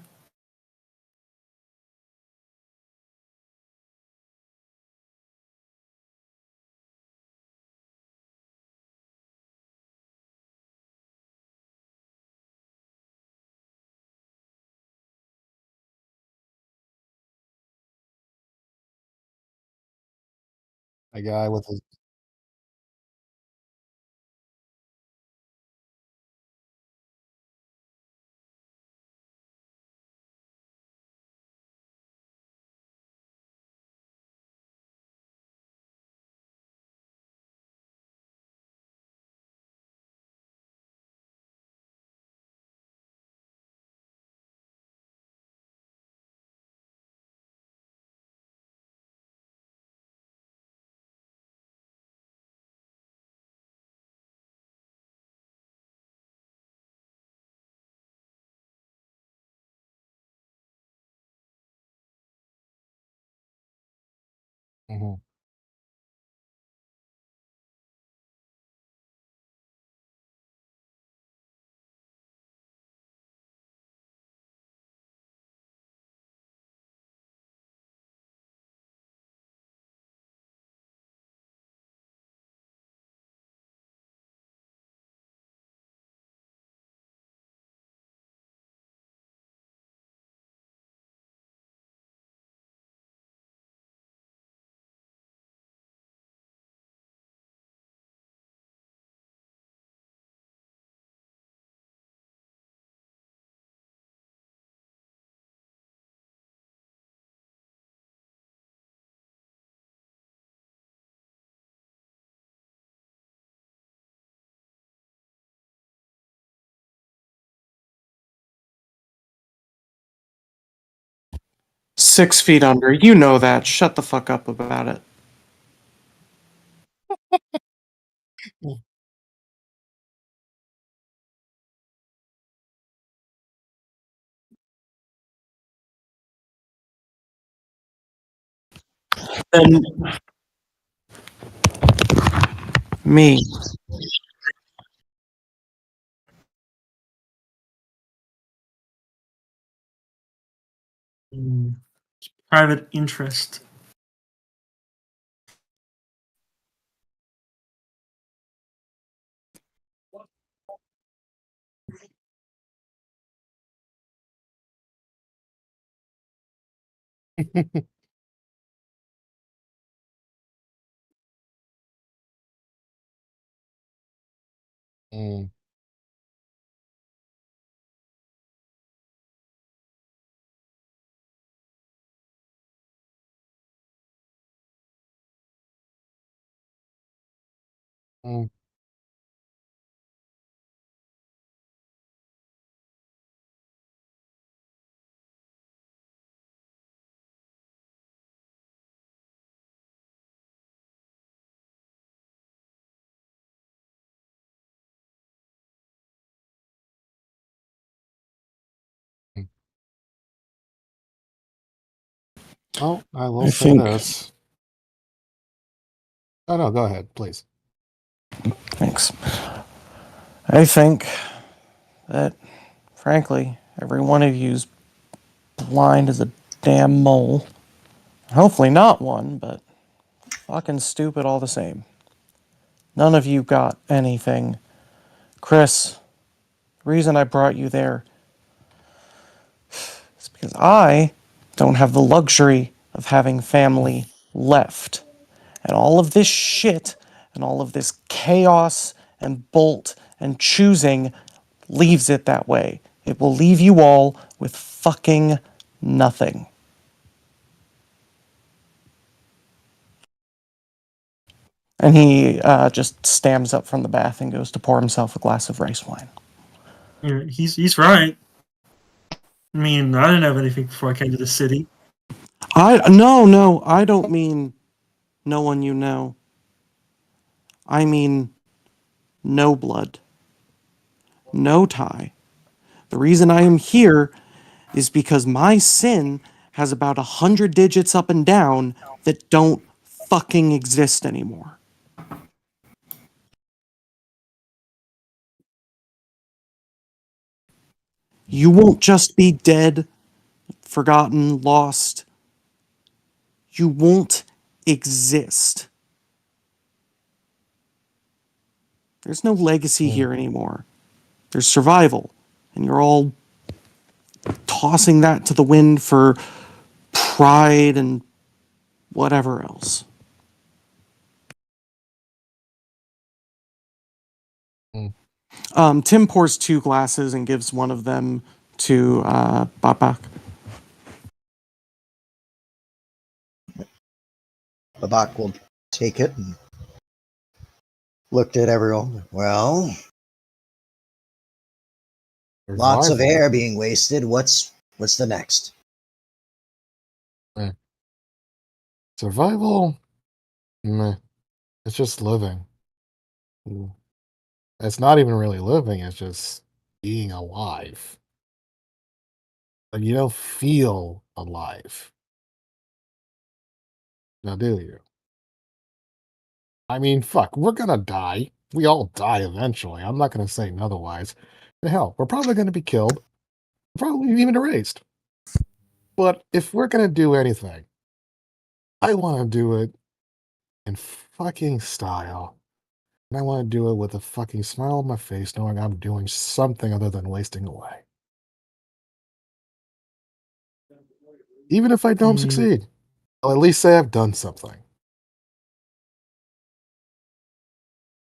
A guy with his Mhm. Six feet under. You know that. Shut the fuck up about it. Then me. Mm. Private interest. Mm. Mm. Oh, I will I say think- this. Oh no, go ahead, please. Thanks. I think that, frankly, every one of you's blind as a damn mole. Hopefully not one, but fucking stupid all the same. None of you got anything. Chris, the reason I brought you there is because I don't have the luxury of having family left. And all of this shit and all of this chaos and bolt and choosing leaves it that way. It will leave you all with fucking nothing. And he just stands up from the bath and goes to pour himself a glass of rice wine. Yeah, he's right. I mean, I didn't have anything before I came to the city. No, I don't mean no one you know. I mean no blood, no tie. The reason I am here is because my sin has about 100 digits up and down that don't fucking exist anymore. You won't just be dead, forgotten, lost. You won't exist. There's no legacy here anymore. There's survival. And you're all tossing that to the wind for pride and whatever else. Tim pours 2 glasses and gives one of them to Babak. Babak will take it and looked at everyone. Well, lots of Survival. air being wasted. What's the next? Survival? Meh. It's just living. Mm. It's not even really living, it's just being alive. But you don't feel alive. Now, do you? I mean, fuck, we're gonna die. We all die eventually. I'm not gonna say otherwise. And hell, we're probably gonna be killed, probably even erased. But if we're gonna do anything, I wanna do it in fucking style. And I wanna do it with a fucking smile on my face, knowing I'm doing something other than wasting away. Even if I don't succeed, I'll at least say I've done something.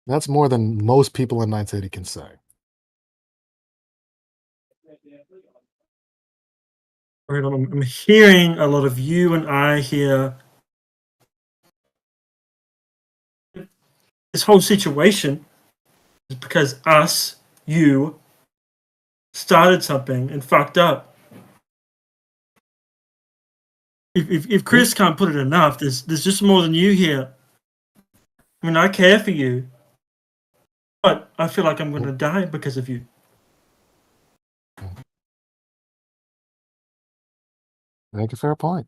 That's more than most people in Night City can say. Right, I'm hearing a lot of you and I here. This whole situation is because us, you, started something and fucked up. If Chris can't put it enough, there's just more than you here. I mean, I care for you, but I feel like I'm going to die because of you. Make a fair point.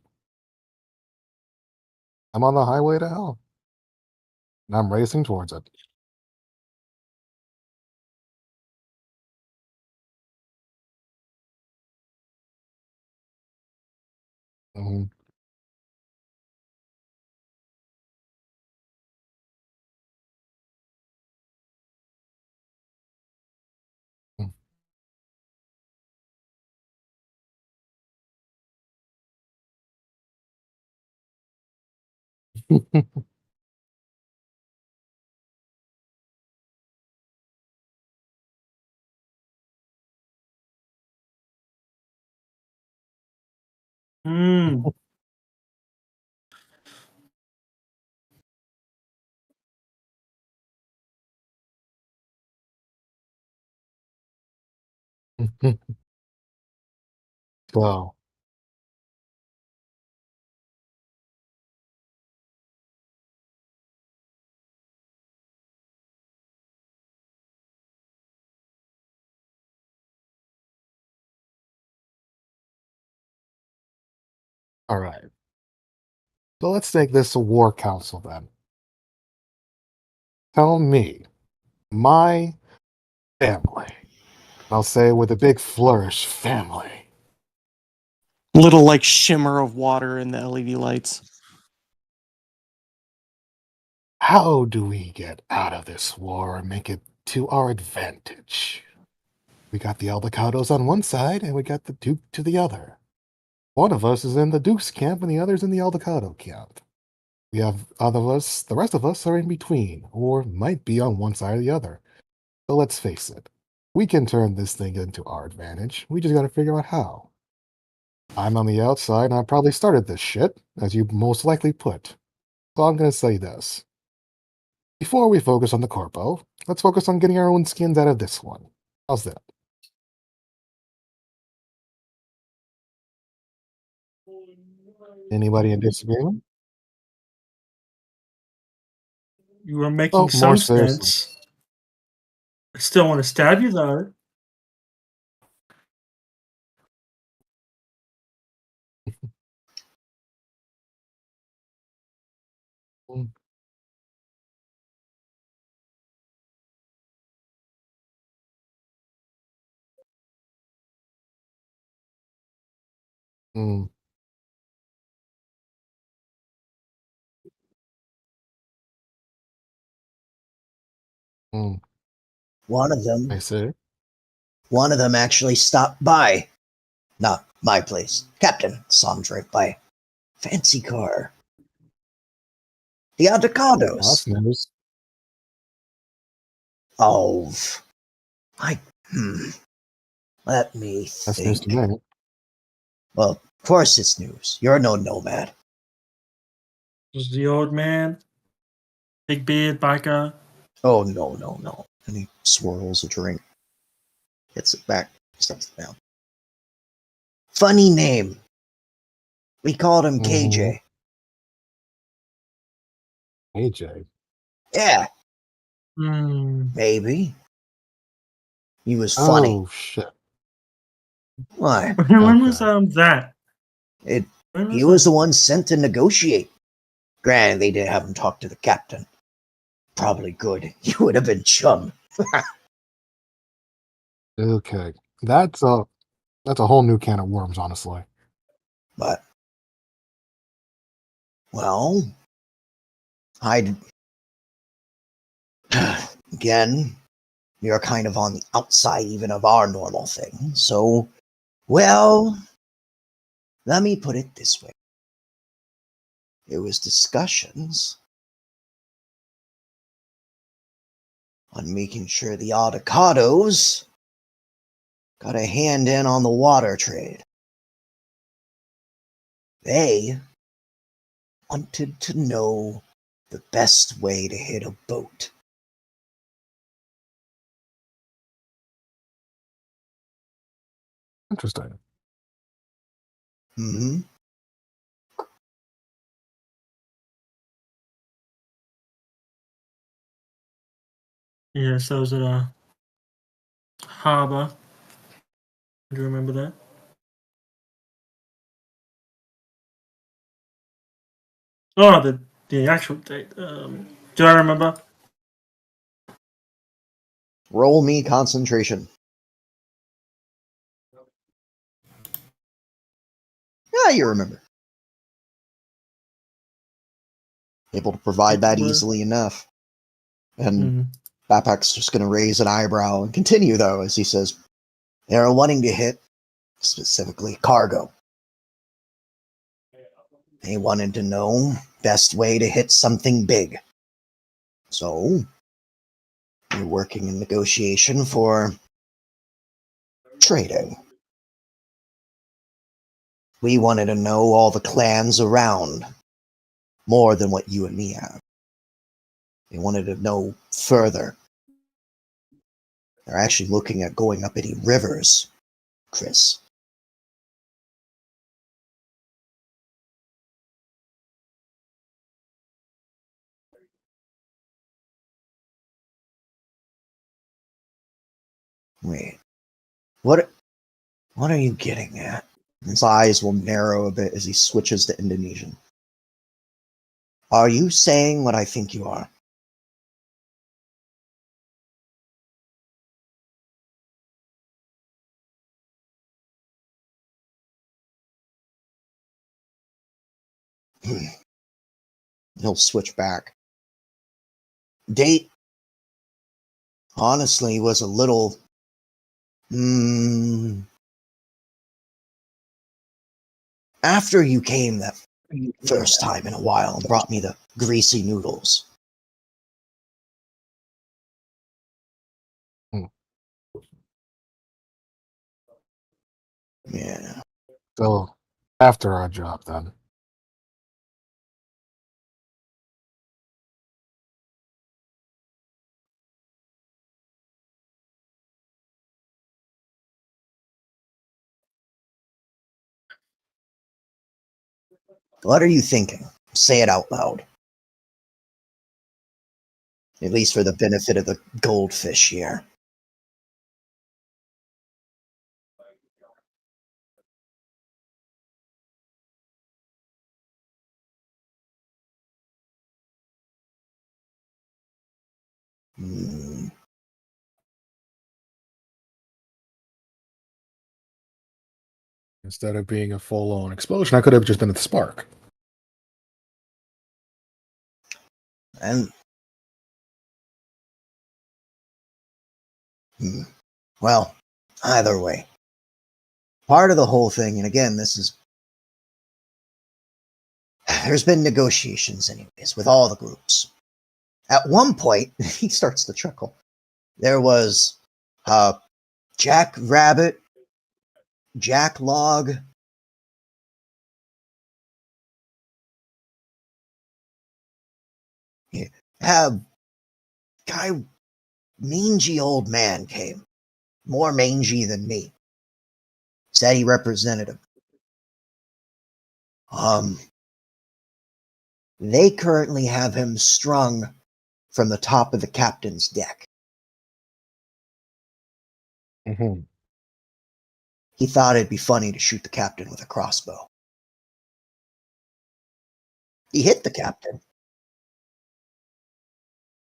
I'm on the highway to hell. And I'm racing towards it. Mhm. Mm. So, all right. So let's take this to War Council then. Tell me, my family. I'll say with a big flourish, family. Little like shimmer of water in the LED lights. How do we get out of this war and make it to our advantage? We got the Aldecados on one side, and we got the Duke to the other. One of us is in the Duke's camp, and the other's in the Aldecado camp. We have other of us, the rest of us are in between, or might be on one side or the other. So let's face it, we can turn this thing into our advantage. We just gotta figure out how. I'm on the outside, and I probably started this shit, as you most likely put. So I'm gonna say this. Before we focus on the corpo, let's focus on getting our own skins out of this one. How's that? Anybody in disagreement? You were making Oh, some more seriously. sense. I still want to stab you though. Mm, mm, mm. One of them, I see. one of them actually stopped by. Not my place. Captain saw him drive by. Fancy car. The That's Avocados. news. Oh, I. Let me That's news to think. me. Well, of course it's news. You're no nomad. Was the old man, big beard, biker. Oh, no, no, no. And he swirls a drink, gets it back, sets it down. Funny name. We called him Mm-hmm. KJ. AJ. Yeah, Hmm. maybe. He was funny. Oh, shit. Why? When was Okay. that? It, When he was was that? the one sent to negotiate. Granted, they didn't have him talk to the captain. Probably good. You would have been chum. Okay. That's a whole new can of worms, honestly. But, well, I'd. Again, you're kind of on the outside even of our normal thing. So, well, let me put it this way. There was discussions on making sure the avocados got a hand in on the water trade. They wanted to know the best way to hit a boat. Interesting. Mm-hmm. Yes, that was at a harbor. Do you remember that? Oh, the actual date. Do I remember? Roll me concentration. Yeah, you remember. Able to provide that easily enough. And Bapak's just going to raise an eyebrow and continue, though, as he says, they're wanting to hit, specifically, cargo. They wanted to know best way to hit something big. So, you're working in negotiation for trading. We wanted to know all the clans around, more than what you and me have. They wanted to know further. they're actually looking at going up any rivers, Chris. Wait, what are you getting at? His eyes will narrow a bit as he switches to Indonesian. Are you saying what I think you are? He'll switch back. Date, honestly, was a little... After you came that first time in a while and brought me the greasy noodles. Yeah. So, after our job, then. What are you thinking? Say it out loud. At least for the benefit of the goldfish here. Instead of being a full-on explosion, I could have just been a spark. And well, either way, part of the whole thing, and again, there's been negotiations anyways with all the groups. At one point, he starts to chuckle. There was Jack Rabbit, Jack Log, have guy mangy old man came, more mangy than me. Said he represented him. They currently have him strung from the top of the captain's deck. Mm-hmm. He thought it'd be funny to shoot the captain with a crossbow. He hit the captain.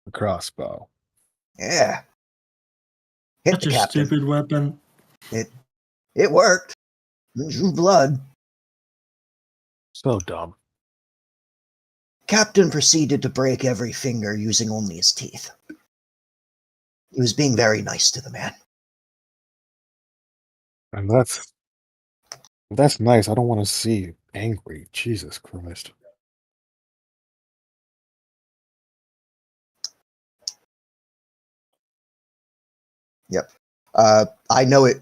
The crossbow. Yeah. Hit Such the a captain. stupid weapon. It worked. It drew blood. So dumb. Captain proceeded to break every finger using only his teeth. He was being very nice to the man. And that's nice. I don't want to see you angry. Jesus Christ. Yep. I know it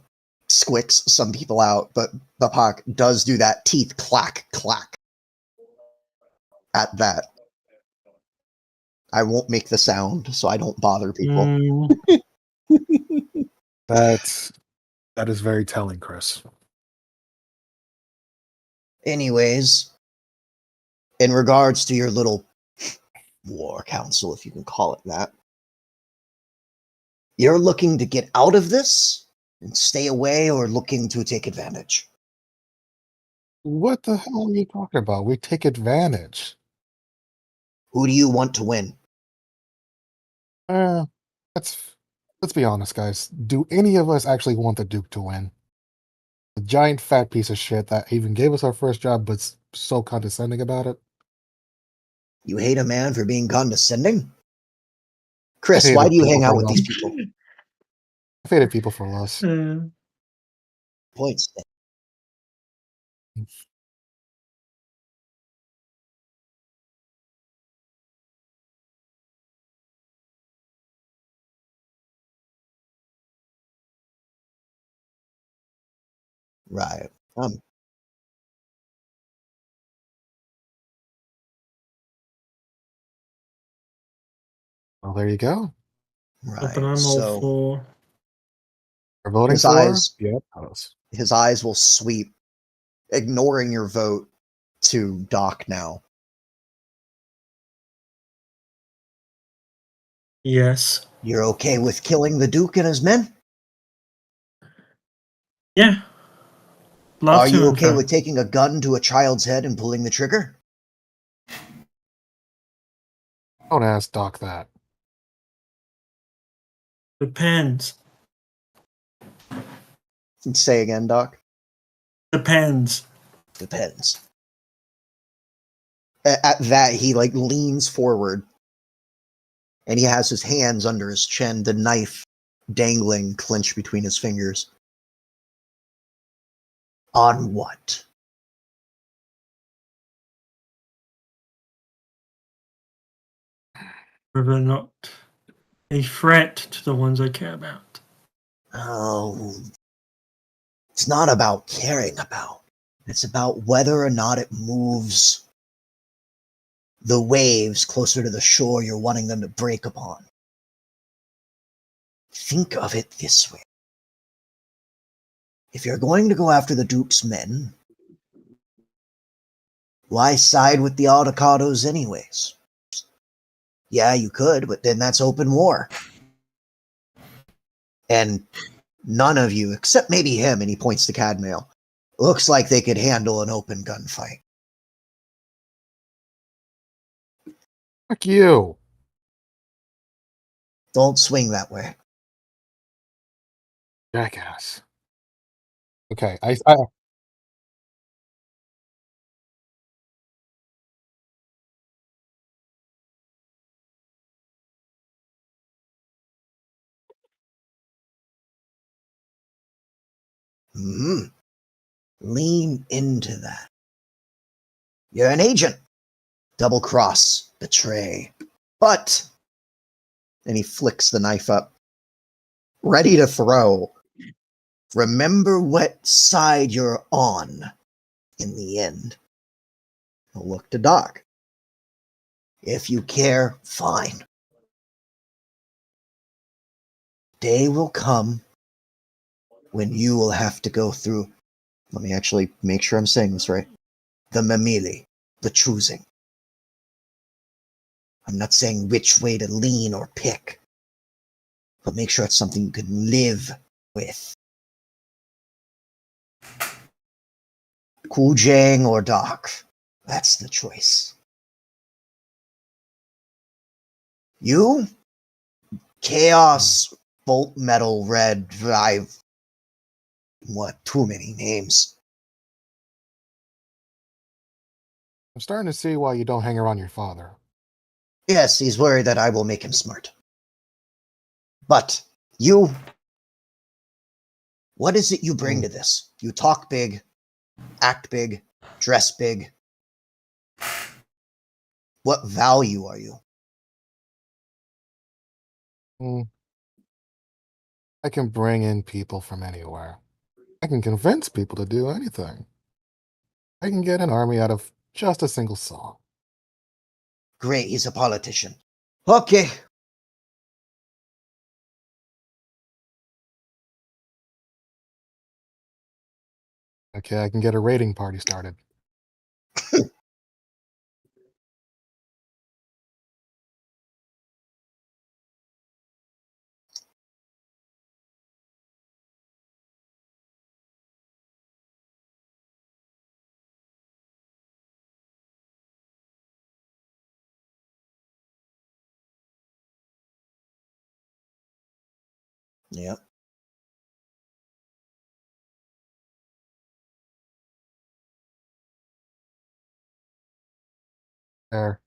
squicks some people out, but Bapak does do that teeth clack clack at that. I won't make the sound so I don't bother people. That is very telling, Chris. Anyways, in regards to your little war council, if you can call it that, you're looking to get out of this and stay away, or looking to take advantage? What the hell are you talking about? We take advantage. Who do you want to win? Uh, let's be honest, guys. Do any of us actually want the Duke to win? The giant fat piece of shit that even gave us our first job, but's so condescending about it. You hate a man for being condescending? I've Chris, hated why do you people hang for out with less. these people? I've hated people for less. Points. Right. Well, there you go. Something Right. I'm all So for. We're voting His for? eyes- Yep. House. His eyes will sweep, ignoring your vote, to Doc now. Yes. You're okay with killing the Duke and his men? Yeah. Love Are to, you in okay fact. with taking a gun to a child's head and pulling the trigger? Don't ask Doc that. Depends. Say again, Doc. Depends. Depends. At that, he like leans forward, and he has his hands under his chin, the knife dangling, clenched between his fingers. On what? Whether or not a threat to the ones I care about. Oh, it's not about caring about. It's about whether or not it moves the waves closer to the shore you're wanting them to break upon. Think of it this way. If you're going to go after the Duke's men, why side with the Autocados anyways? Yeah, you could, but then that's open war. And none of you, except maybe him, and he points to Cadmail, looks like they could handle an open gunfight. Fuck you. Don't swing that way. Jackass. Okay, Hmm. Lean into that. You're an agent. Double cross, betray. But, and he flicks the knife up, ready to throw. Remember what side you're on in the end. He'll look to Doc. If you care, fine. Day will come when you will have to go through. Let me actually make sure I'm saying this right. The Mamili, the choosing. I'm not saying which way to lean or pick, but make sure it's something you can live with. Kujang or Doc, that's the choice. You? Chaos, Bolt Metal, Red, I've... What, too many names. I'm starting to see why you don't hang around your father. Yes, he's worried that I will make him smart. But, you... What is it you bring to this? You talk big, act big, dress big. What value are you? I can bring in people from anywhere. I can convince people to do anything. I can get an army out of just a single song. Great, he's a politician. Okay. Okay, I can get a raiding party started. Yep. There.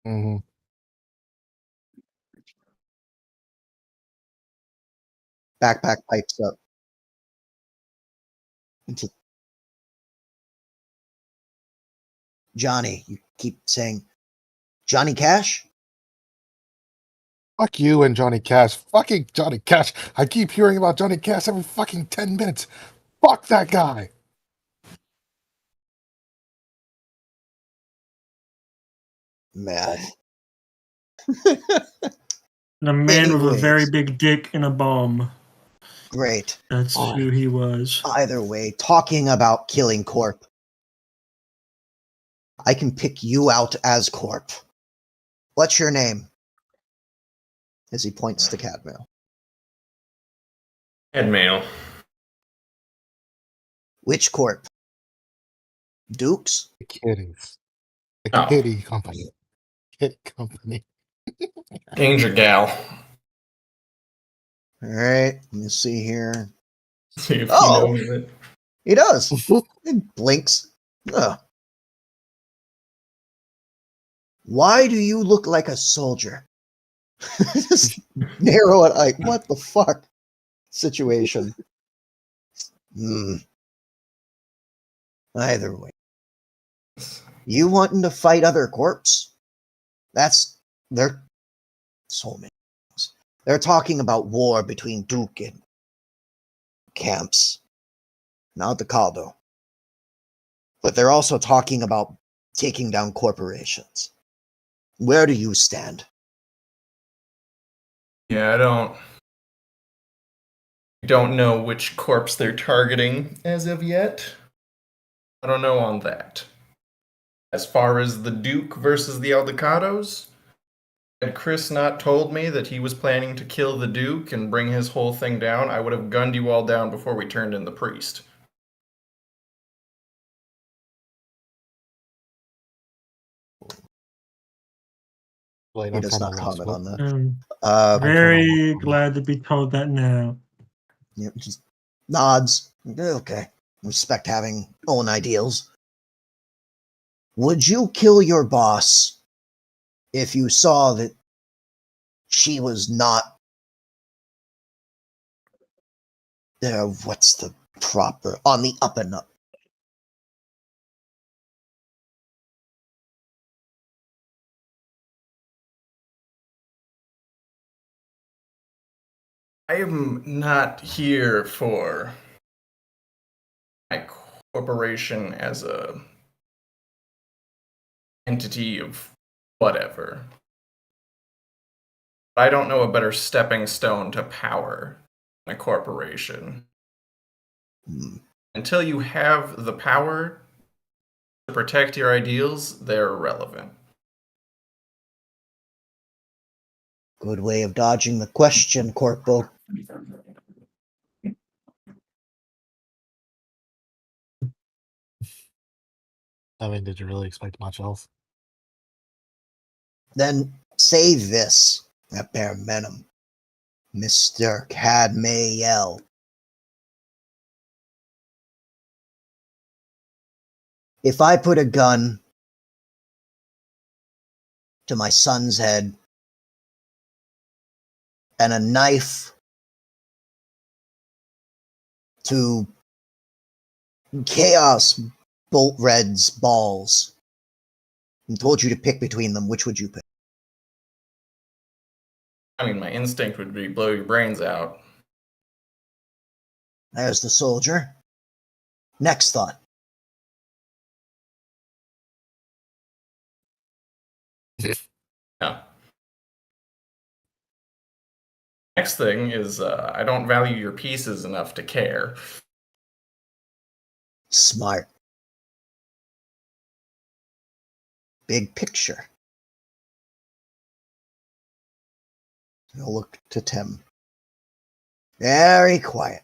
Mm-hmm. Backpack pipes up. Johnny, you keep saying, Johnny Cash? Fuck you and Johnny Cash. Fucking Johnny Cash. I keep hearing about Johnny Cash every fucking 10 minutes. Fuck that guy. Math. And a man with a very Anyways. big dick and a bomb. Great. That's who he was. Either way, talking about killing Corp, I can pick you out as Corp. What's your name? As he points to Cadmail. Headmail. Which Corp? Duke's? The kitties. The Oh. kitty company. Kitty company. Danger Gal. Alright, let me see here. See if Oh. you know it. He does. He blinks. Ugh. Why do you look like a soldier? Just narrow it like, what the fuck? Situation. Either way. You wanting to fight other corps? That's their soulmates. They're talking about war between Duke and camps. Not the Caldo. But they're also talking about taking down corporations. Where do you stand? Yeah, I don't know which corpse they're targeting as of yet. I don't know on that. As far as the Duke versus the Aldecados, had Chris not told me that he was planning to kill the Duke and bring his whole thing down, I would have gunned you all down before we turned in the priest. Wait, He I'm does kinda not lost. comment on that. Very glad to be told that now. Yeah, just nods. Okay. Respect having own ideals. Would you kill your boss if you saw that she was not there? What's the proper on the up and up? I am not here for my corporation as a entity of whatever. I don't know a better stepping stone to power than a corporation. Until you have the power to protect your ideals, they're irrelevant. Good way of dodging the question, Corpo. I mean, did you really expect much else? Then say this at bare minimum, Mr. Cadmayel. If I put a gun to my son's head and a knife to Chaos Bolt Red's balls and told you to pick between them, which would you pick? I mean, my instinct would be blow your brains out. There's the soldier. Next thought. Yeah. Next thing is, I don't value your pieces enough to care. Smart. Big picture. He'll look to Tim. Very quiet.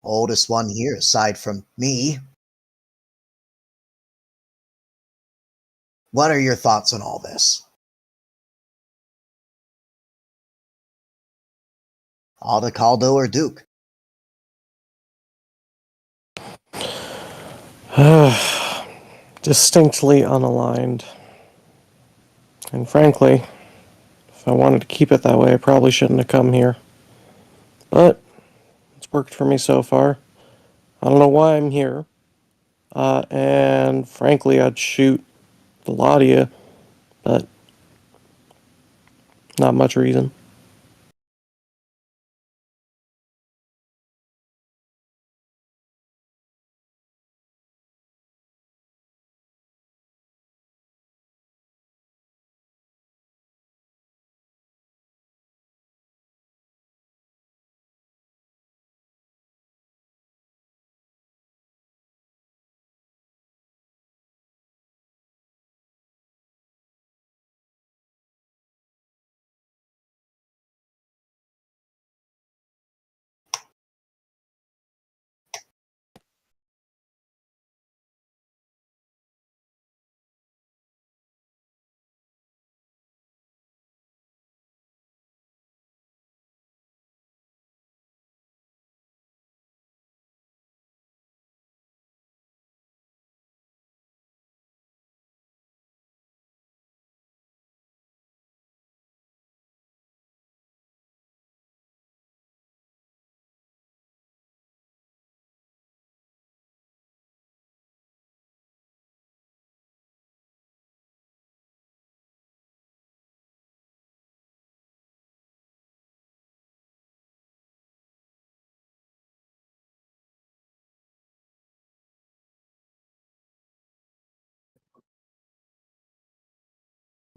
Oldest one here, aside from me. What are your thoughts on all this? Aldecaldo or Duke? Distinctly unaligned. And frankly, if I wanted to keep it that way, I probably shouldn't have come here. But it's worked for me so far. I don't know why I'm here. And frankly, I'd shoot the lot of you, but not much reason.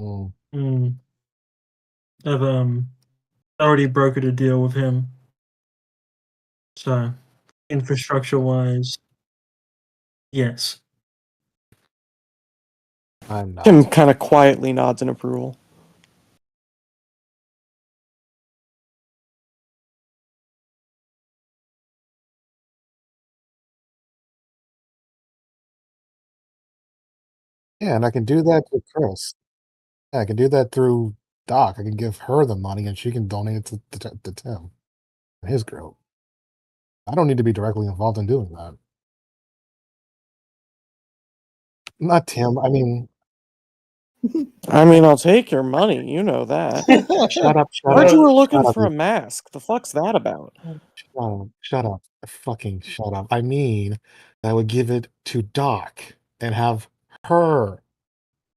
Mm. Mm. I've already brokered a deal with him. So, infrastructure wise, yes. I'm not. Tim kind of quietly nods in approval. Yeah, and I can do that with Chris. Yeah, I can do that through Doc. I can give her the money and she can donate it to Tim and his group. I don't need to be directly involved in doing that. Not Tim. I mean, I mean, I'll take your money. You know that. shut up, shut Heard up, you were shut looking up, for a mask. The fuck's that about? shut up, fucking shut up. I mean, I would give it to Doc and have her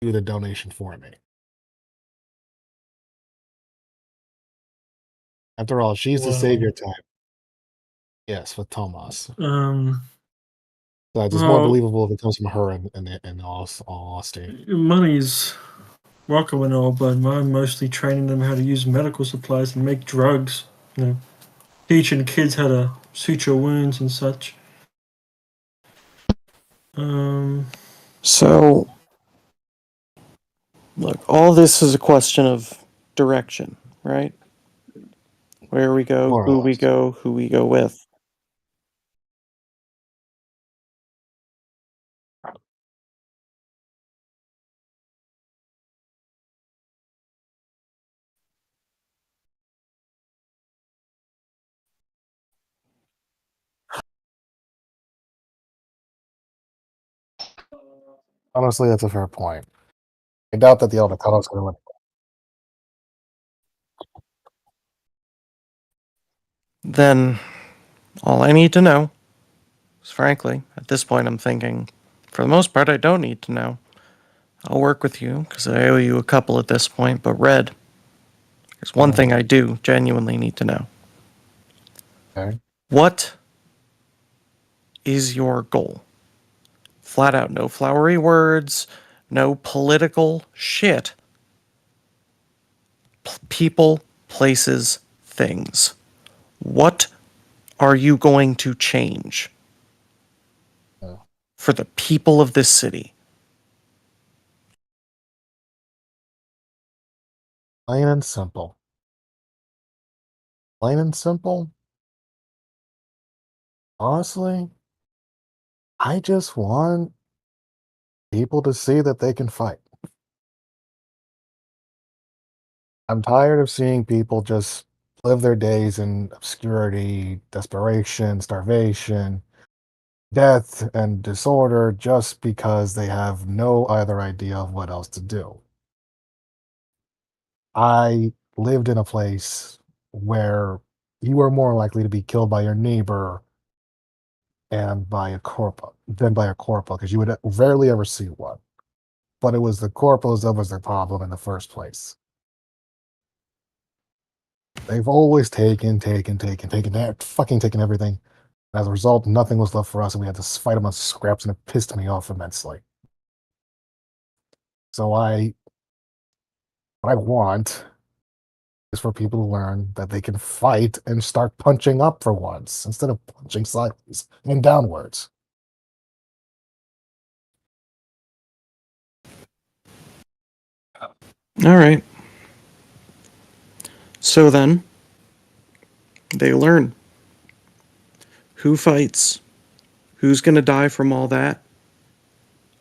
do the donation for me. After all, she's the Wow. savior type. Yes, with Tomas. Um, But it's more well, believable if it comes from her in all honesty. money's welcome and all, but I'm mostly training them how to use medical supplies and make drugs. You know, teaching kids how to suture wounds and such. So, look, all this is a question of direction, right? Where we go, More or who we less. go, who we go with. Honestly, that's a fair point. I doubt that the Elder Cutoff's going to win. Then, all I need to know is, frankly, at this point, I'm thinking, for the most part, I don't need to know. I'll work with you because I owe you a couple at this point. But Red, there's one thing I do genuinely need to know. Okay. What is your goal? Flat out, no flowery words, no political shit. People, places, things. What are you going to change Yeah. for the people of this city? Plain and simple. Plain and simple. Honestly, I just want people to see that they can fight. I'm tired of seeing people just live their days in obscurity, desperation, starvation, death, and disorder just because they have no other idea of what else to do. I lived in a place where you were more likely to be killed by your neighbor and by a corporal than by a corporal because you would rarely ever see one. But it was the corporals that was the problem in the first place. They've always taken, they're fucking taken everything. As a result, nothing was left for us, and we had to fight them on scraps, and it pissed me off immensely. So what I want is for people to learn that they can fight and start punching up for once instead of punching sideways and downwards. All right. So then, they learn who fights, who's going to die from all that.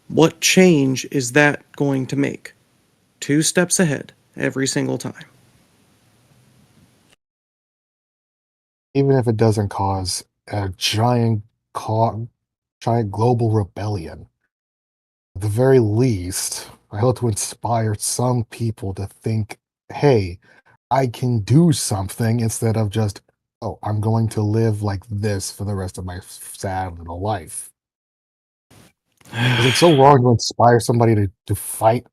What change is that going to make? 2 steps ahead every single time. Even if it doesn't cause a giant global rebellion. At the very least, I hope to inspire some people to think, hey, I can do something instead of just, oh, I'm going to live like this for the rest of my sad little life. Is it so wrong to inspire somebody to fight,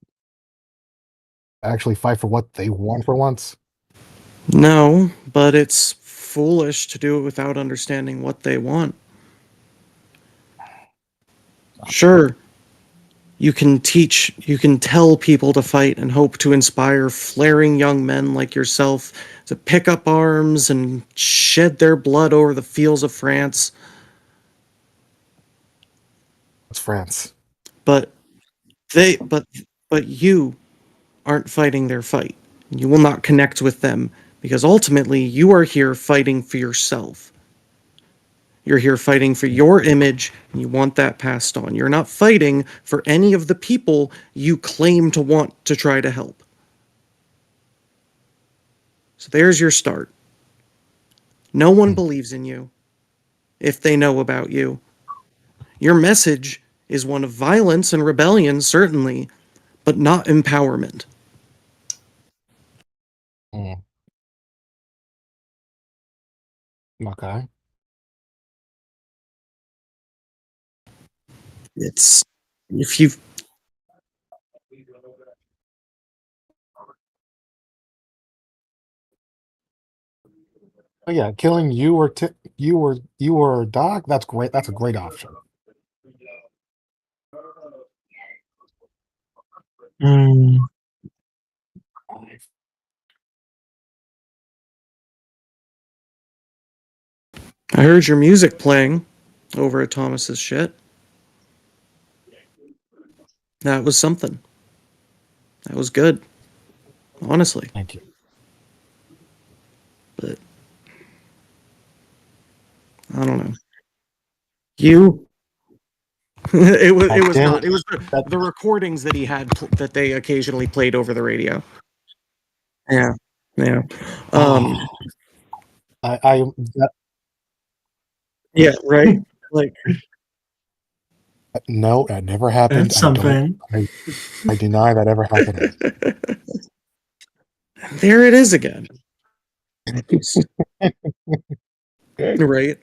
actually fight for what they want for once? No, but it's foolish to do it without understanding what they want. Sure, You can teach, you can tell people to fight and hope to inspire flaring young men like yourself to pick up arms and shed their blood over the fields of France. It's France. But they, but you aren't fighting their fight. You will not connect with them because ultimately you are here fighting for yourself. You're here fighting for your image, and you want that passed on. You're not fighting for any of the people you claim to want to try to help. So there's your start. No one believes in you if they know about you. Your message is one of violence and rebellion, certainly, but not empowerment. Mm. Okay. It's if you Oh yeah, killing you or you or Doc. That's great. That's a great option. Mm. I heard your music playing over at Thomas's shit. That was something. That was good, honestly. Thank you. But I don't know. You it was Damn not. it. It was That, the recordings that he had that they occasionally played over the radio. Yeah. Yeah. Um I that, yeah, right? Like no, that never happened. That's something. I deny that ever happened. there it is again. Right?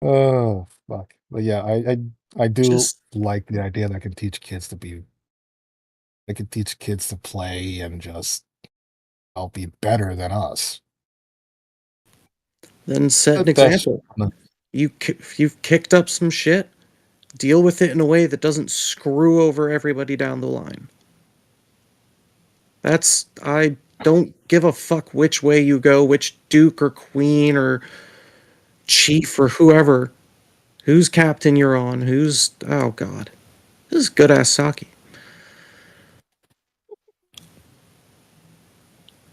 Oh fuck. But yeah, I do Just like the idea that I can teach kids to be I can teach kids to play and just I'll be better than us. then set an That's example. If you've kicked up some shit, deal with it in a way that doesn't screw over everybody down the line. I don't give a fuck which way you go, which duke or queen or chief or whoever, whose captain you're on, oh god. This is good ass sake.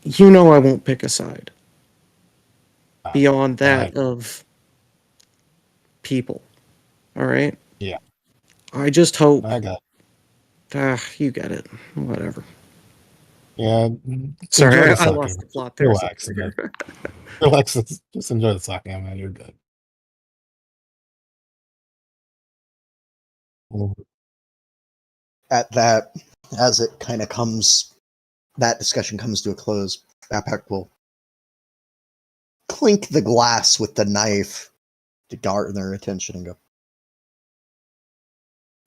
You know I won't pick a side beyond that of people. All right? yeah, I just hope I got you get it. Whatever. yeah. Sorry, Enjoy the I sake. lost the plot there. Relax, man. Relax. Just enjoy the sake, man. You're good. At that, as it kind of comes, that discussion comes to a close, Backpack will clink the glass with the knife to garner their attention and go.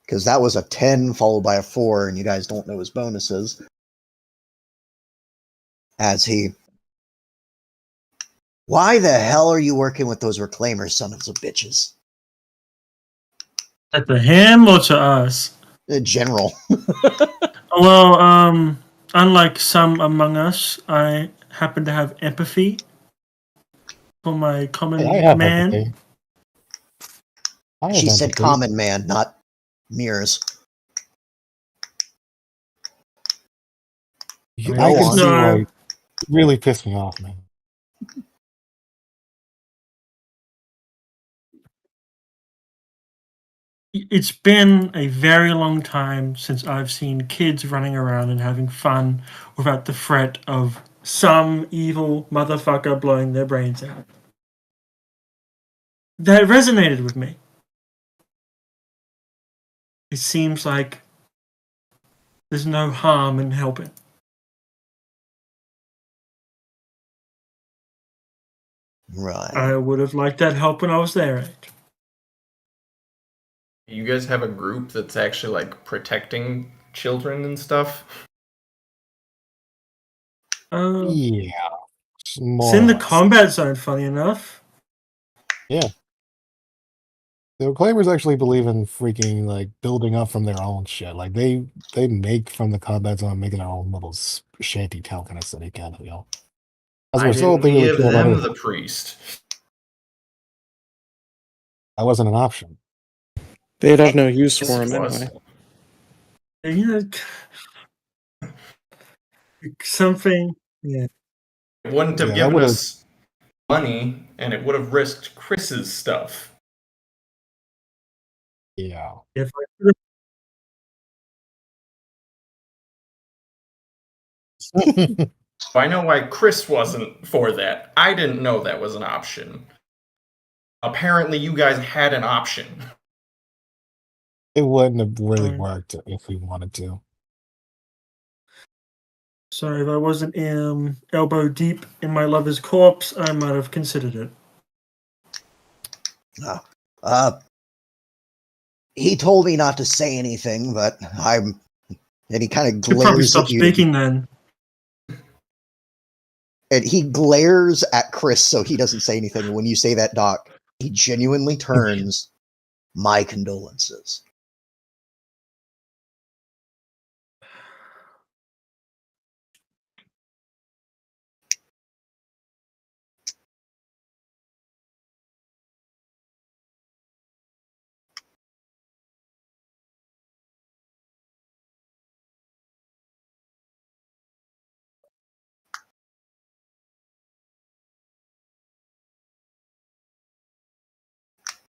Because that was a 10 followed by a 4, and you guys don't know his bonuses. As he. Why the hell are you working with those reclaimers, son of some bitches? At the him or to us? In general. Well, unlike some among us, I happen to have empathy for my common Hey, I have man. empathy. I have She said empathy. common man, not mirrors. I Go can on. see why No, it really pissed me off, man. it's been a very long time since I've seen kids running around and having fun without the threat of some evil motherfucker blowing their brains out. That resonated with me. It seems like there's no harm in helping. Right. I would have liked that help when I was their age. You guys have a group that's actually like protecting children and stuff? Yeah, It's more in or the less. combat zone, funny enough. Yeah. The Reclaimers actually believe in freaking like building up from their own shit. Like they make from the combat zone, making their own little shanty town kind of city kind of, you know. As a Why result, didn't they we really give care about them it. the priest? That wasn't an option. They'd have no use Yes, for it him was. anyway. You know, something. Yeah. It wouldn't have Yeah, that given would have. us money, and it would have risked Chris's stuff. Yeah. If I could I know why Chris wasn't for that. I didn't know that was an option. Apparently, you guys had an option. It wouldn't have really Right. worked if we wanted to. So if I wasn't elbow deep in my lover's corpse, I might have considered it. He told me not to say anything, but I'm. And he kind of Should probably glares stop at you. speaking then. And he glares at Chris so he doesn't say anything. And when you say that, Doc, he genuinely turns, my condolences.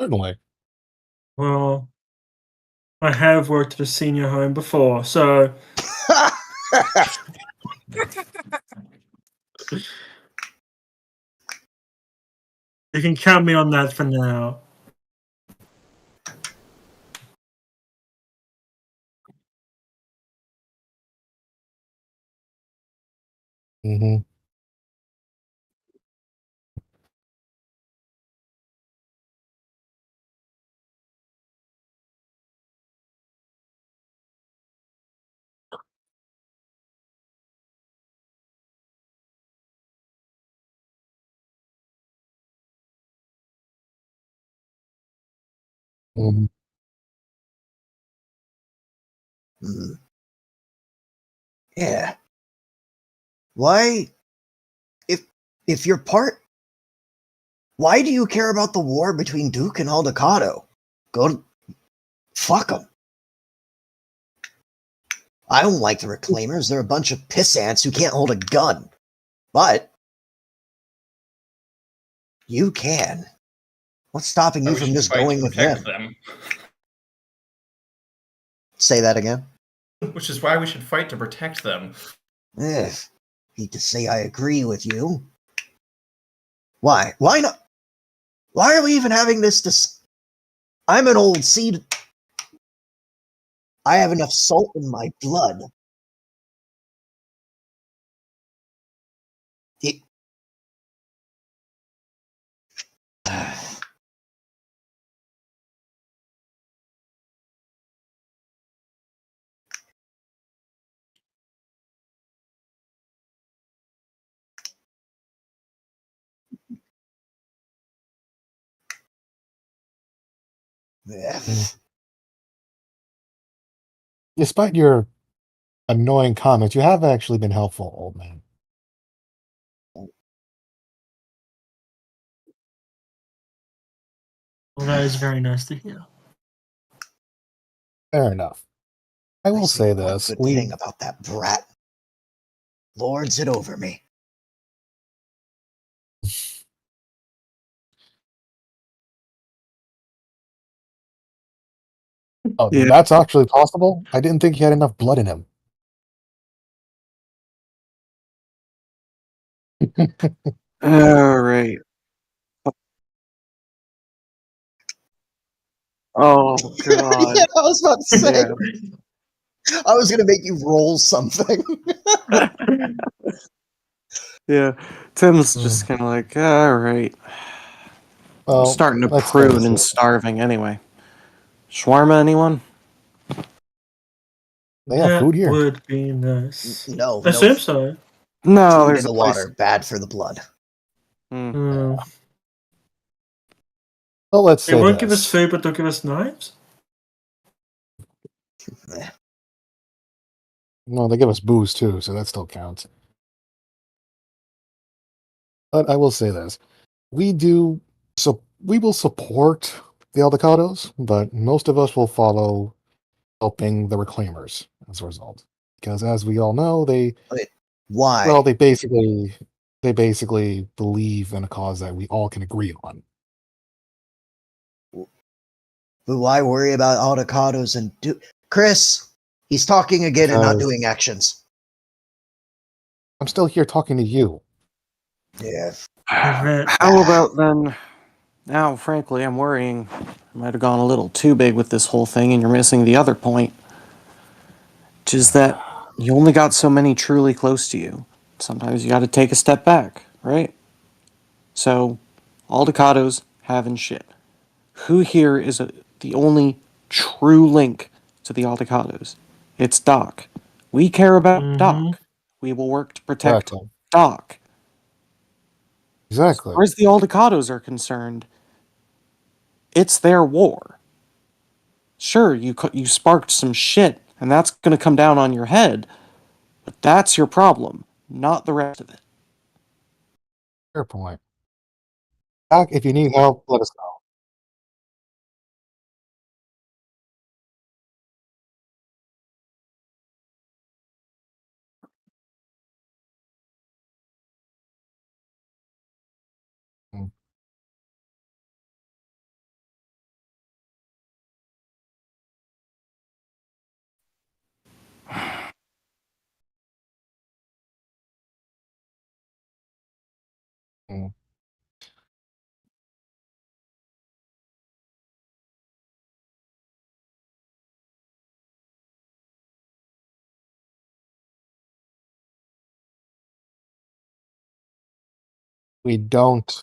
Certainly. Well, I have worked at a senior home before, so you can count me on that for now. Mm-hmm. Mm-hmm. Hmm. Yeah. Why, if you're part, why do you care about the war between Duke and Aldecado? Fuck them. I don't like the Reclaimers. They're a bunch of piss ants who can't hold a gun. But you can. What's stopping you We from should just fight going to with protect them? Say that again. Which is why we should fight to protect them. Ugh. Hate to say I agree with you. Why? Why not? Why are we even having this? I'm an old seed. I have enough salt in my blood. It. Despite your annoying comments, you have actually been helpful, old man. Well, that is very nice to hear. Fair enough. I will say one this: good thing about that brat. Lords it over me. Oh, Yeah. that's actually possible. I didn't think he had enough blood in him. All right. Oh God. Yeah, I was about to say. Yeah. I was gonna make you roll something. Yeah. Tim's just kind of like, all right. I'm Well, starting to let's prune face and it. starving anyway. Shawarma, anyone? They have That food here. would be nice. No, I no assume so. No, food there's in a the place. water. Bad for the blood. Hmm. Mm. Well, let's They say won't give us this. food, but they'll give us knives? No, they give us booze too, so that still counts. But I will say this: we do so. We will support the Aldecados, but most of us will follow helping the Reclaimers as a result, because as we all know, Why? well, they basically believe in a cause that we all can agree on. But why worry about avocados and Chris? He's talking again and not Because doing actions. I'm still here talking to you. Yeah. How about then? Now, frankly, I'm worrying I might have gone a little too big with this whole thing, and you're missing the other point, which is that you only got so many truly close to you. Sometimes you got to take a step back, right? So, Aldecados having shit. Who here is the only true link to the Aldecados? It's Doc. We care about Mm-hmm. Doc. We will work to protect Exactly. Doc. As Exactly. far as the Aldecados are concerned, it's their war. Sure, you sparked some shit, and that's going to come down on your head, but that's your problem, not the rest of it. Fair point. Doc, if you need help, let us know. Mm. Mm. We don't.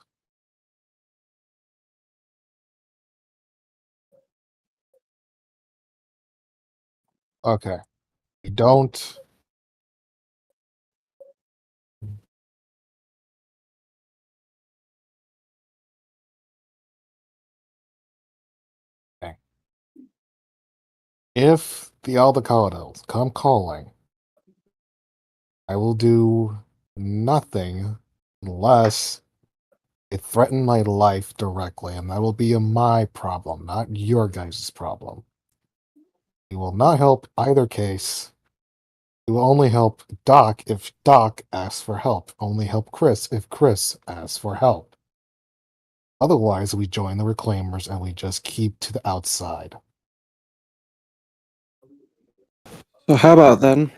Okay. We don't. Okay. If the Aldecados come calling, I will do nothing unless it threaten my life directly, and that will be my problem, not your guys' problem. We will not help either case. We will only help Doc if Doc asks for help. Only help Chris if Chris asks for help. Otherwise, we join the Reclaimers and we just keep to the outside. So, how about then?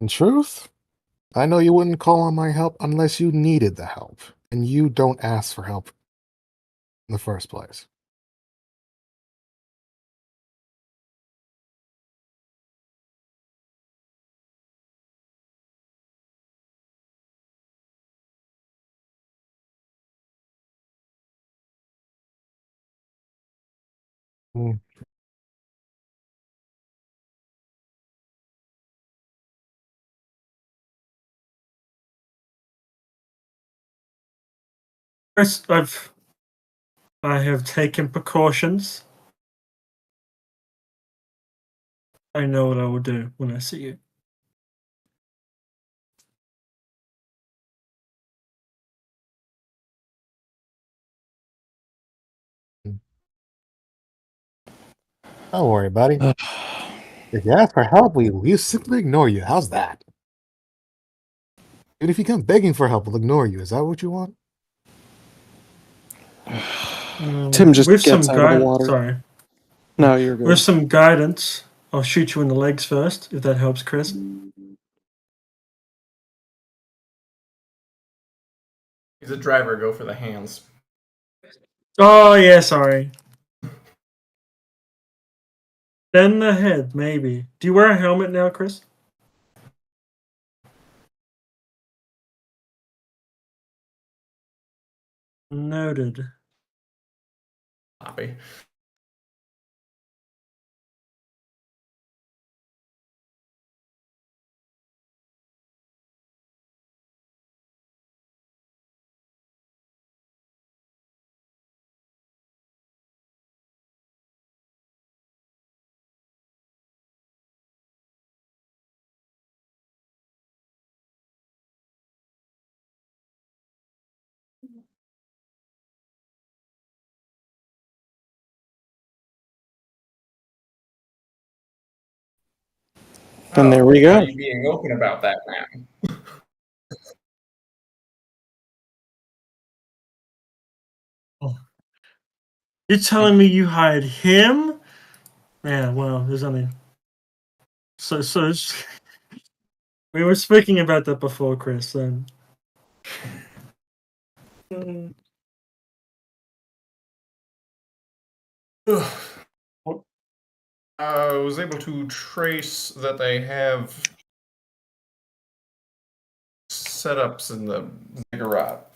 In truth, I know you wouldn't call on my help unless you needed the help, and you don't ask for help in the first place. Mm. Chris, I have taken precautions. I know what I will do when I see you. Don't worry, buddy. If you ask for help, we simply ignore you. How's that? Even if you come begging for help, we'll ignore you. Is that what you want? Tim just With gets some out of the guidance, water. sorry. No, you're good. With some guidance, I'll shoot you in the legs first, if that helps, Chris. He's a driver. Go for the hands. Oh yeah, sorry. Then the head, maybe. Do you wear a helmet now, Chris? Noted. Copy. Then there we go. Are you being open about that now? You're telling me you hired him? Yeah, well, there's only so we were speaking about that before, Chris. I was able to trace that they have setups in the ziggurat.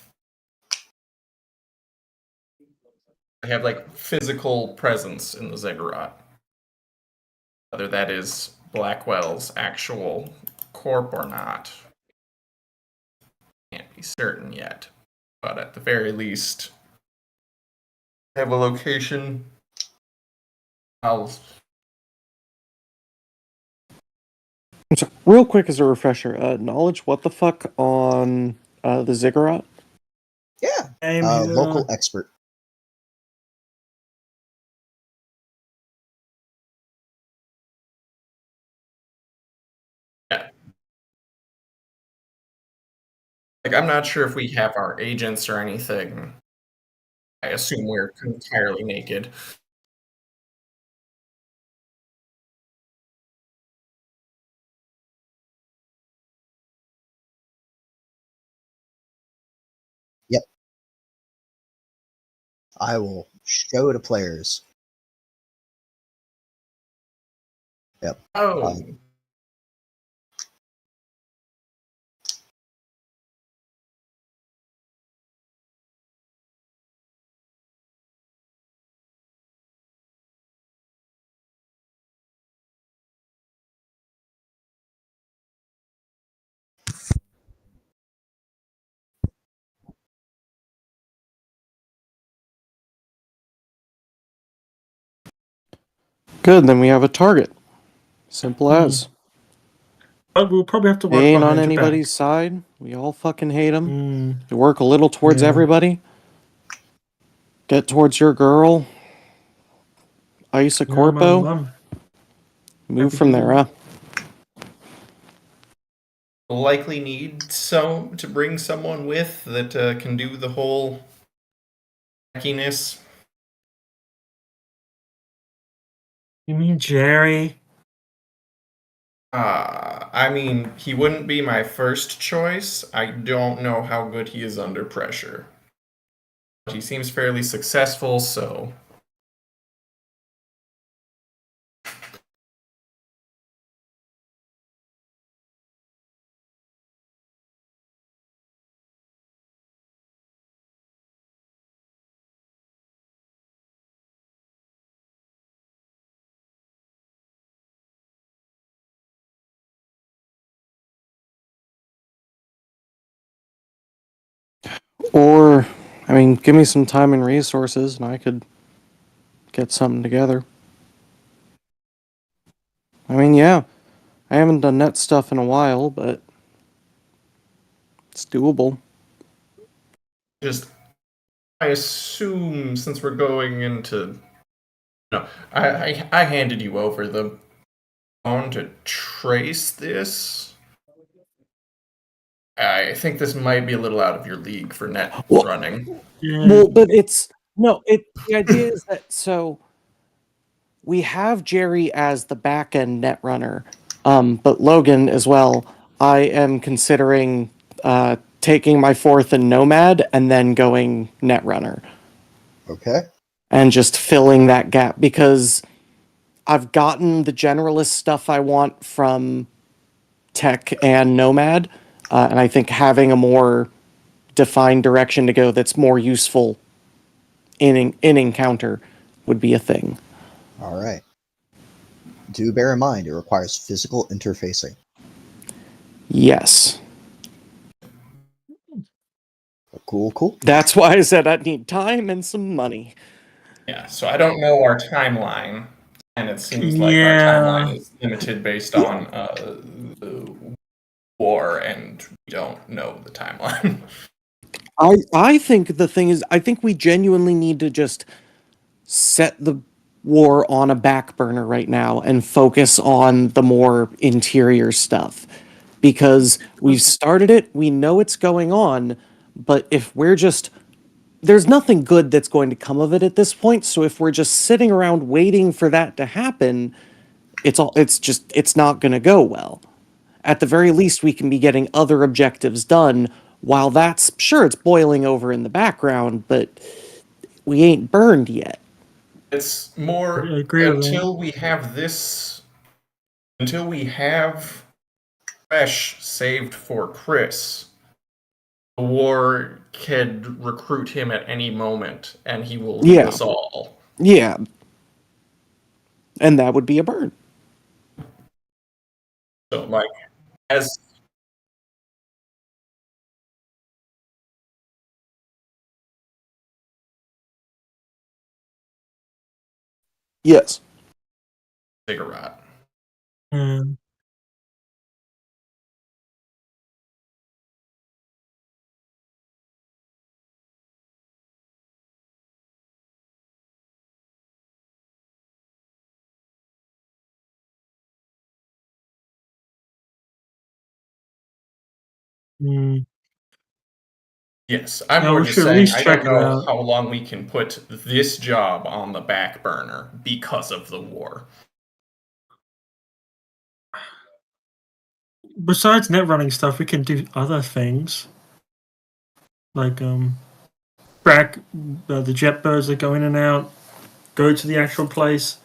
They have like physical presence in the ziggurat. Whether that is Blackwell's actual corp or not, can't be certain yet. But at the very least, they have a location. So, real quick as a refresher, knowledge, what the fuck on the ziggurat? Yeah. Local expert. Like, I'm not sure if we have our agents or anything. I assume we're entirely naked. Yep. I will show to players. Yep. Oh. Good, then we have a target. Simple as. But we'll probably have to They work ain't behind on your anybody's back. side. We all fucking hate them. Mm, They work a little towards yeah. everybody. Get towards your girl. Ice a No, corpo. I'm Move happy from to there, do huh? We'll likely need to bring someone with that can do the whole hackiness. You mean Jerry? I mean, he wouldn't be my first choice. I don't know how good he is under pressure. He seems fairly successful, so. Or, I mean, give me some time and resources and I could get something together. I mean, yeah, I haven't done net stuff in a while, but it's doable. I assume since we're going into. No, I handed you over the phone to trace this. I think this might be a little out of your league for net running. Yeah. Well, but the idea is that so we have Jerry as the back end net runner, but Logan as well. I am considering taking my 4th and Nomad and then going Netrunner Okay. and just filling that gap because I've gotten the generalist stuff I want from Tech and Nomad, and I think having a more defined direction to go that's more useful in encounter would be a thing. All right. Do bear in mind it requires physical interfacing. Yes. Cool, cool. That's why I said I'd need time and some money. Yeah, so I don't know our timeline, and it seems like our Yeah. timeline is limited based on the war, and we don't know the timeline. I think the thing is, I think we genuinely need to just set the war on a back burner right now and focus on the more interior stuff. Because we've started it, we know it's going on, but if we're just there's nothing good that's going to come of it at this point, so if we're just sitting around waiting for that to happen, it's not going to go well. At the very least, we can be getting other objectives done while that's sure it's boiling over in the background, but we ain't burned yet. It's more I agree with that. until we have Fresh saved for Chris. The war could recruit him at any moment, and he will lead Yeah. us all. Yeah. And that would be a burn. So, like, as Yes. Ziggurat. Mm. Mm. Yes, I'm No, more we just should at saying least I check don't it know out. how long we can put this job on the back burner because of the war. Besides net running stuff, we can do other things. Like track the jet birds that go in and out, go to the actual place.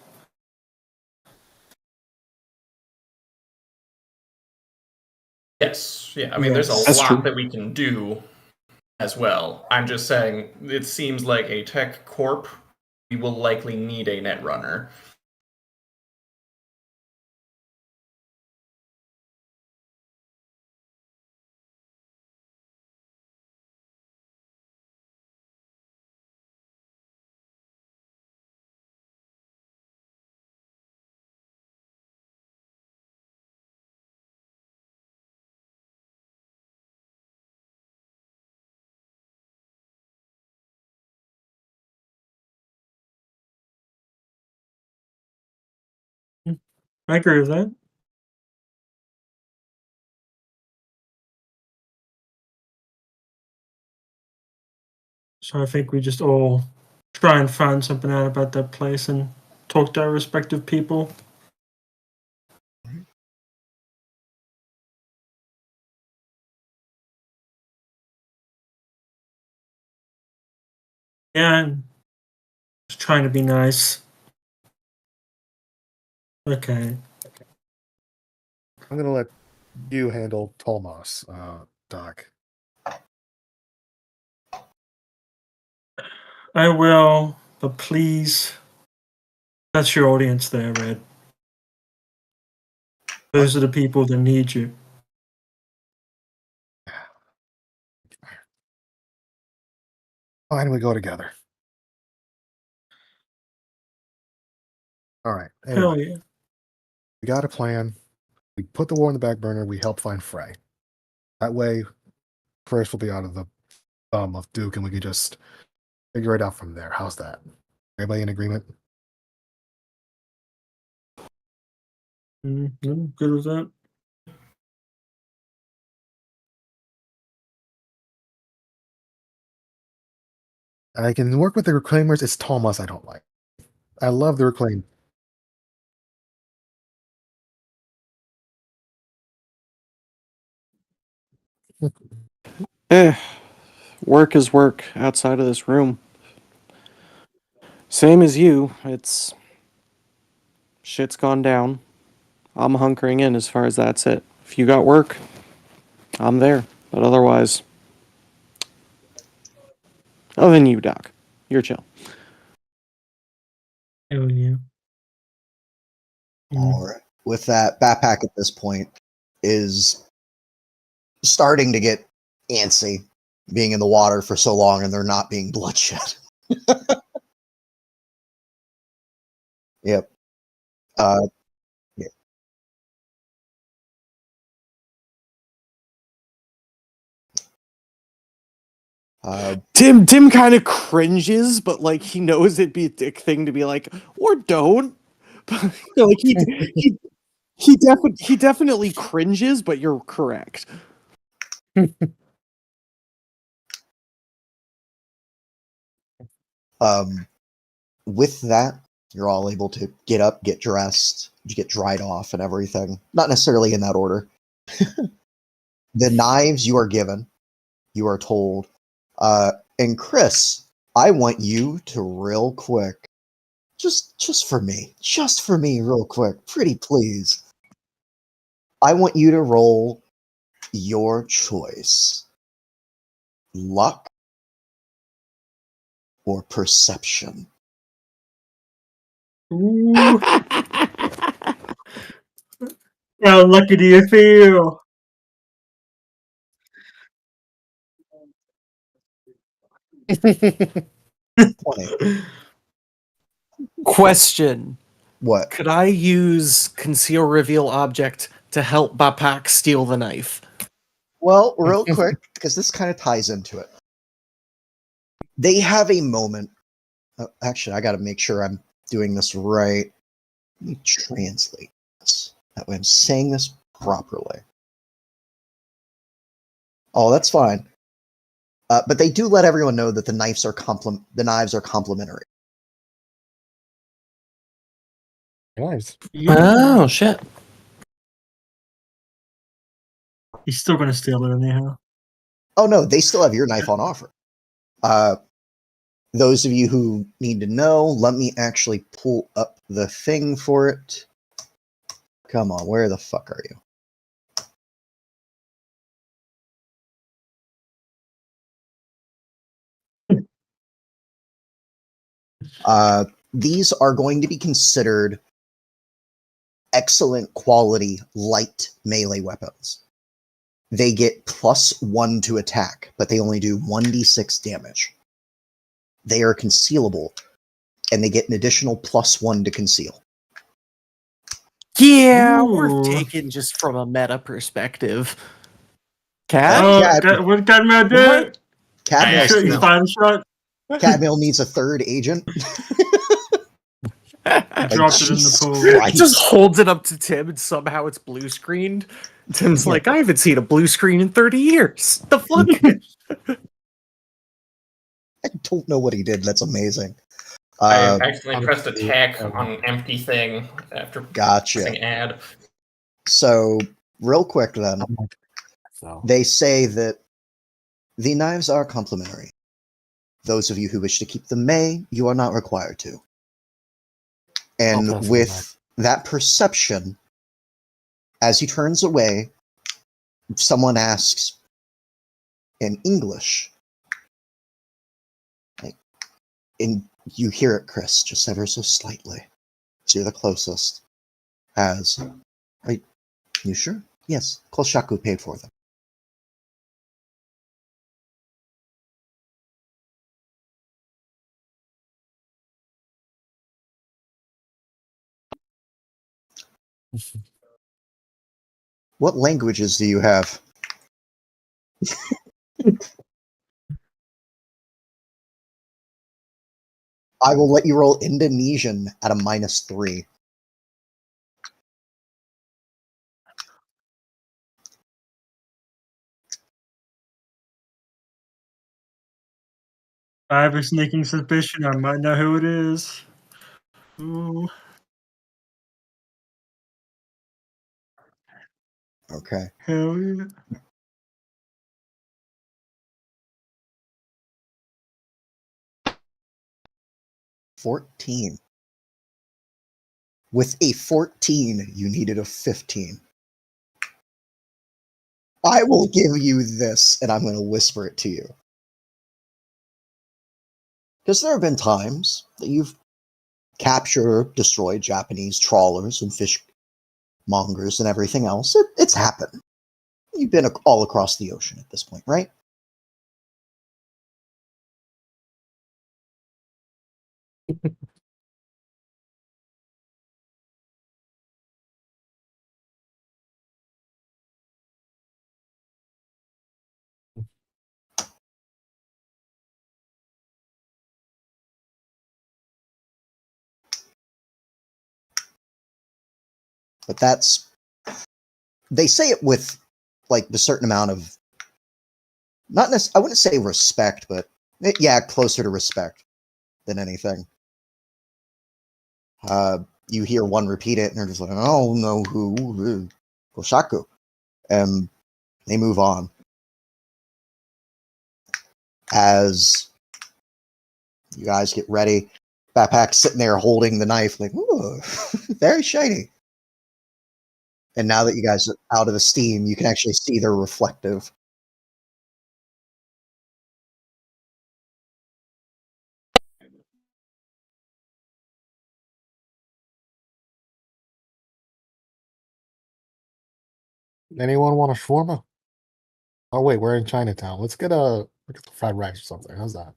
Yes, yeah, I mean, there's a Yes. That's lot true. that we can do as well. I'm just saying it seems like a tech corp, we will likely need a netrunner. I agree with that. So I think we just all try and find something out about that place and talk to our respective people. Yeah, and just trying to be nice. Okay. I'm gonna let you handle Tolmos, Doc. I will, but please, that's your audience there, Red. Those are the people that need you. Fine, we go together. All right. Hell Anyway, yeah. we got a plan. We put the war on the back burner. We help find Frey. That way, Chris will be out of the thumb of Duke, and we can just figure it out from there. How's that? Everybody in agreement? Mm-hmm. Good with that. I can work with the Reclaimers. It's Tolmos I don't like. I love the Reclaim. Work is work outside of this room. Same as you. It's shit's gone down. I'm hunkering in as far as that's it. If you got work, I'm there. But otherwise, other than you, Doc, you're chill. Hell yeah. All right. With that, backpack at this point is starting to get antsy, being in the water for so long and there not being bloodshed. Yep. Yeah. Tim kind of cringes, but like he knows it'd be a dick thing to be like, or don't. Like he definitely cringes, but you're correct. With that, you're all able to get up, get dressed, get dried off, and everything. Not necessarily in that order. The knives you are given, you are told, and Chris, I want you to real quick, just for me, real quick, pretty please. I want you to roll your choice: luck or perception. Ooh. How lucky do you feel? Question. What? Could I use conceal reveal object to help Bapak steal the knife? Well, real quick, because this kind of ties into it. They have a moment. Actually, I got to make sure I'm doing this right. Let me translate this. That way I'm saying this properly. Oh, that's fine. But they do let everyone know that the knives are complementary. Nice. Yeah. Oh shit. He's still gonna steal it anyhow. Oh no, they still have your knife on offer. Those of you who need to know, let me actually pull up the thing for it. Come on, where the fuck are you? These are going to be considered excellent quality light melee weapons. They get +1 to attack, but they only do 1d6 damage. They are concealable, and they get an additional +1 to conceal. Yeah, Ooh. we're taken just from a meta perspective. Cat? What got me do? What? Cadmiel You sure you No. find shot? Cadmiel needs a third agent. Dropped it in the Jesus pool. Christ. Just holds it up to Tim and somehow it's blue screened. Tim's like, I haven't seen a blue screen in 30 years. The fuck? I don't know what he did. That's amazing. I accidentally I'm pressed cute. attack on an empty thing after Gotcha. pressing add. So, real quick then, I'm like, so. they say that the knives are complementary. Those of you who wish to keep them may, you are not required to. And pass on with that perception, as he turns away, someone asks in English, and you hear it, Chris, just ever so slightly. So you're the closest. As, are you sure? Yes, Kolshaku paid for them. What languages do you have? I will let you roll Indonesian at a -3. I have a sneaking suspicion I might know who it is. Ooh. Okay. Hell yeah. 14. With a 14, you needed a 15. I will give you this, and I'm going to whisper it to you. Because there have been times that you've captured or destroyed Japanese trawlers and fishmongers and everything else. It's happened. You've been all across the ocean at this point, right? But that's, they say it with like a certain amount of, not necessarily, I wouldn't say respect, but yeah, closer to respect than anything. You hear one repeat it, and they're just like, "Oh no, who, Koshaku," and they move on. As you guys get ready, Backpack's sitting there holding the knife, like, "Ooh, very shiny." And now that you guys are out of the steam, you can actually see they're reflective. Anyone want a shawarma? Oh wait, we're in Chinatown. Let's get a fried rice or something. How's that?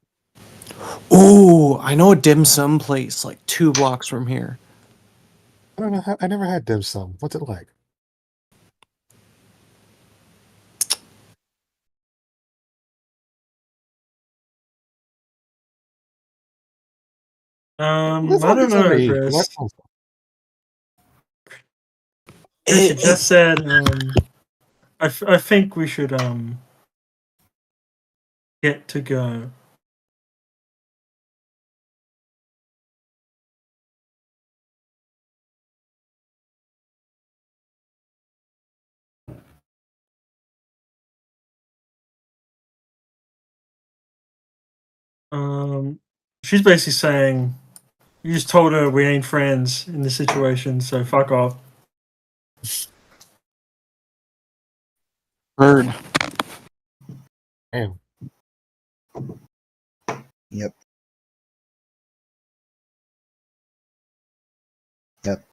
Ooh, I know a dim sum place like 2 blocks from here. I don't know. I never had dim sum. What's it like? I don't know, Chris. Chris, you just said, I think we should, get to go. She's basically saying, you just told her we ain't friends in this situation, so fuck off. Bird. Damn. Yep. Yep.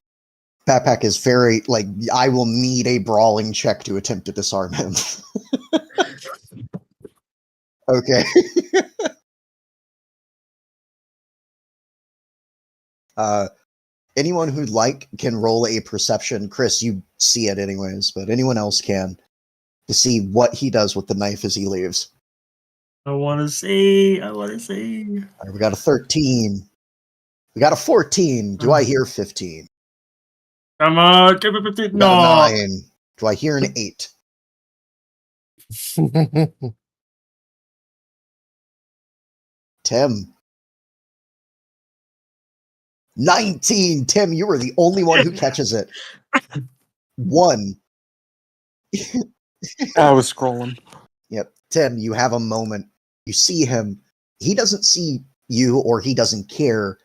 Backpack is very, like, I will need a brawling check to attempt to disarm him. Okay. Anyone who'd like can roll a perception. Chris, you see it anyways, but anyone else can, to see what he does with the knife as he leaves. I want to see. All right, we got a 13. We got a 14. Do I hear 15? Come on, give me 15. We got No. a 9. Do I hear an 8? Tim. 19. Tim, you are the only one who catches it. 1. I was scrolling. Yep. Tim, you have a moment. You see him. He doesn't see you, or he doesn't care,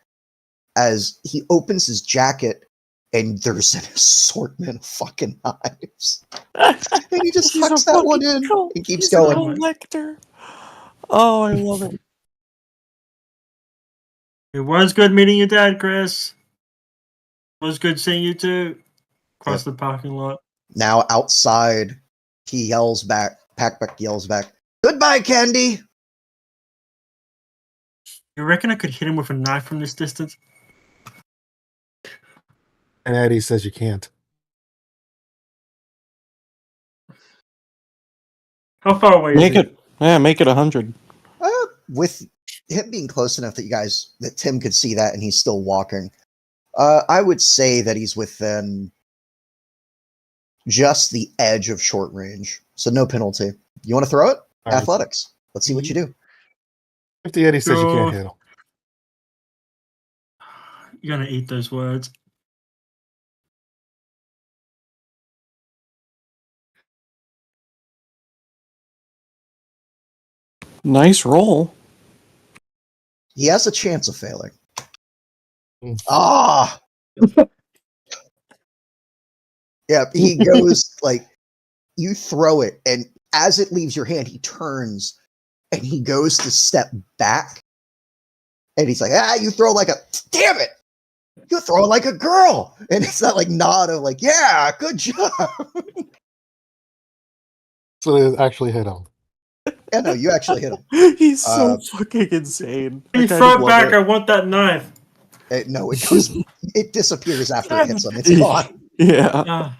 as he opens his jacket and there's an assortment of fucking knives. And he just He's tucks a that one fucking in and keeps he's a going. collector. Oh, I love it. It was good meeting your dad, Chris. It was good seeing you too. Across the parking lot. Now outside, he yells back. Packback yells back, "Goodbye, Candy!" You reckon I could hit him with a knife from this distance? And Eddie says you can't. How far away Make is it. Yeah, make it 100. With him being close enough that Tim could see that, and he's still walking, I would say that he's within just the edge of short range, so no penalty. You want to throw it? All right. Athletics. Let's see what you do. 50 Eddie says you Sure. can't hit him. You're gonna eat those words. Nice roll. He has a chance of failing. Ah! Yeah, he goes like, you throw it, and as it leaves your hand, he turns and he goes to step back. And he's like, you throw like a, damn it! You throw it like a girl! And it's that like nod of like, yeah, good job. So it actually hit him. Yeah, no, you actually hit him. He's so fucking insane. You I kind throw of it love back. it. I want that knife. No, it goes, it disappears after it hits him. It's gone. Yeah. Ah,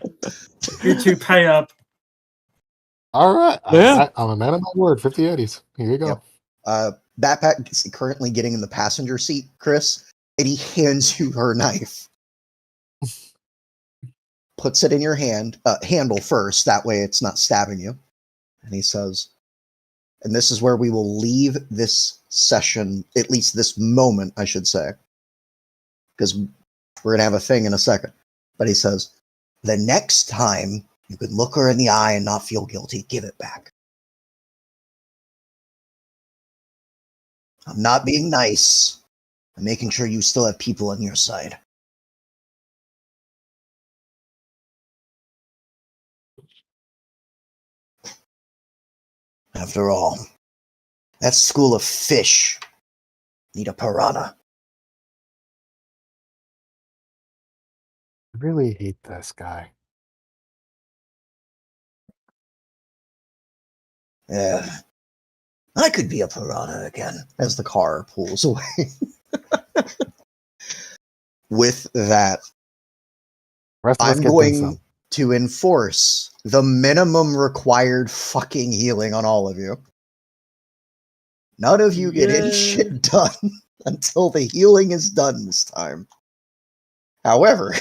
you two pay up. All right. Yeah. I'm a man of my word. 50 eddies. Here you go. Yep. Backpack is currently getting in the passenger seat, Chris, and he hands you her knife. Puts it in your handle first, that way it's not stabbing you. And he says, and this is where we will leave this session, at least this moment, I should say, because we're going to have a thing in a second. But he says, the next time you can look her in the eye and not feel guilty, give it back. I'm not being nice. I'm making sure you still have people on your side. After all, that school of fish need a piranha. I really hate this guy. Yeah. I could be a piranha again as the car pulls away. With that, The rest of us I'm get dim going sum. to enforce the minimum required fucking healing on all of you. None of you get any Yay. shit done until the healing is done this time. However,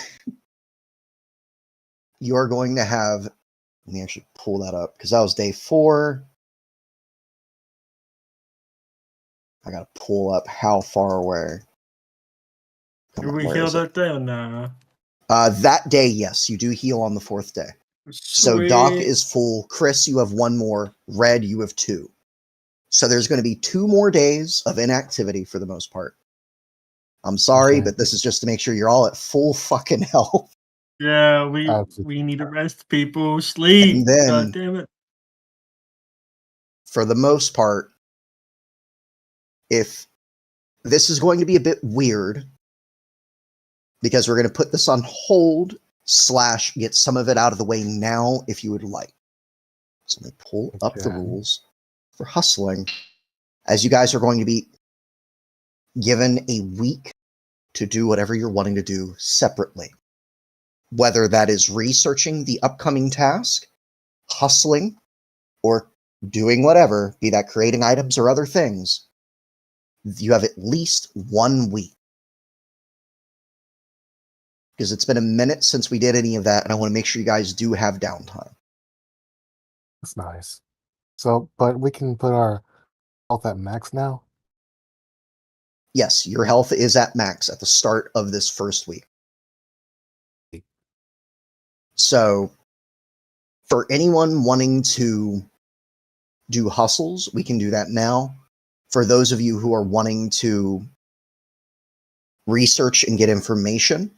you are going to have, let me actually pull that up because that was day 4. I gotta pull up how far away. Come Do on, we where heal is it? that day or nah? That day, yes, you do heal on the 4th day. So Doc Sweet. is full. Chris, you have 1 more. Red, you have 2. So there's going to be 2 more days of inactivity for the most part. I'm sorry, Okay. but this is just to make sure you're all at full fucking health. Yeah, Absolutely. we need to rest, people. Sleep. And then- God damn it. For the most part, if this is going to be a bit weird, because we're going to put this on hold / get some of it out of the way now if you would like. So let me pull up the Okay. rules for hustling. As you guys are going to be given a week to do whatever you're wanting to do separately. Whether that is researching the upcoming task, hustling, or doing whatever, be that creating items or other things, you have at least 1 week. Because it's been a minute since we did any of that, and I want to make sure you guys do have downtime. That's nice. So, but we can put our health at max now. Yes, your health is at max at the start of this first week. So, for anyone wanting to do hustles, we can do that now. For those of you who are wanting to research and get information,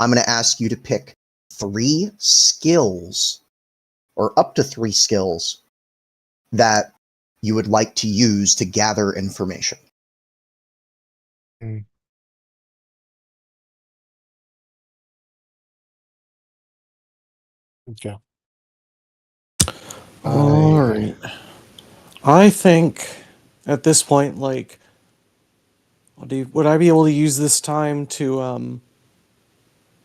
I'm going to ask you to pick 3 skills, or up to 3 skills, that you would like to use to gather information. Okay. All right. I think at this point, like, would I be able to use this time to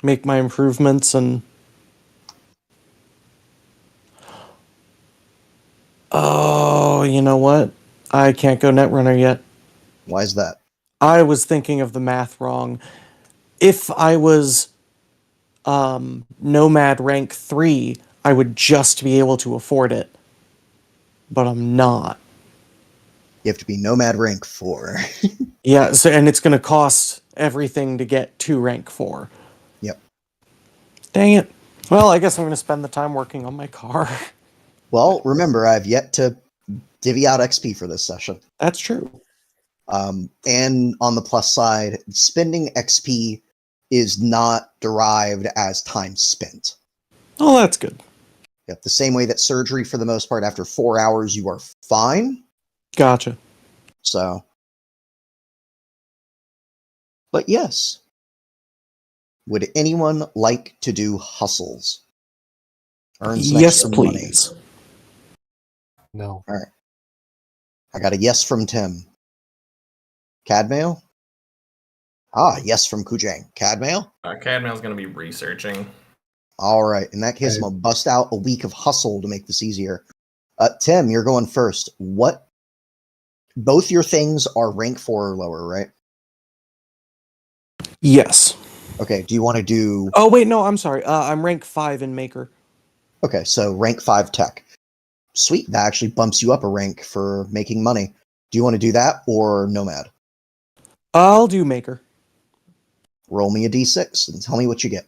make my improvements and? Oh, you know what? I can't go Netrunner yet. Why is that? I was thinking of the math wrong. If I was Nomad rank 3, I would just be able to afford it. But I'm not. You have to be Nomad rank 4. Yeah, so and it's going to cost everything to get to rank 4. Yep. Dang it. Well, I guess I'm going to spend the time working on my car. Well, remember, I've yet to divvy out XP for this session. That's true. And on the plus side, spending XP is not derived as time spent. Oh, that's good. Yep, the same way that surgery, for the most part, after 4 hours, you are fine. Gotcha. So, but yes. Would anyone like to do hustles? Earn some Yes, extra please. money. No. All right. I got a yes from Tim. Cadmail? Ah, yes from Kujang. Cadmail? Cadmail's gonna be researching. All right. In that case, Okay. I'm gonna bust out a week of hustle to make this easier. Tim, you're going first. What? Both your things are rank 4 or lower, right? Yes. Okay. Do you want to do? Oh, wait, no, I'm sorry. I'm rank 5 in Maker. Okay, so rank 5 tech. Sweet. That actually bumps you up a rank for making money. Do you want to do that or Nomad? I'll do Maker. Roll me a d6 and tell me what you get.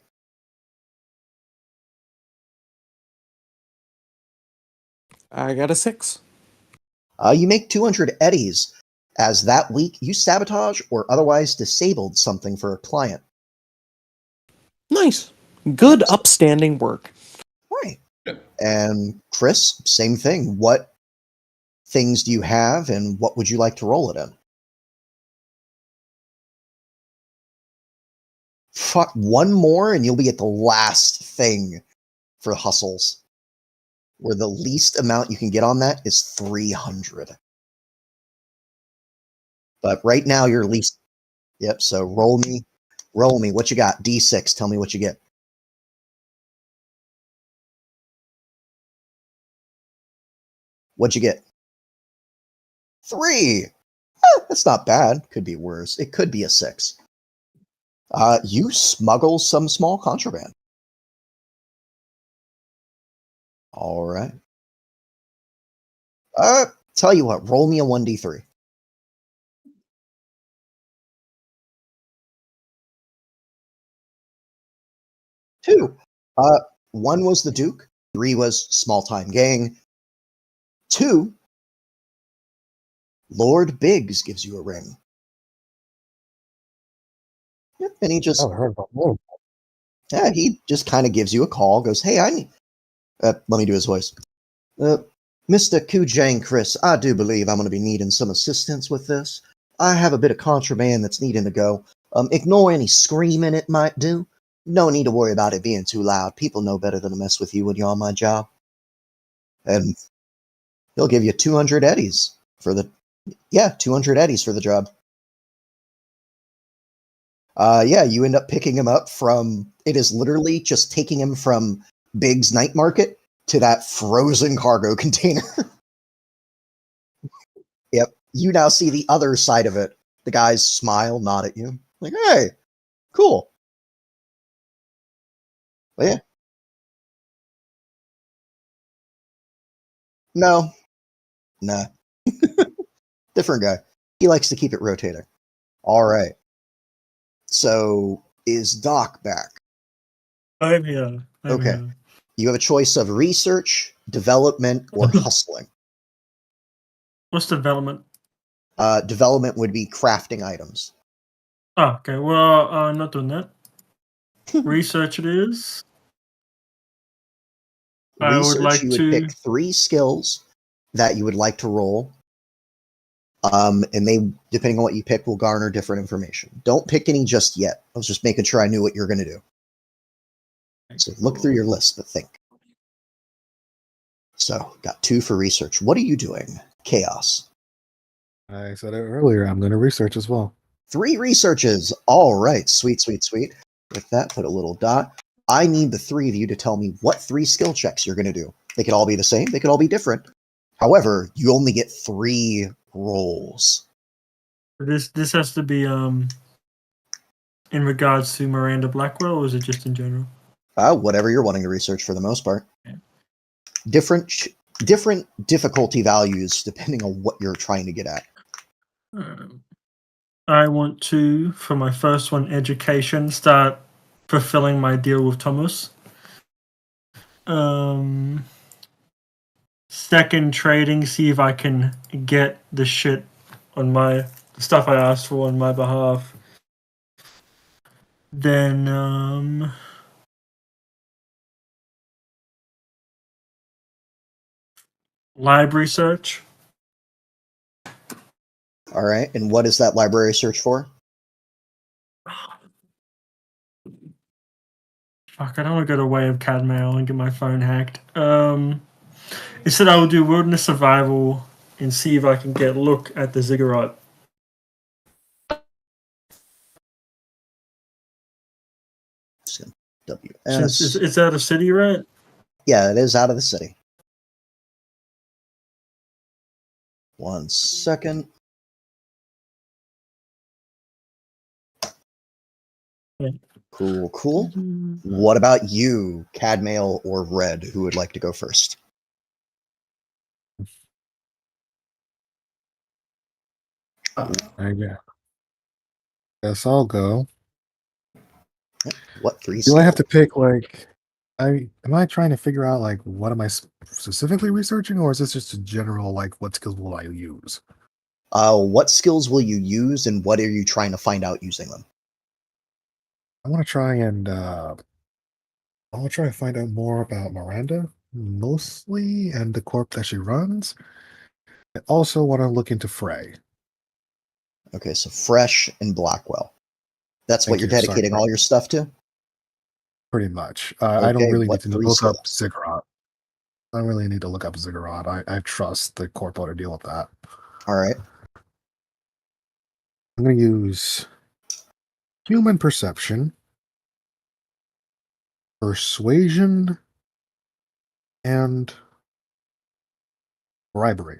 I got a 6. You make 200 eddies, as that week you sabotage or otherwise disabled something for a client. Nice. Good, upstanding work. Right. And Chris, same thing. What things do you have and what would you like to roll it in? Fuck, one more and you'll be at the last thing for hustles, where the least amount you can get on that is 300. But right now you're least. Yep, so roll me. What you got? D6, tell me what you get. What'd you get? 3. That's not bad. Could be worse. It could be a 6. You smuggle some small contraband. All right. Tell you what, roll me a 1d3. 2. 1 was the Duke. 3 was small time gang. 2, Lord Biggs gives you a ring. Yep, and he just, I haven't heard about more. yeah, he just kind of gives you a call. Goes, hey, I need. Let me do his voice. Mr. Kujang, Chris, I do believe I'm going to be needing some assistance with this. I have a bit of contraband that's needing to go. Ignore any screaming it might do. No need to worry about it being too loud. People know better than to mess with you when you're on my job. And he'll give you 200 eddies for the. Yeah, 200 eddies for the job. Yeah, you end up picking him up from. It is literally just taking him from Big's night market to that frozen cargo container. Yep. You now see the other side of it. The guys smile, nod at you. Like, hey, cool. But yeah. No. Nah. Different guy. He likes to keep it rotating. All right. So is Doc back? I'm here. Okay. Here. You have a choice of research, development, or hustling. What's development? Development would be crafting items. Oh, okay. Well, not doing that. Research it is. I would Research, like you would to. pick 3 skills that you would like to roll. And they, depending on what you pick, will garner different information. Don't pick any just yet. I was just making sure I knew what you're going to do. So look through your list, but think. So, got 2 for research. What are you doing? Chaos. I said it earlier. I'm going to research as well. 3 researches. All right. Sweet, sweet, sweet. With that, put a little dot. I need the 3 of you to tell me what 3 skill checks you're going to do. They could all be the same. They could all be different. However, you only get 3 rolls. This has to be in regards to Miranda Blackwell, or is it just in general? Whatever you're wanting to research for the most part. Okay. Different difficulty values depending on what you're trying to get at. I want to, for my first one, education, start fulfilling my deal with Thomas. Second, trading, see if I can get the shit on my stuff I asked for on my behalf. Then library search. All right. And what is that library search for? Fuck, I don't want to go the way of CAD mail and get my phone hacked. It said I will do wilderness survival and see if I can get a look at the ziggurat. WS. Is that a city, right? Yeah, it is out of the city. 1 second. Yeah. Cool, cool. What about you, Cadmail or Red? Who would like to go first? I guess I'll go. What three? Do I have to pick like? Am I trying to figure out like what am I specifically researching, or is this just a general like what skills will I use? What skills will you use, and what are you trying to find out using them? I want to try and find out more about Miranda, mostly, and the corp that she runs. I also want to look into Frey. Okay, so Fresh and Blackwell. That's Thank what you're you. Sorry, dedicating all your stuff to? pretty much. I don't Okay, really need what to three look up skills? Ziggurat. I don't really need to look up Ziggurat. I trust the corpo to deal with that. All right. I'm going to use human perception, persuasion, and bribery.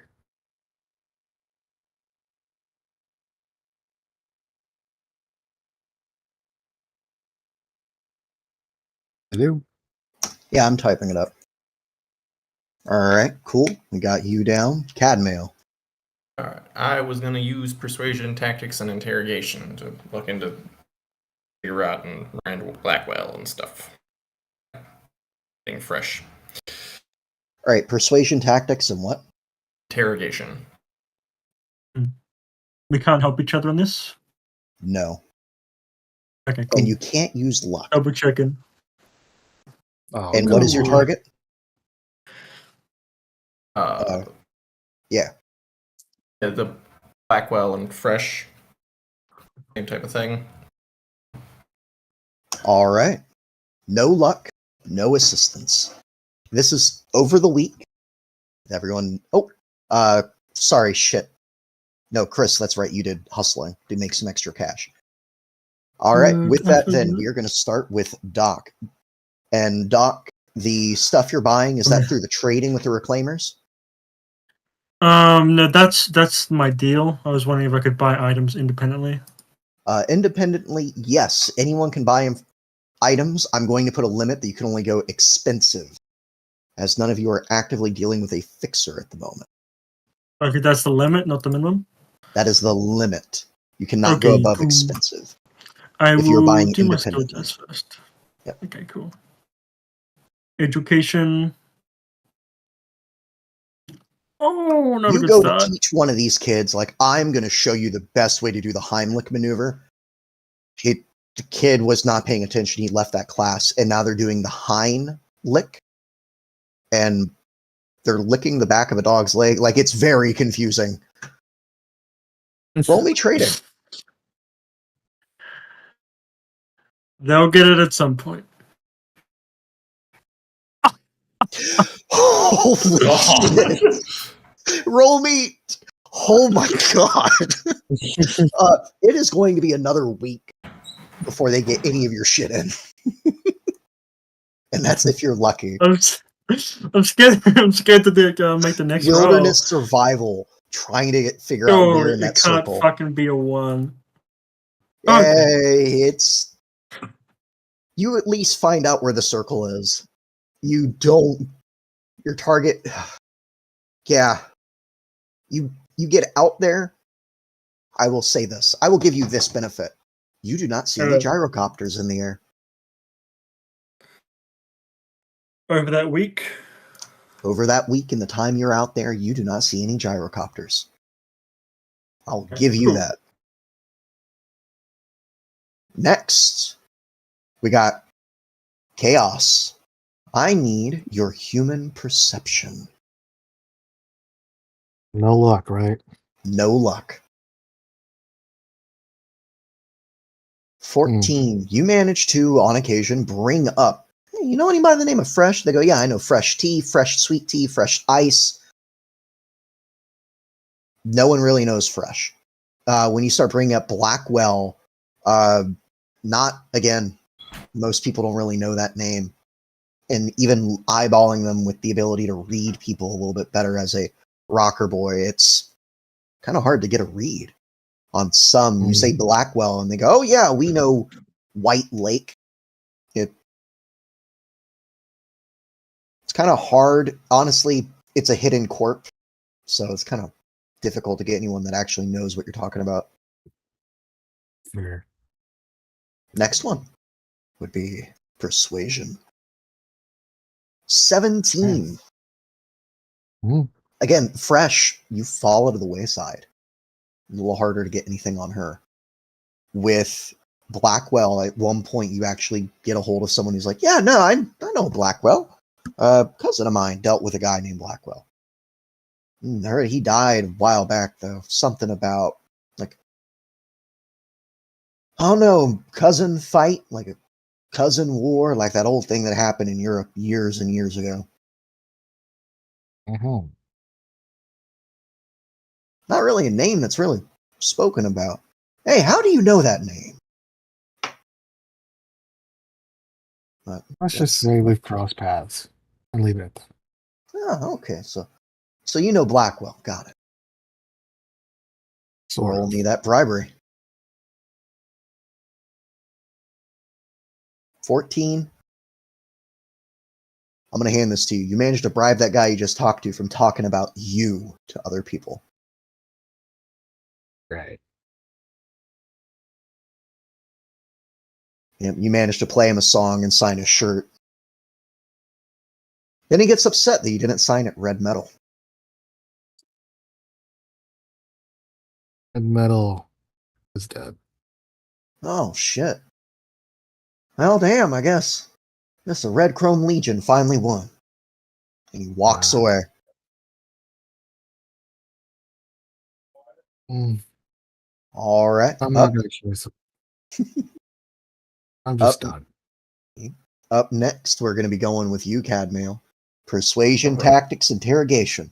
I do. Yeah, I'm typing it up. All right, cool. We got you down. Cadmail. Alright, I was gonna use persuasion, tactics, and interrogation to look into Ziggurat and Randall Blackwell and stuff. Being fresh. All right, persuasion, tactics, and what? Interrogation. We can't help each other on this. No. Okay, cool. And you can't use luck. Double checking. Oh, And good what is your lord. target? Yeah, the Blackwell and fresh. Same type of thing. All right. No luck, no assistance. This is over the week. Everyone. Oh, sorry, shit. No, Chris, that's right. You did hustling to make some extra cash. All right. With that, then we are going to start with Doc. And Doc, the stuff you're buying, is that through the trading with the reclaimers? No, that's my deal. I was wondering if I could buy items independently. Independently, yes. Anyone can buy items. I'm going to put a limit that you can only go expensive, as none of you are actively dealing with a fixer at the moment. Okay, that's the limit, not the minimum. That is the limit. You cannot go above cool. expensive. I if you're will buying do my skill independently. test first. Yep. Okay, cool. Education. Oh, not a You good go start. to teach one of these kids, like, I'm going to show you the best way to do the Heimlich maneuver. The kid was not paying attention. He left that class, and now they're doing the Heimlich, and they're licking the back of a dog's leg. Like, it's very confusing. Roll me trading. They'll get it at some point. Holy shit. Roll me. Oh my god. It is going to be another week before they get any of your shit in. And that's if you're lucky. I'm scared. I'm scared to make the next Wilderness survival, trying to figure out where in that it can't circle. fucking be a 1. Hey, it's you at least find out where the circle is. You don't. Your target. Yeah. You get out there. I will say this. I will give you this benefit. You do not see any gyrocopters in the air. Over that week. Over that week and the time you're out there, you do not see any gyrocopters. I'll give you that. Next, we got Chaos. I need your human perception. No luck, right? No luck. 14. You manage to, on occasion, bring up, hey, you know anybody by the name of Fresh? They go, yeah, I know Fresh tea, fresh sweet tea, fresh ice. No one really knows Fresh. When you start bringing up Blackwell, not, again, most people don't really know that name. And even eyeballing them with the ability to read people a little bit better as a rocker boy, it's kind of hard to get a read on some. You say Blackwell, and they go, "Oh yeah, we know White Lake." It's kind of hard, honestly. It's a hidden corp, so it's kind of difficult to get anyone that actually knows what you're talking about. Fair. Next one would be Persuasion. 17. Again, Fresh, you fall to the wayside. A little harder to get anything on her. With Blackwell, at one point, you actually get a hold of someone who's like, yeah, no, I know Blackwell. Cousin of mine dealt with a guy named Blackwell. I heard he died a while back, though. Something about, like, I don't know, cousin fight, like a cousin war, like that old thing that happened in Europe years and years ago. Not really a name that's really spoken about. Hey, how do you know that name? Let's just say we've crossed paths and leave it at that. Oh, okay. So you know Blackwell. Got it. Roll me that bribery. 14. I'm going to hand this to you. You managed to bribe that guy you just talked to from talking about you to other people. Right. You managed to play him a song and sign his shirt. Then he gets upset that you didn't sign it red metal. Red metal is dead. Oh, shit. Well, damn, I guess. The Red Chrome Legion finally won. And he walks away. All right. I'm not going to choose. I'm just done. Up next, we're going to be going with you, Cadmail. Persuasion, Tactics, Interrogation.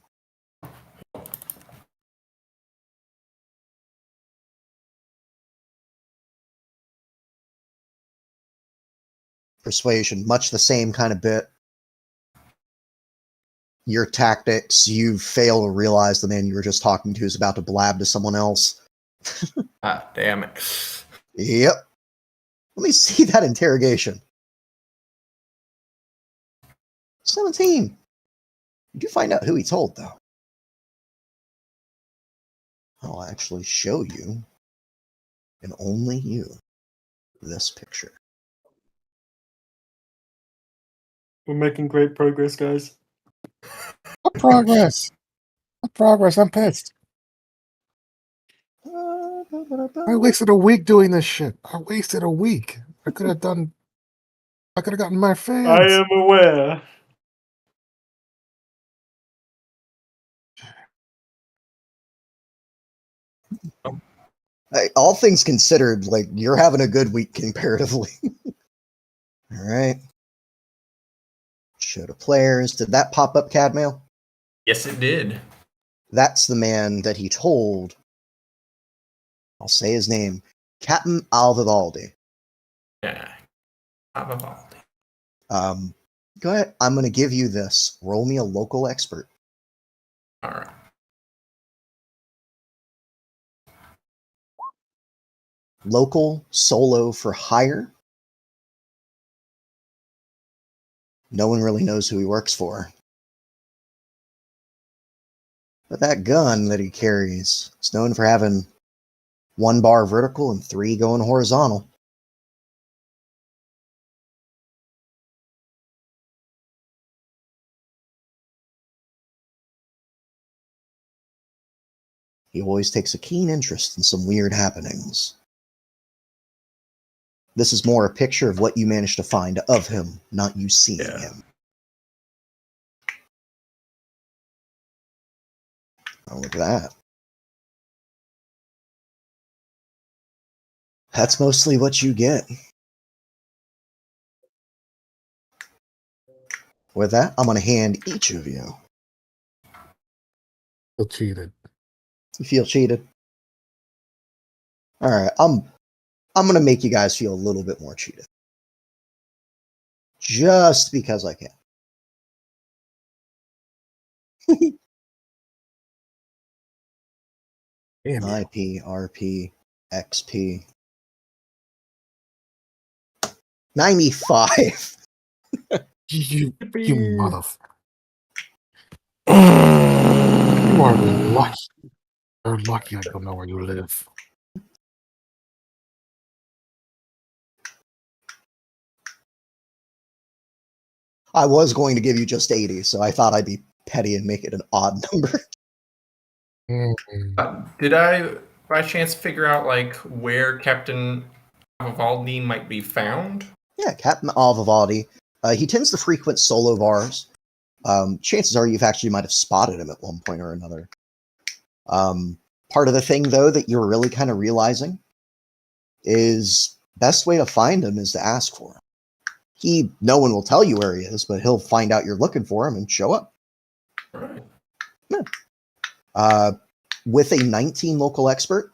Persuasion, much the same kind of bit. Your tactics, you fail to realize the man you were just talking to is about to blab to someone else. Ah, damn it. Yep. Let me see that interrogation. 17. You do find out who he told, though. I'll actually show you, and only you, this picture. We're making great progress, guys. What progress? What progress? I'm pissed. I wasted a week doing this shit. I wasted a week. I could have gotten my fans. I am aware. Hey, all things considered, like, you're having a good week comparatively. All right. Show to players. Did that pop up, Cadmail? Yes, it did. That's the man that he told. I'll say his name. Captain Alvivaldi. Yeah. Alvivaldi. Go ahead. I'm going to give you this. Roll me a local expert. All right. Local solo for hire. No one really knows who he works for. But that gun that he carries is known for having 1 bar vertical and 3 going horizontal. He always takes a keen interest in some weird happenings. This is more a picture of what you managed to find of him, not you seeing him. Oh, look at that. That's mostly what you get. With that, I'm going to hand each of you. Feel cheated. You feel cheated? All right, I'm going to make you guys feel a little bit more cheated. Just because I can. Damn you. IP, RP, XP. 95. You motherfucker. You are lucky. You're lucky I don't know where you live. I was going to give you just 80, so I thought I'd be petty and make it an odd number. Did I, by chance, figure out like where Captain Vivaldi might be found? Yeah, Captain Vivaldi. He tends to frequent solo bars. Chances are you might have spotted him at one point or another. Part of the thing, though, that you're really kind of realizing is best way to find him is to ask for him. No one will tell you where he is, but he'll find out you're looking for him and show up. Right. Yeah. With a 19 local expert,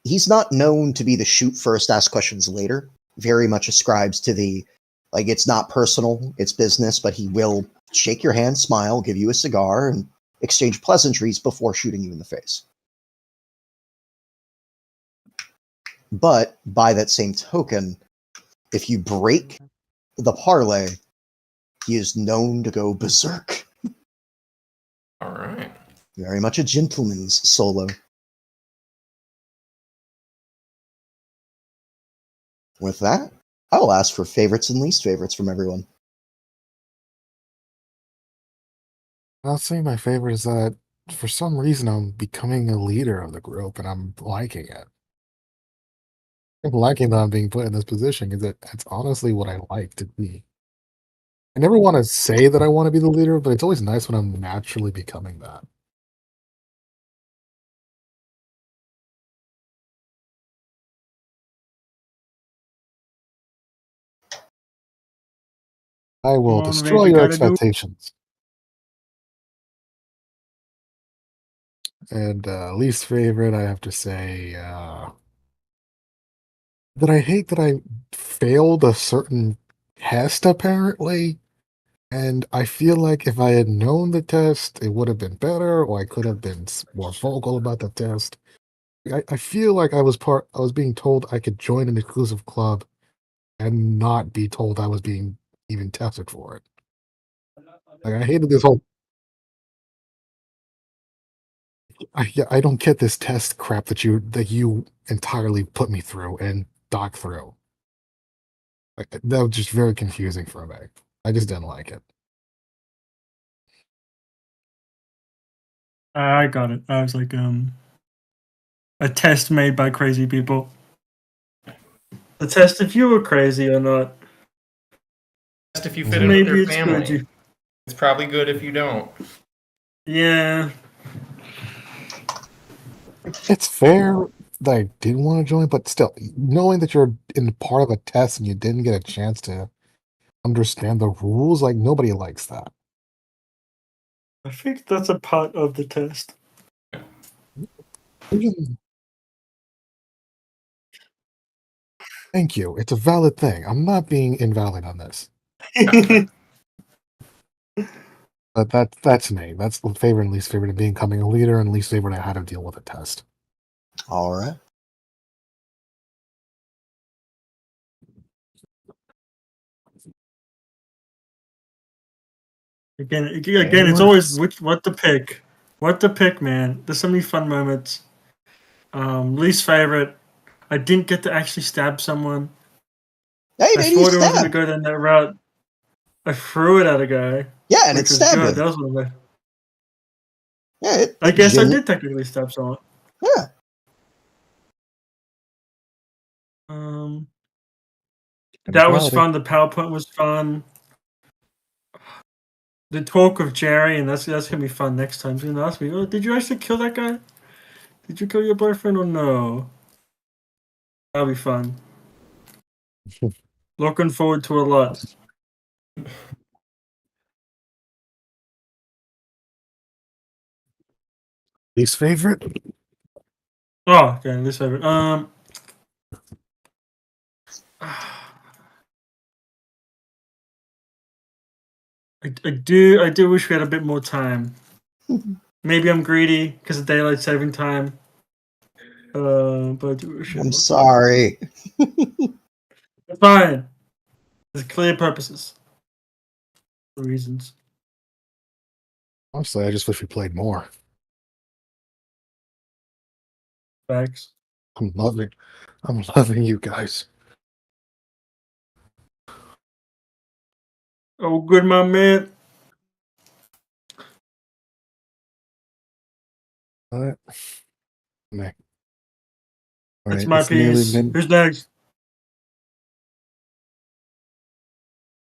he's not known to be the shoot first, ask questions later. Very much ascribes to the, like, it's not personal, it's business, but he will shake your hand, smile, give you a cigar, and exchange pleasantries before shooting you in the face. But by that same token, if you break the parlay, he is known to go berserk. All right. Very much a gentleman's solo. With that, I will ask for favorites and least favorites from everyone. I'll say my favorite is that for some reason I'm becoming a leader of the group and I'm liking it. I'm liking that I'm being put in this position because it's honestly what I like to be. I never want to say that I want to be the leader, but it's always nice when I'm naturally becoming that. I will Come on, destroy Randy, your gotta do- expectations. And least favorite, I have to say that I hate that I failed a certain test, apparently. And I feel like if I had known the test, it would have been better, or I could have been more vocal about the test. I feel like I was being told I could join an exclusive club and not be told I was being even tested for it. Like, I hated this whole. I don't get this test crap that you entirely put me through and dock through. That was just very confusing for me. I just didn't like it. I got it. I was like, a test made by crazy people. The test if you were crazy or not. Just if you fit in with Maybe their it's family. good. It's probably good if you don't. Yeah. It's fair that I didn't want to join, but still, knowing that you're in part of a test and you didn't get a chance to understand the rules, like, nobody likes that. I think that's a part of the test. Thank you. It's a valid thing. I'm not being invalid on this. But that's me. That's the favorite and least favorite of becoming a leader, and least favorite I had to deal with a test. All right. Again, it's always what to pick. What to pick, man. There's so many fun moments. Least favorite. I didn't get to actually stab someone. Hey, I maybe you thought I was going to stabbed. go down that route. I threw it at a guy. Yeah, and it which was stabbed good. him. That was one of the. Yeah, I guess I did technically stab someone. Yeah. That was Immortality. fun. The PowerPoint was fun. The talk of Jerry, and that's gonna be fun next time. He's gonna ask me, "Oh, did you actually kill that guy? Did you kill your boyfriend or no?" That'll be fun. Looking forward to a lot. Least favorite? Oh, okay. This favorite. I do wish we had a bit more time. Maybe I'm greedy because of daylight saving time. But I do wish we had I'm more time. sorry. It's fine. There's clear purposes. Reasons. Honestly, I just wish we played more. Facts. I'm loving you guys. Oh, good, my man. All right. All That's right, my it's nearly piece. mid. Who's next?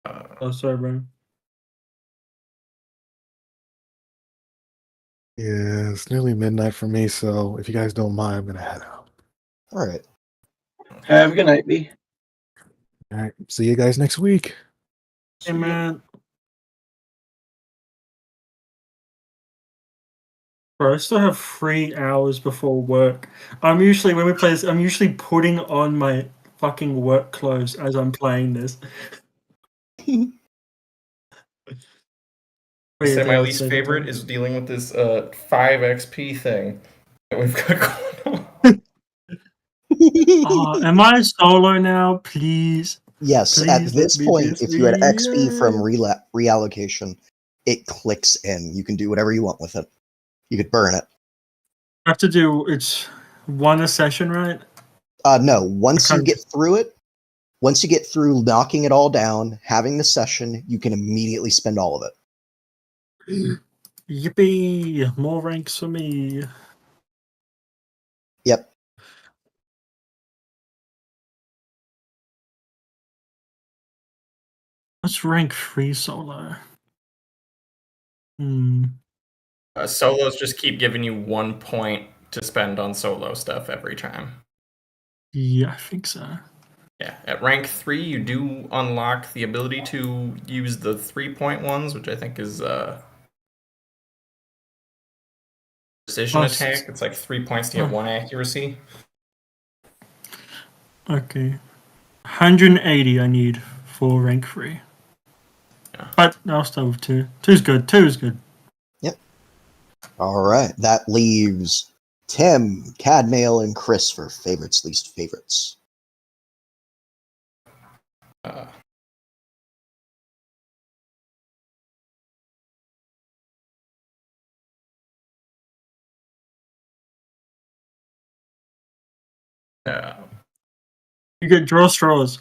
Uh, Oh, sorry, Brian. Yeah, it's nearly midnight for me, so if you guys don't mind, I'm gonna head out. All right. Have a good night, B. All right, see you guys next week. Hey, man. Bro, I still have 3 hours before work. When we play this, I'm usually putting on my fucking work clothes as I'm playing this. I say my Daylight least saving favorite time. is dealing with this 5 XP thing that we've got going on. Oh, am I solo now? Please. Yes, at Please let this me be point, if you had XP from free. reallocation, it clicks in. You can do whatever you want with it. You could burn it. I have to do it's one a session, right? No, once you can't- get through it, once you get through knocking it all down, having the session, you can immediately spend all of it. Yippee! More ranks for me. Yep. Let's rank 3 solo. Solos just keep giving you 1 point to spend on solo stuff every time. Yeah, I think so. Yeah, at rank 3, you do unlock the ability to use the 3-point ones, which I think is precision Plus- attack. It's like 3 points to get 1 accuracy. Okay. 180 I need for rank 3. Yeah. But I'll start with 2. 2's good. 2 is good. Yep. All right. That leaves Tim, Cadmail, and Chris for favorites, least favorites. You get draw straws.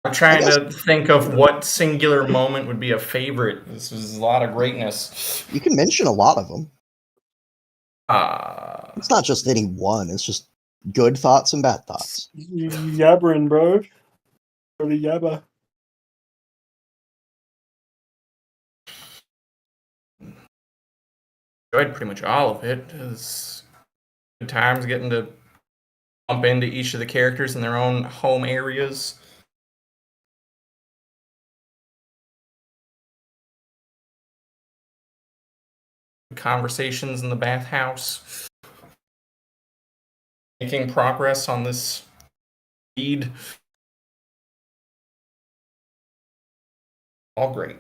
I'm trying to think of what singular moment would be a favorite. This is a lot of greatness. You can mention a lot of them. Uh, It's not just any one. It's just good thoughts and bad thoughts. Yabbering, bro. For the yabba. enjoyed pretty much all of it. It was good times getting to bump into each of the characters in their own home areas. Conversations in the bathhouse. Making progress on this feed. All great.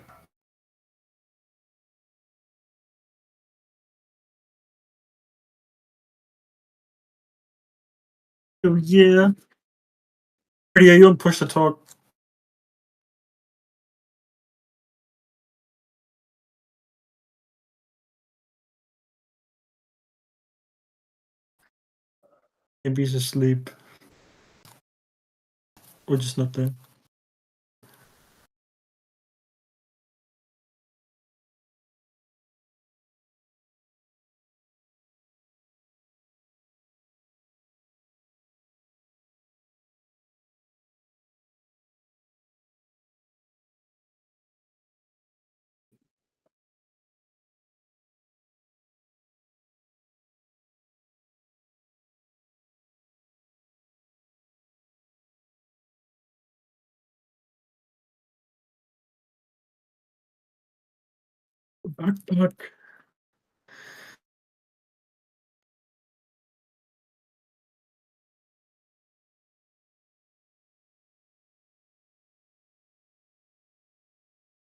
Oh, yeah. Yeah, you want to push the talk. Maybe he's asleep. Or just not there. Fuck.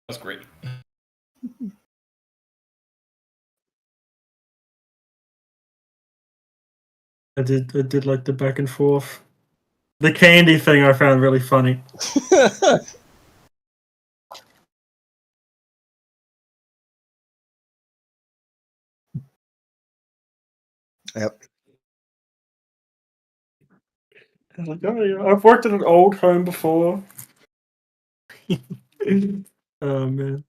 That's great. I did like the back and forth. The candy thing I found really funny. Yep. Like, oh, yeah, I've worked at an old home before. Oh man.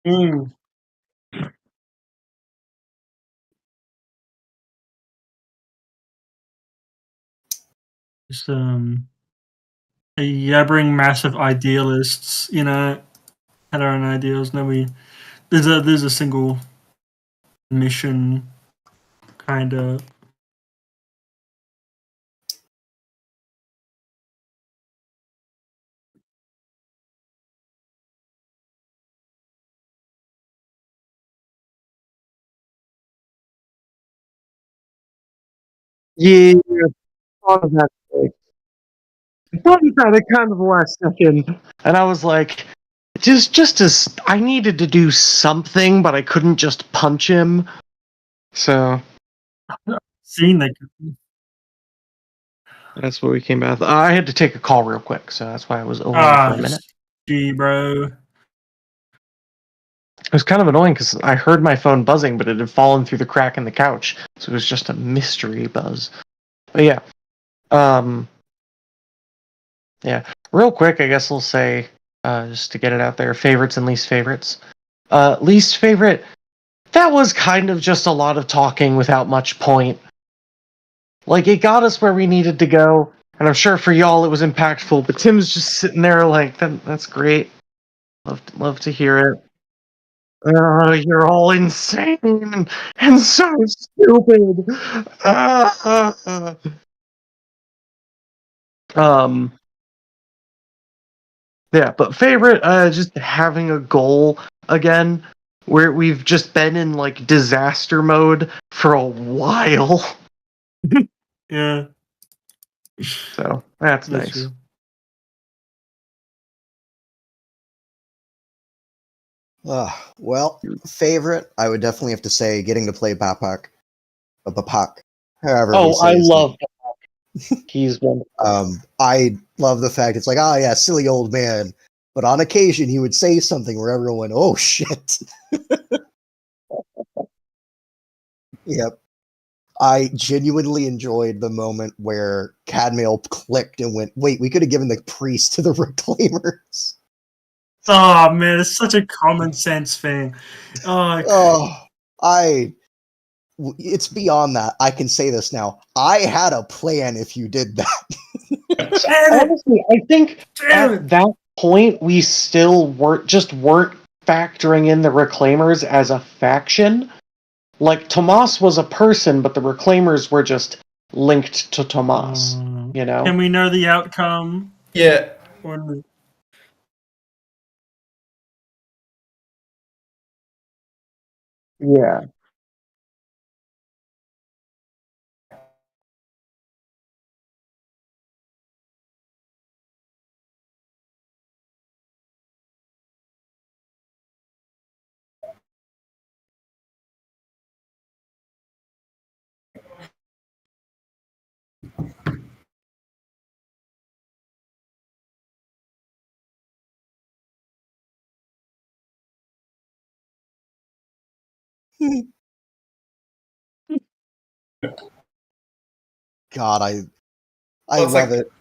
Mm. Just yabbering massive idealists, had our own ideals. Then there's a single mission kind of. Yeah, thought of that. I thought about it kind of the last second, and I was like, just as I needed to do something, but I couldn't just punch him. So Scene that. that's what we came out. I had to take a call real quick, so that's why I was away for a minute. Gee, bro. It was kind of annoying because I heard my phone buzzing, but it had fallen through the crack in the couch, so it was just a mystery buzz. But yeah, yeah. Real quick, I guess we'll say, just to get it out there, favorites and least favorites. Least favorite. That was kind of just a lot of talking without much point. Like, it got us where we needed to go, and I'm sure for y'all it was impactful, but Tim's just sitting there like, that's great. Love to hear it. You're all insane and so stupid. Um, yeah, but favorite, just having a goal again, where we've just been in like disaster mode for a while. Yeah. So that's nice. True. Well, favorite, I would definitely have to say getting to play Bapak. However we say his name. He's wonderful. I love the fact it's like, oh yeah, silly old man. But on occasion, he would say something where everyone went, oh shit. Yep. I genuinely enjoyed the moment where Cadmail clicked and went, wait, we could have given the priest to the Reclaimers. Oh man, it's such a common sense thing. It's beyond that. I can say this now. I had a plan if you did that. Honestly, I think at that point we still weren't factoring in the Reclaimers as a faction. Like, Tomas was a person, but the Reclaimers were just linked to Tomas. Can we know the outcome? Yeah. Yeah. God, I Well, it's love like- it.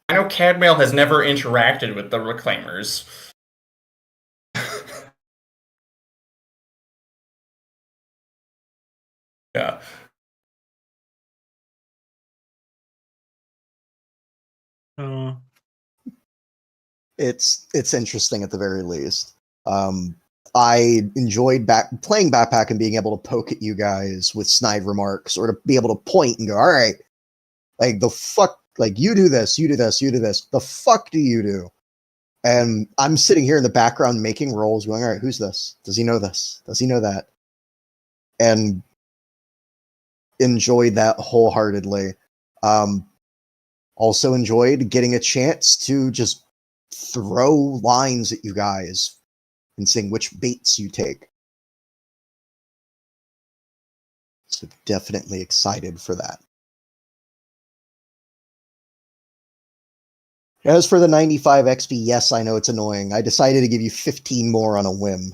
I know Cadmail has never interacted with the Reclaimers. Yeah. It's interesting at the very least. I enjoyed playing backpack and being able to poke at you guys with snide remarks, or to be able to point and go, all right, like the fuck, like you do this, you do this, you do this. The fuck do you do? And I'm sitting here in the background making rolls, going, all right, who's this? Does he know this? Does he know that? And enjoyed that wholeheartedly. Also enjoyed getting a chance to just throw lines at you guys and seeing which baits you take. So definitely excited for that. As for the 95 XP, yes, I know it's annoying. I decided to give you 15 more on a whim.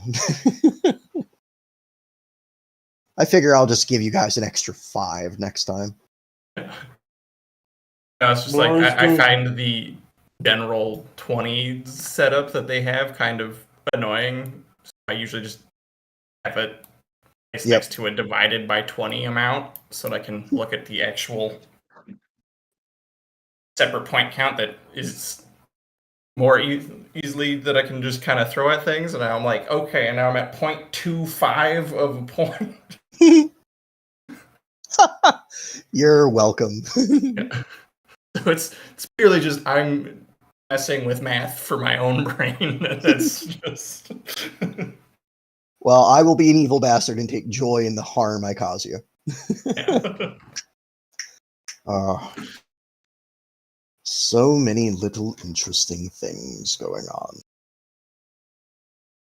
I figure I'll just give you guys an extra 5 next time. No, it's just More like is I good. find the general 20 setup that they have kind of annoying. So I usually just have it placed Yep. next to a divided by 20 amount so that I can look at the actual separate point count that is more easily that I can just kind of throw at things. And I'm like, okay, and now I'm at 0.25 of a point. You're welcome. Yeah. So it's purely just I'm messing with math for my own brain. That's just. Well, I will be an evil bastard and take joy in the harm I cause you. So many little interesting things going on.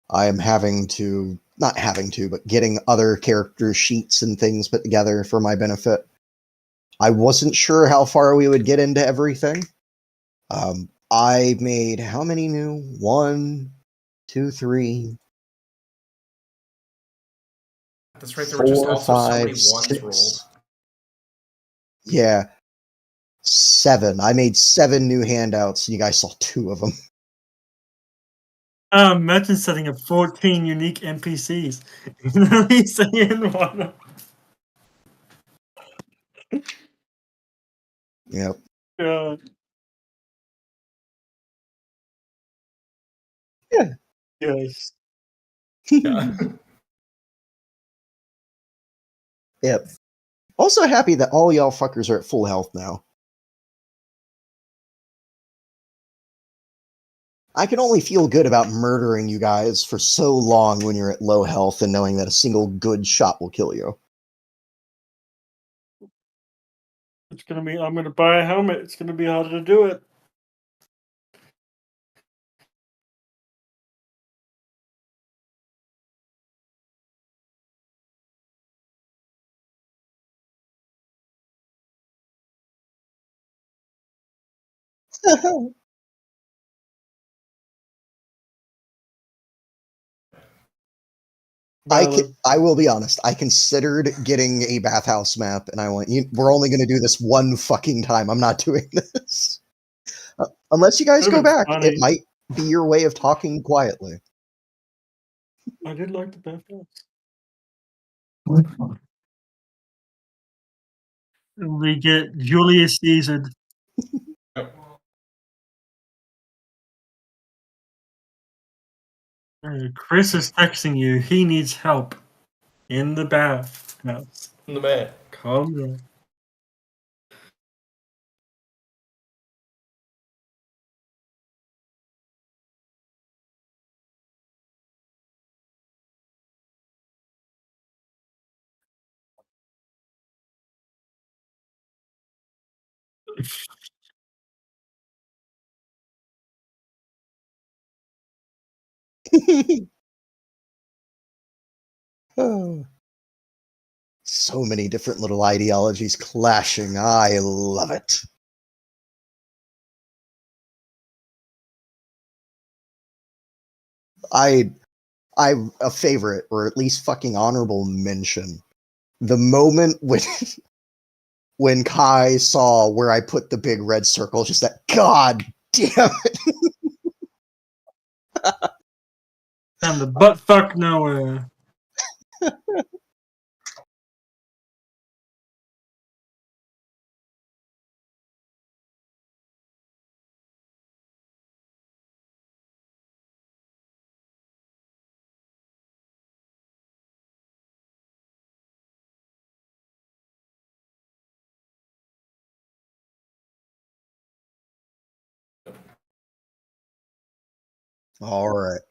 I am not having to, but getting other character sheets and things put together for my benefit. I wasn't sure how far we would get into everything. I made how many new? 1, 2, 3, That's right. There were just 4, also so many 5, ones rolled. 6. Yeah, 7. I made 7 new handouts, and you guys saw 2 of them. Imagine setting up 14 unique NPCs. Releasing in one. Yep. God. Yeah. Yes. Yeah. Yep. Also happy that all y'all fuckers are at full health now. I can only feel good about murdering you guys for so long when you're at low health and knowing that a single good shot will kill you. It's gonna be. I'm gonna buy a helmet. It's gonna be harder to do it. Valid. I will be honest. I considered getting a bathhouse map, and I went, we're only going to do this one fucking time. I'm not doing this. Unless you guys Could've go been back, funny. it might be your way of talking quietly. I did like the bathhouse. We get Julius Caesar. Chris is texting you. He needs help in the bathhouse. In the back. Calm down. Oh. So many different little ideologies clashing. I love it. I'm a favorite, or at least fucking honorable mention. The moment when Kai saw where I put the big red circle, just that, God damn it. Damn the butt fuck nowhere. All right.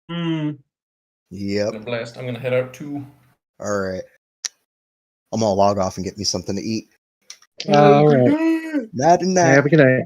Hmm. Yep. Gonna blast. I'm gonna head out too. All right. I'm gonna log off and get me something to eat. All right. Night and night. Have a good night.